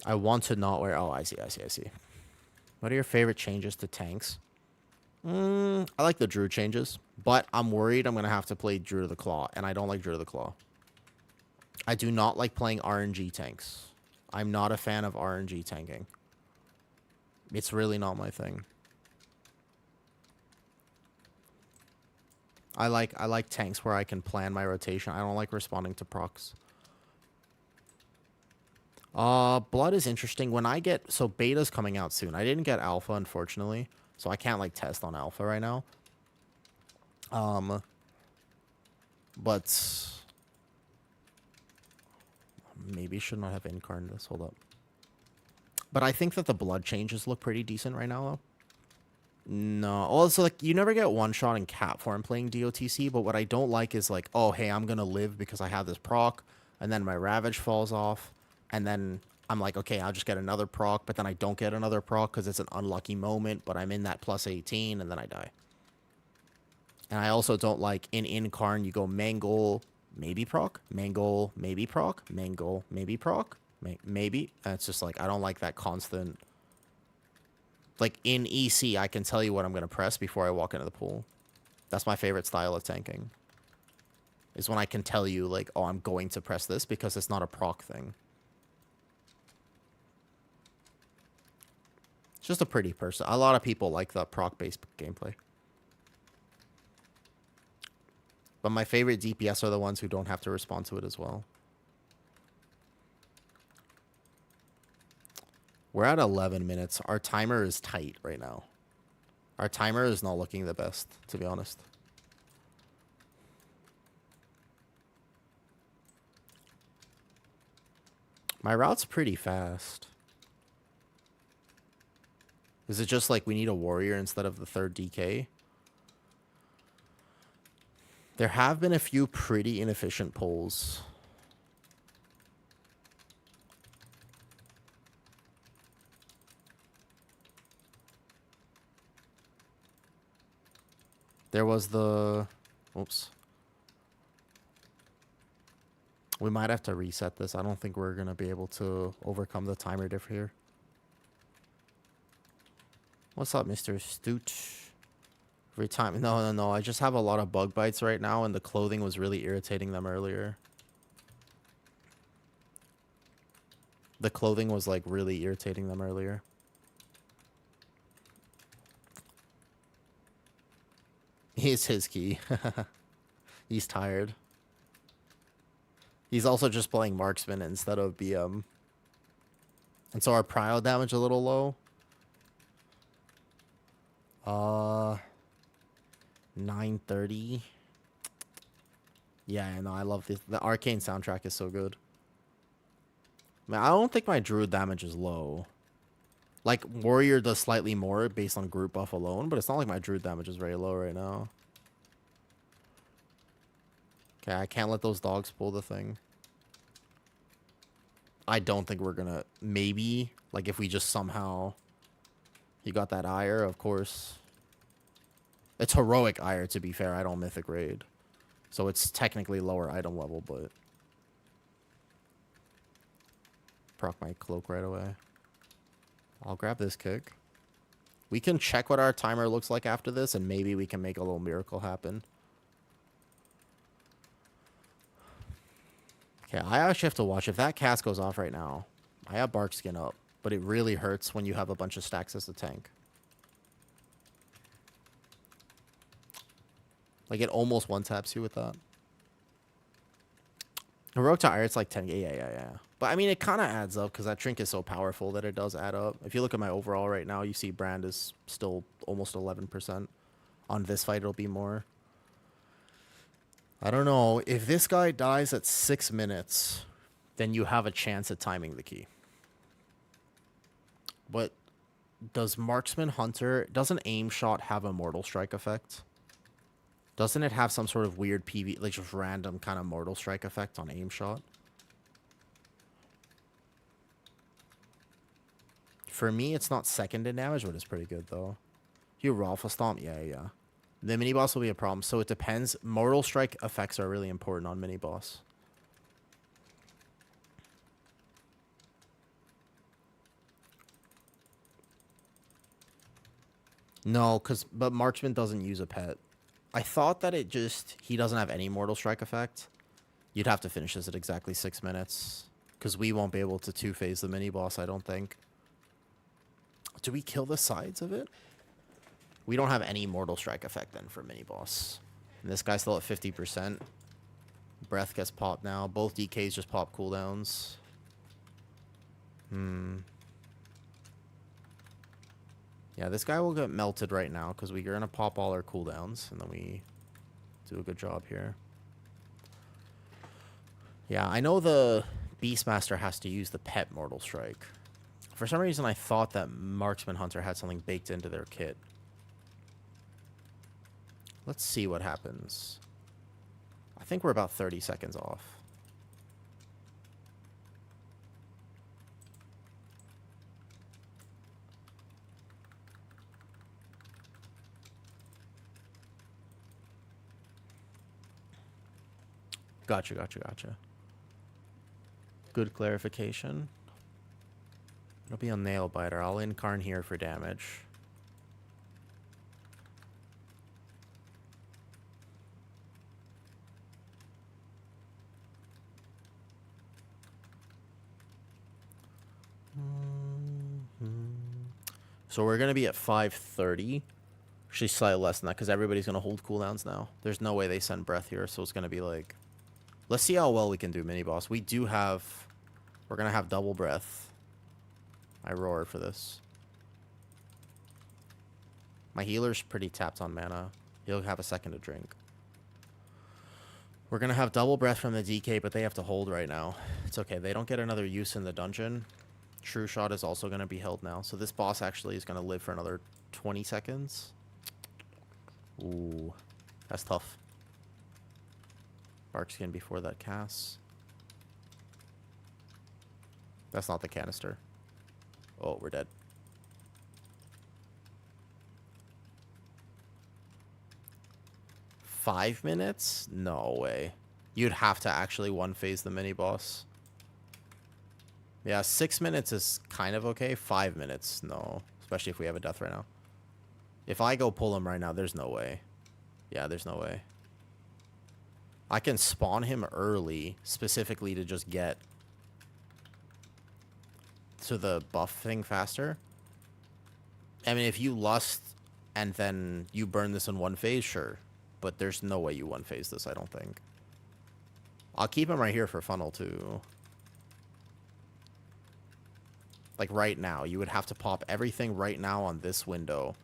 I want to not wear... Oh, I see. What are your favorite changes to tanks? I like the Druid changes, but I'm worried I'm going to have to play Druid of the Claw, and I don't like Druid of the Claw. I do not like playing RNG tanks. I'm not a fan of RNG tanking. It's really not my thing. I like tanks where I can plan my rotation. I don't like responding to procs. Blood is interesting. When I get... So, beta's coming out soon. I didn't get alpha, unfortunately. So, I can't, like, test on alpha right now. But... Maybe should not have incarned this. Hold up. But I think that the blood changes look pretty decent right now, though. No. Also, like, you never get one shot in cat form playing DOTC, but what I don't like is, like, oh, hey, I'm gonna live because I have this proc, and then my Ravage falls off, and then I'm like, okay, I'll just get another proc, but then I don't get another proc because it's an unlucky moment, but I'm in that plus 18, and then I die. And I also don't like, in Incarn, you go Mangle, maybe proc, Mangle, maybe proc, Mangle, maybe proc, maybe. And it's just like, I don't like that constant... Like, in EC, I can tell you what I'm going to press before I walk into the pool. That's my favorite style of tanking. Is when I can tell you, like, oh, I'm going to press this because it's not a proc thing. It's just a pretty person. A lot of people like the proc-based gameplay. But my favorite DPS are the ones who don't have to respond to it as well. We're at 11 minutes. Our timer is tight right now. Our timer is not looking the best, to be honest. My route's pretty fast. Is it just like we need a warrior instead of the third DK? There have been a few pretty inefficient pulls. There was the... Oops. We might have to reset this. I don't think we're going to be able to overcome the timer diff here. What's up, Mr. Stooch? Every time... No. I just have a lot of bug bites right now, and the clothing was really irritating them earlier. The clothing was, like, really irritating them earlier. He's his key. He's tired. He's also just playing marksman instead of BM. And so our prio damage a little low. 930. Yeah, no, I love this. The Arcane soundtrack is so good. Man, I don't think my Druid damage is low. Like, Warrior does slightly more based on group buff alone, but it's not like my Druid damage is very low right now. Okay, I can't let those dogs pull the thing. I don't think we're gonna... Maybe, like, if we just somehow... He got that ire, of course. It's heroic ire, to be fair. I don't Mythic raid. So it's technically lower item level, but... Proc my cloak right away. I'll grab this kick. We can check what our timer looks like after this, and maybe we can make a little miracle happen. Okay, I actually have to watch. If that cast goes off right now, I have Bark Skin up, but it really hurts when you have a bunch of stacks as a tank. Like, it almost one-taps you with that. Heroic to Ire, it's like 10. Yeah. But, I mean, it kind of adds up because that trinket is so powerful that it does add up. If you look at my overall right now, you see Brand is still almost 11%. On this fight, it'll be more. I don't know. If this guy dies at 6 minutes, then you have a chance at timing the key. But does Marksman Hunter... Doesn't Aim Shot have a Mortal Strike effect? Doesn't it have some sort of weird PV... Like, just random kind of Mortal Strike effect on Aim Shot? For me, it's not second in damage, but it's pretty good, though. You Raffle Stomp? Yeah. The mini-boss will be a problem, so it depends. Mortal Strike effects are really important on mini-boss. No, but Marksman doesn't use a pet. I thought that it just... He doesn't have any Mortal Strike effect. You'd have to finish this at exactly 6 minutes. Because we won't be able to two-phase the mini-boss, I don't think. Do we kill the sides of it? We don't have any Mortal Strike effect then for mini boss. And this guy's still at 50%. Breath gets popped now. Both DKs just pop cooldowns. Yeah, this guy will get melted right now because we're going to pop all our cooldowns. And then we do a good job here. Yeah, I know the Beastmaster has to use the pet Mortal Strike. For some reason, I thought that Marksman Hunter had something baked into their kit. Let's see what happens. I think we're about 30 seconds off. Gotcha. Good clarification. It'll be a nail biter. I'll incarn here for damage. So we're going to be at 5:30. Actually, slightly less than that because everybody's going to hold cooldowns now. There's no way they send breath here, so it's going to be like... Let's see how well we can do mini-boss. We do have... We're going to have double breath. I roar for this. My healer's pretty tapped on mana. He'll have a second to drink. We're going to have double breath from the DK, but they have to hold right now. It's okay. They don't get another use in the dungeon. True Shot is also going to be held now. So this boss actually is going to live for another 20 seconds. Ooh, that's tough. Bark Skin before that cast. That's not the canister. Oh, we're dead. Five minutes? No way. You'd have to actually one-phase the mini-boss. Yeah, 6 minutes is kind of okay. 5 minutes, no. Especially if we have a death right now. If I go pull him right now, there's no way. Yeah, there's no way. I can spawn him early, specifically to just get to the buff thing faster. I mean, if you lust and then you burn this in one phase, sure. But there's no way you one phase this, I don't think. I'll keep him right here for funnel, too. Like, right now. You would have to pop everything right now on this window.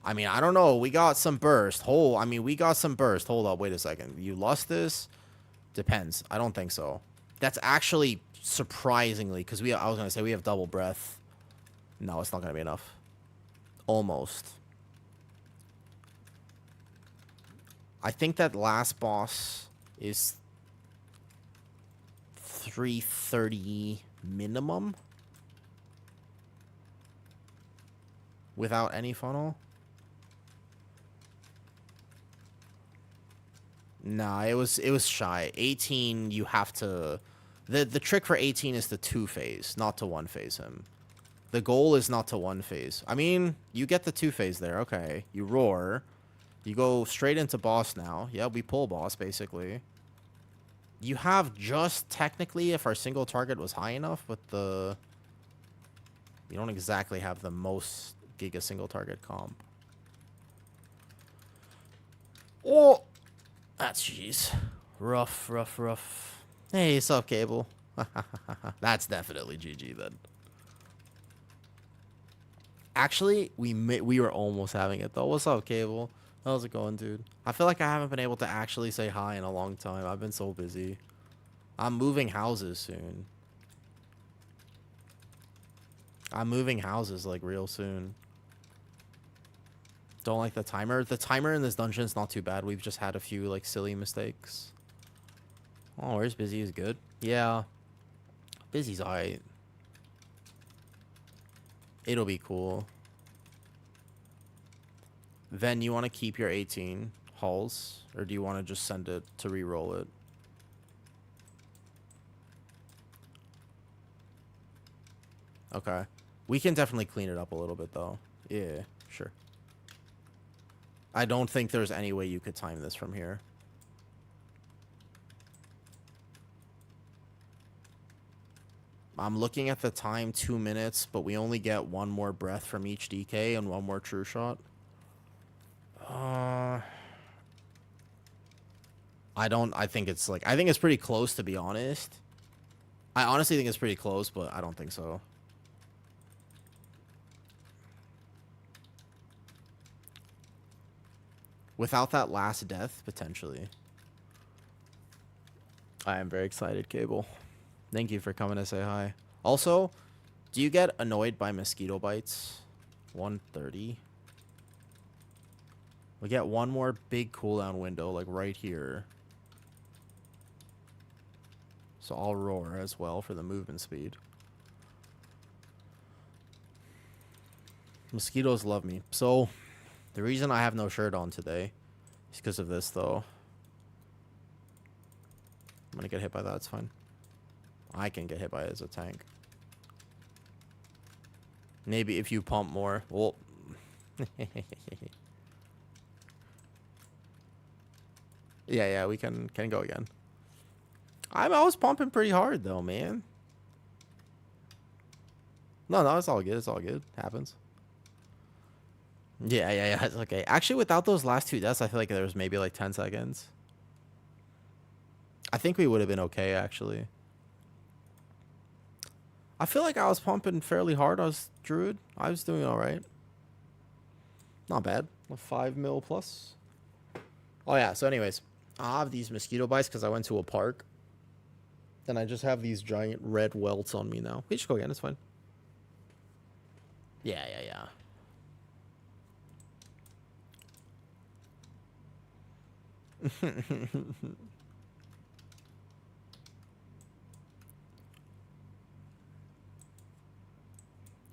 I mean, I don't know. We got some burst. We got some burst. Hold up. Wait a second. You lost this? Depends. I don't think so. That's actually surprisingly... Because I was going to say we have double breath. No, it's not going to be enough. Almost. I think that last boss is 330 minimum. Without any funnel. Nah, it was shy. 18, you have to... The trick for 18 is to two-phase, not to one-phase him. The goal is not to one-phase. I mean, you get the two-phase there. Okay. You roar. You go straight into boss now. Yeah, we pull boss, basically. You have just technically, if our single target was high enough with the... You don't exactly have the most giga single target comp. Oh! That's jeez. Rough. Hey, what's up, Cable? That's definitely GG then. Actually, we were almost having it though. What's up, Cable? How's it going, dude? I feel like I haven't been able to actually say hi in a long time. I've been so busy. I'm moving houses soon. I'm moving houses like real soon. Don't like the timer. The timer in this dungeon is not too bad. We've just had a few like silly mistakes. Oh, where's Busy is good? Yeah. Busy's alright. It'll be cool. Then you want to keep your 18 hulls, or do you want to just send it to re-roll it? Okay. We can definitely clean it up a little bit, though. Yeah, sure. I don't think there's any way you could time this from here. I'm looking at the time, 2 minutes, but we only get one more breath from each DK and one more true shot. I think it's like, I think it's pretty close, to be honest. I honestly think it's pretty close, but I don't think so. Without that last death, potentially. I am very excited, Cable. Thank you for coming to say hi. Also, do you get annoyed by mosquito bites? 130. We get one more big cooldown window, like right here. So I'll roar as well for the movement speed. Mosquitoes love me. So, the reason I have no shirt on today is because of this, though. I'm gonna get hit by that, it's fine. I can get hit by it as a tank. Maybe if you pump more. Well. Yeah, we can go again. I was pumping pretty hard, though, man. No, it's all good. It's all good. Happens. Yeah, it's okay. Actually, without those last two deaths, I feel like there was maybe like 10 seconds. I think we would have been okay, actually. I feel like I was pumping fairly hard. I was Druid. I was doing all right. Not bad. A 5 mil plus. Oh, yeah. So anyways, I have these mosquito bites because I went to a park. And I just have these giant red welts on me now. We just go again. It's fine. Yeah.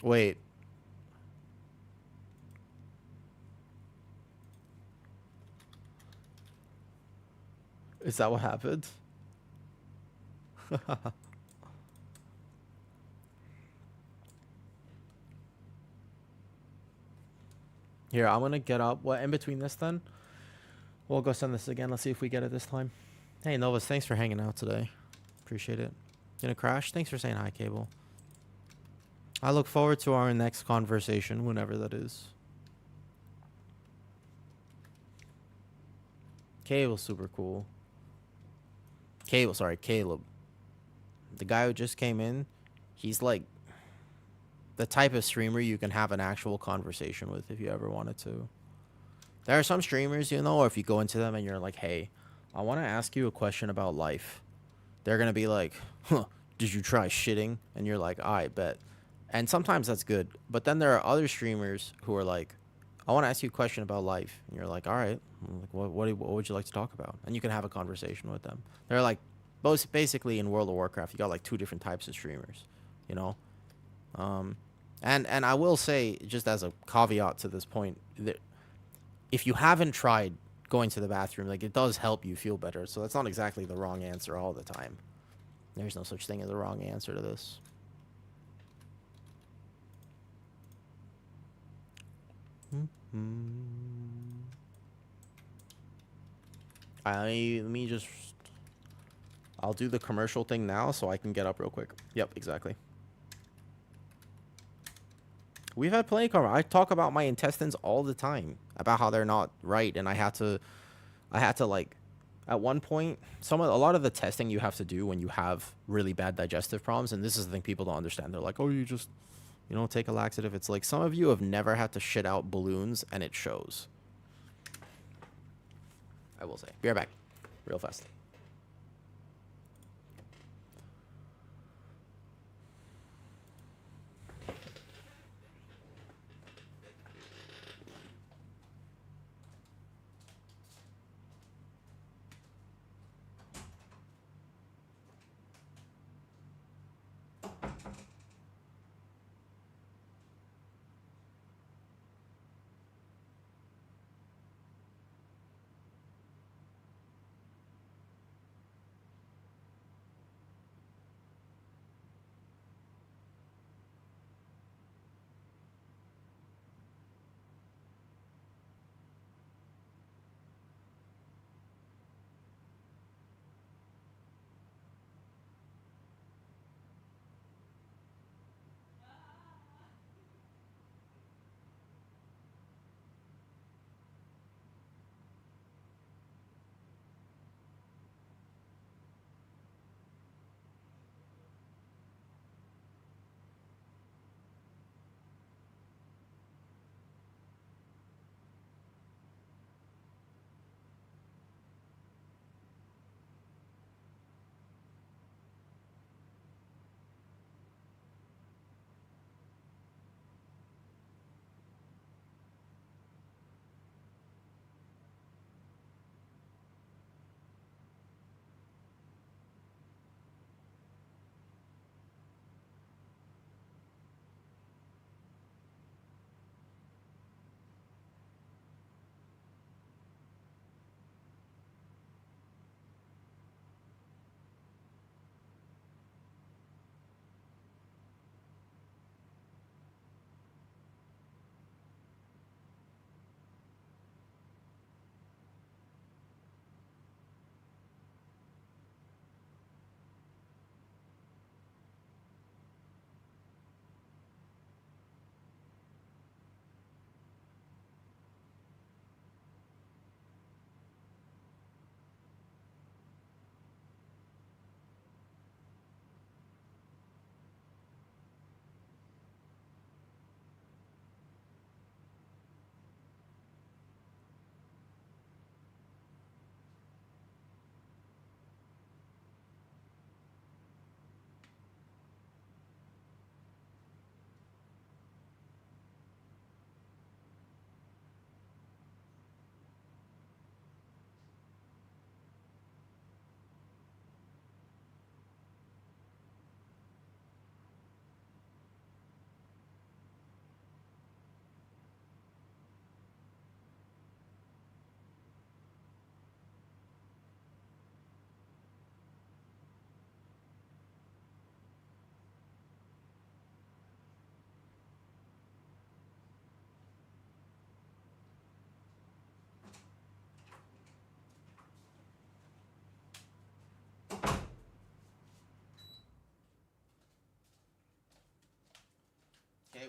Wait. Is that what happened? Here, I'm gonna get up. What, in between this then? We'll go send this again. Let's see if we get it this time. Hey, Novus, thanks for hanging out today. Appreciate it. Gonna crash? Thanks for saying hi, Cable. I look forward to our next conversation, whenever that is. Cable's super cool. Caleb. The guy who just came in, he's like the type of streamer you can have an actual conversation with if you ever wanted to. There are some streamers, you know, or if you go into them and you're like, hey, I want to ask you a question about life. They're going to be like, huh, did you try shitting? And you're like, I bet. And sometimes that's good. But then there are other streamers who are like, I want to ask you a question about life. And you're like, all right, like, what would you like to talk about? And you can have a conversation with them. They're like, both basically in World of Warcraft, you got like two different types of streamers, you know? And I will say, just as a caveat to this point, that if you haven't tried going to the bathroom, like, it does help you feel better. So that's not exactly the wrong answer all the time. There's no such thing as a wrong answer to this. I'll do the commercial thing now so I can get up real quick. Yep, exactly. We've had plenty of I talk about my intestines all the time, about how they're not right, and I had to like, at one point, a lot of the testing you have to do when you have really bad digestive problems, and this is the thing people don't understand. They're like, oh, you don't take a laxative. It's like, some of you have never had to shit out balloons, and it shows. I will say. Be right back. Real fast.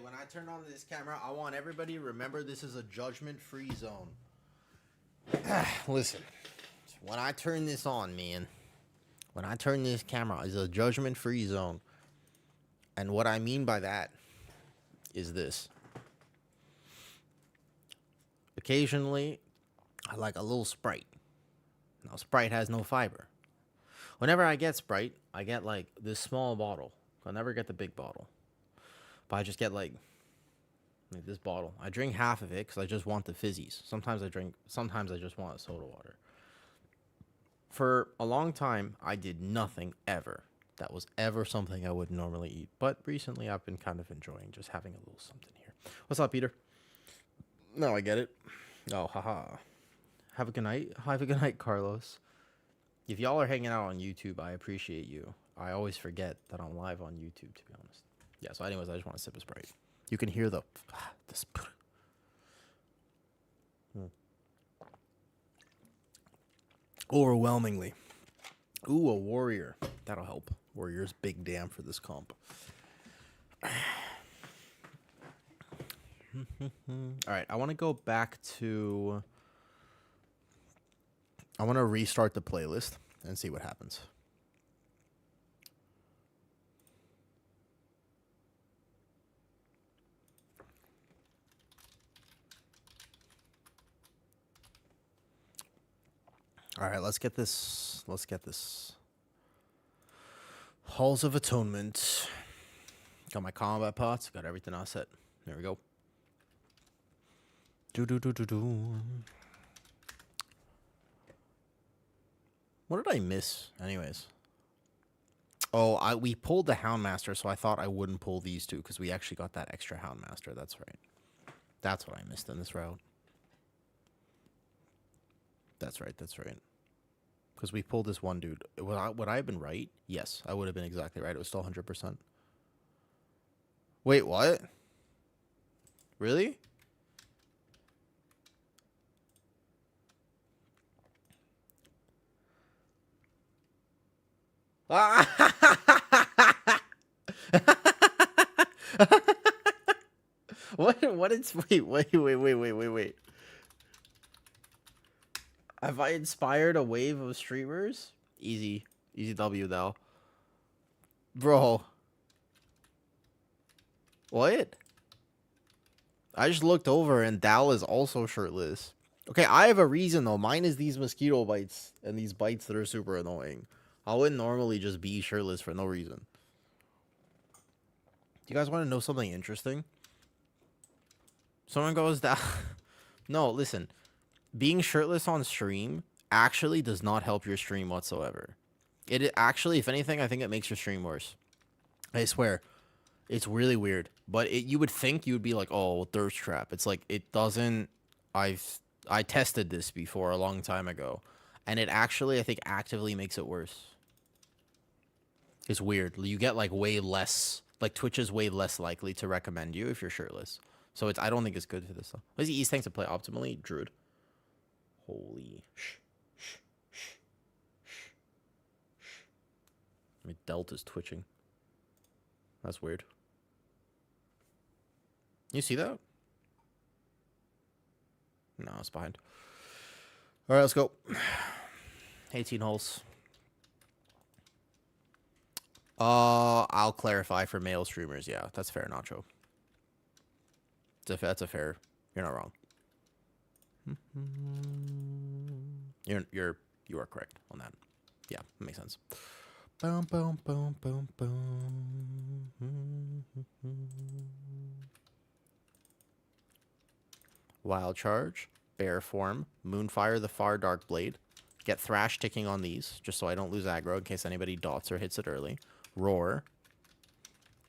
when I turn on this camera, I want everybody to remember this is a judgment-free zone. Listen, when I turn this on, man, when I turn this camera, it's a judgment-free zone. And what I mean by that is this. Occasionally, I like a little Sprite. Now, Sprite has no fiber. Whenever I get Sprite, I get like this small bottle. I'll never get the big bottle. But I just get like this bottle. I drink half of it because I just want the fizzies. Sometimes I just want a soda water. For a long time, I did nothing ever. That was ever something I would normally eat. But recently, I've been kind of enjoying just having a little something here. What's up, Peter? No, I get it. Oh, haha. Have a good night. Have a good night, Carlos. If y'all are hanging out on YouTube, I appreciate you. I always forget that I'm live on YouTube, to be honest. Yeah, so anyways, I just want to sip a Sprite. You can hear the overwhelmingly. Ooh, a warrior. That'll help. Warrior's big damn for this comp. Alright, I want to go back to... I want to restart the playlist and see what happens. Alright, let's get this. Halls of Atonement. Got my combat pots. Got everything all set. There we go. What did I miss, anyways? Oh, we pulled the Houndmaster, so I thought I wouldn't pull these two because we actually got that extra Houndmaster. That's right. That's what I missed in this route. That's right. Because we pulled this one dude. Would I have been right? Yes, I would have been exactly right. It was still 100%. Wait, what? Really? What is wait. Have I inspired a wave of streamers? Easy W though. Bro. What? I just looked over and Dal is also shirtless. Okay, I have a reason though. Mine is these mosquito bites and these bites that are super annoying. I wouldn't normally just be shirtless for no reason. Do you guys want to know something interesting? Someone goes down. No, listen. Being shirtless on stream actually does not help your stream whatsoever. It actually, if anything, I think it makes your stream worse. I swear. It's really weird. But you would think you would be like, oh, thirst trap. It's like, it doesn't... I tested this before a long time ago. And it actually, I think, actively makes it worse. It's weird. You get, like, way less... Like, Twitch is way less likely to recommend you if you're shirtless. So I don't think it's good for this, though. What is the East Tank to play optimally? Druid. Holy... My delta's twitching. That's weird. You see that? No, it's behind. All right, let's go. 18 holes. I'll clarify for male streamers. Yeah, that's fair, Nacho. That's a fair. You're not wrong. You are correct on that. Yeah, that makes sense. Boom, boom, boom, boom, boom. Wild Charge, Bear Form, Moonfire the Far Dark Blade. Get Thrash ticking on these, just so I don't lose aggro in case anybody dots or hits it early. Roar.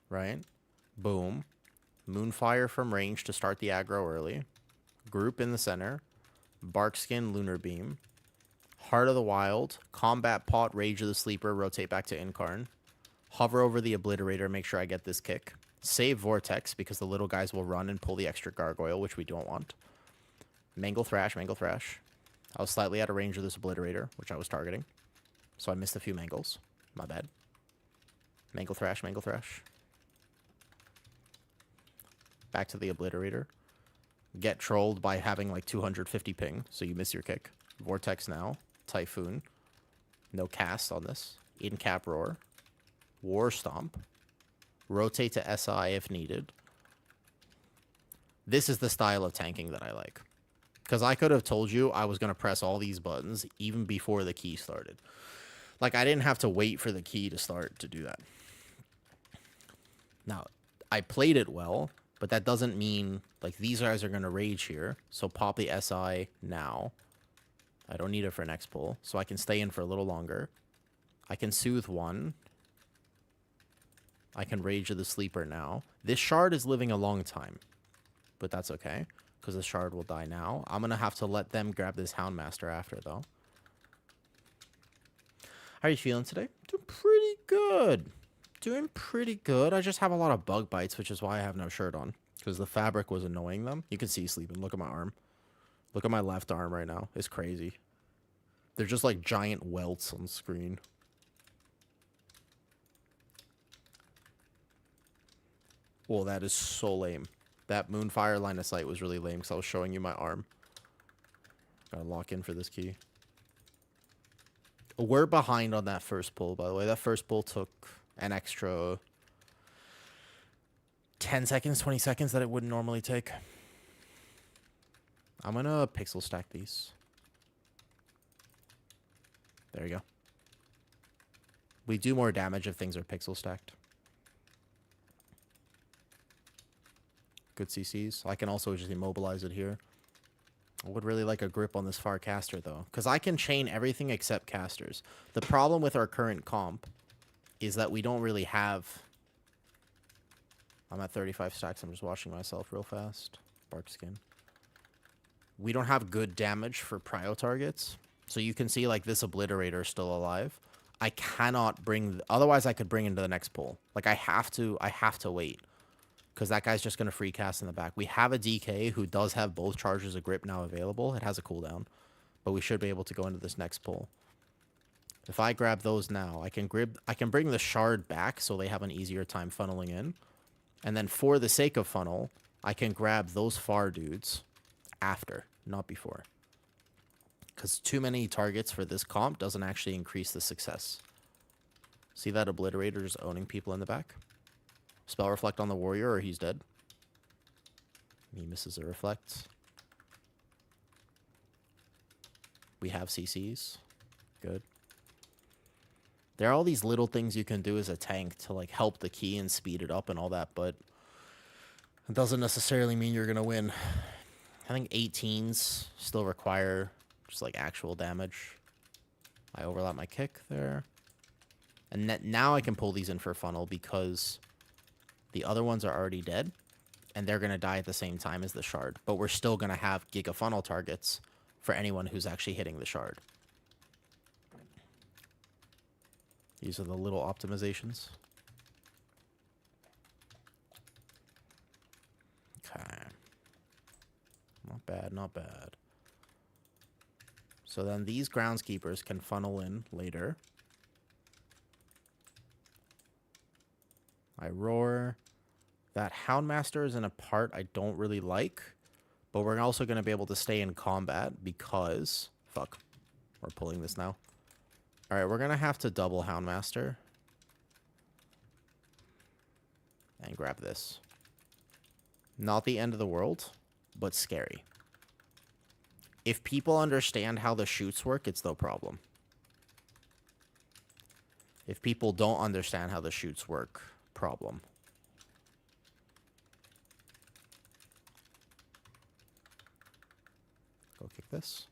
Right? Boom. Moonfire from range to start the aggro early. Group in the center. Barkskin, Lunar Beam. Heart of the Wild. Combat Pot, Rage of the Sleeper, rotate back to Incarn. Hover over the Obliterator, make sure I get this kick. Save Vortex, because the little guys will run and pull the extra Gargoyle, which we don't want. Mangle Thrash, Mangle Thrash. I was slightly out of range of this Obliterator, which I was targeting. So I missed a few Mangles. My bad. Mangle Thrash, Mangle Thrash. back to the Obliterator. Get trolled by having like 250 ping, so you miss your kick. Vortex now. Typhoon. No cast on this. In-cap Roar. War Stomp. Rotate to SI if needed. This is the style of tanking that I like. Because I could have told you I was going to press all these buttons even before the key started. Like, I didn't have to wait for the key to start to do that. Now, I played it well, but that doesn't mean, like, these guys are going to rage here. So pop the SI now. I don't need it for next pull, so I can stay in for a little longer. I can soothe one. I can rage of the sleeper now. This shard is living a long time, but that's okay, because the shard will die now. I'm going to have to let them grab this Houndmaster after, though. How are you feeling today? Doing pretty good. Doing pretty good. I just have a lot of bug bites, which is why I have no shirt on, because the fabric was annoying them. You can see sleeping. Look at my arm. Look at my left arm right now. It's crazy. They're just like giant welts on the screen. Well, that is so lame. That Moonfire line of sight was really lame because I was showing you my arm. Gotta lock in for this key. We're behind on that first pull, by the way. That first pull took an extra 10 seconds, 20 seconds that it wouldn't normally take. I'm gonna pixel stack these. There you go. We do more damage if things are pixel stacked. Good CCs. I can also just immobilize it here. I would really like a grip on this far caster, though, because I can chain everything except casters. The problem with our current comp is that we don't really have... I'm at 35 stacks. I'm just washing myself real fast. Bark skin. We don't have good damage for prio targets. So you can see, like, this Obliterator is still alive. I cannot bring... Otherwise, I could bring into the next pull. Like, I have to wait. Because that guy's just going to free cast in the back. We have a DK who does have both charges of grip now available. It has a cooldown. But we should be able to go into this next pull. If I grab those now, I can bring the shard back so they have an easier time funneling in. And then for the sake of funnel, I can grab those far dudes after, not before. Because too many targets for this comp doesn't actually increase the success. See that Obliterator just owning people in the back? Spell Reflect on the warrior or he's dead. He misses a Reflect. We have CCs. Good. There are all these little things you can do as a tank to like help the key and speed it up and all that, but it doesn't necessarily mean you're going to win. I think 18s still require just like actual damage. I overlap my kick there. And now I can pull these in for funnel because the other ones are already dead and they're going to die at the same time as the shard. But we're still going to have Giga Funnel targets for anyone who's actually hitting the shard. These are the little optimizations. Okay. Not bad, not bad. So then these groundskeepers can funnel in later. I roar. That Houndmaster is in a part I don't really like. But we're also going to be able to stay in combat because... Fuck. We're pulling this now. Alright, we're going to have to double Houndmaster. And grab this. Not the end of the world, but scary. If people understand how the shoots work, it's no problem. If people don't understand how the shoots work, problem. Go kick this.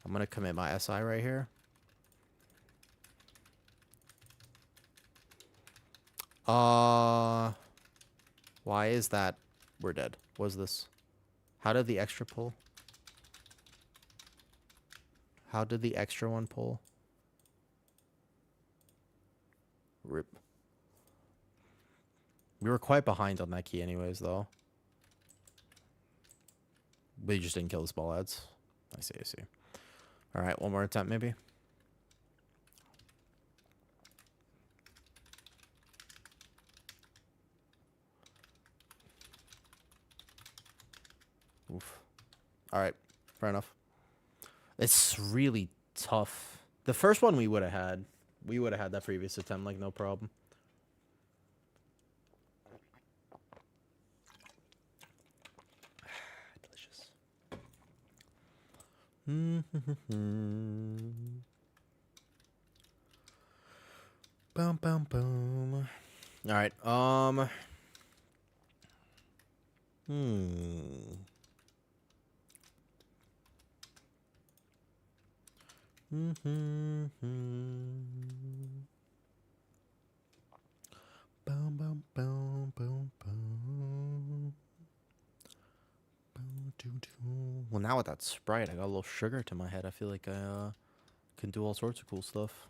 I'm going to commit my SI right here. Why is that? We're dead. What is this? How did the extra pull? How did the extra one pull? Rip. We were quite behind on that key anyways, though. We just didn't kill the small ads. I see, I see. Alright, one more attempt maybe. Oof. All right, fair enough. It's really tough. The first one we would have had. We would have had that previous attempt, like, no problem. Delicious. Boom, boom, boom. All right. Boom, boom, boom, boom, boom. Well, now with that Sprite, I got a little sugar to my head. I feel like I can do all sorts of cool stuff.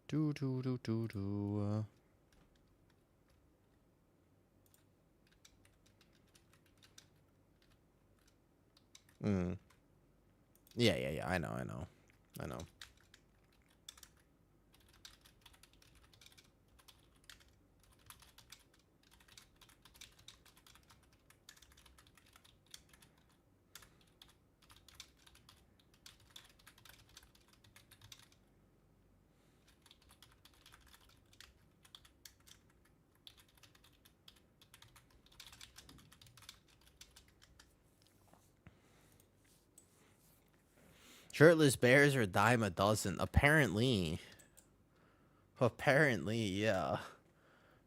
Do. Yeah. I know. Shirtless bears are a dime a dozen. Apparently, yeah.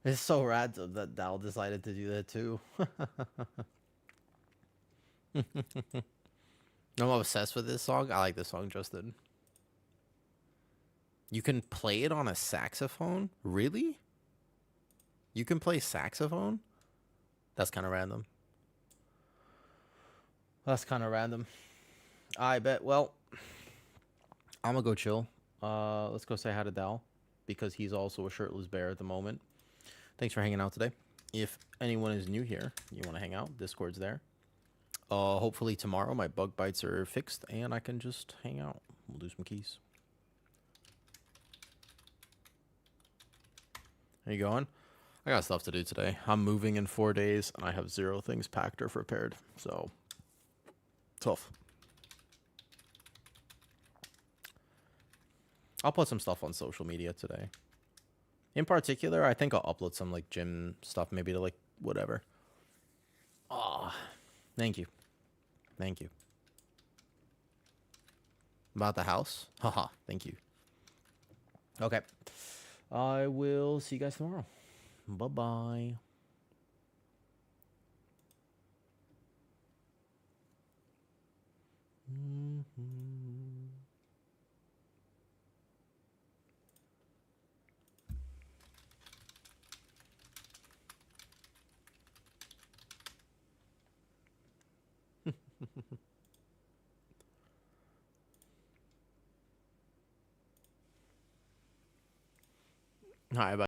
It's so random that Dal decided to do that too. I'm obsessed with this song. I like this song, Justin. You can play it on a saxophone? Really? You can play saxophone? That's kind of random. I bet. Well, I'm gonna go chill. Let's go say hi to Dal because he's also a shirtless bear at the moment. Thanks for hanging out today. If anyone is new here, you want to hang out, Discord's there. Hopefully tomorrow my bug bites are fixed and I can just hang out. We'll do some keys. How you going? I got stuff to do today. I'm moving in 4 days and I have 0 things packed or prepared. So, tough. I'll put some stuff on social media today. In particular, I think I'll upload some like gym stuff maybe to like whatever. Oh, thank you. About the house? Haha, thank you. Okay. I will see you guys tomorrow. Bye-bye. Hi, bye.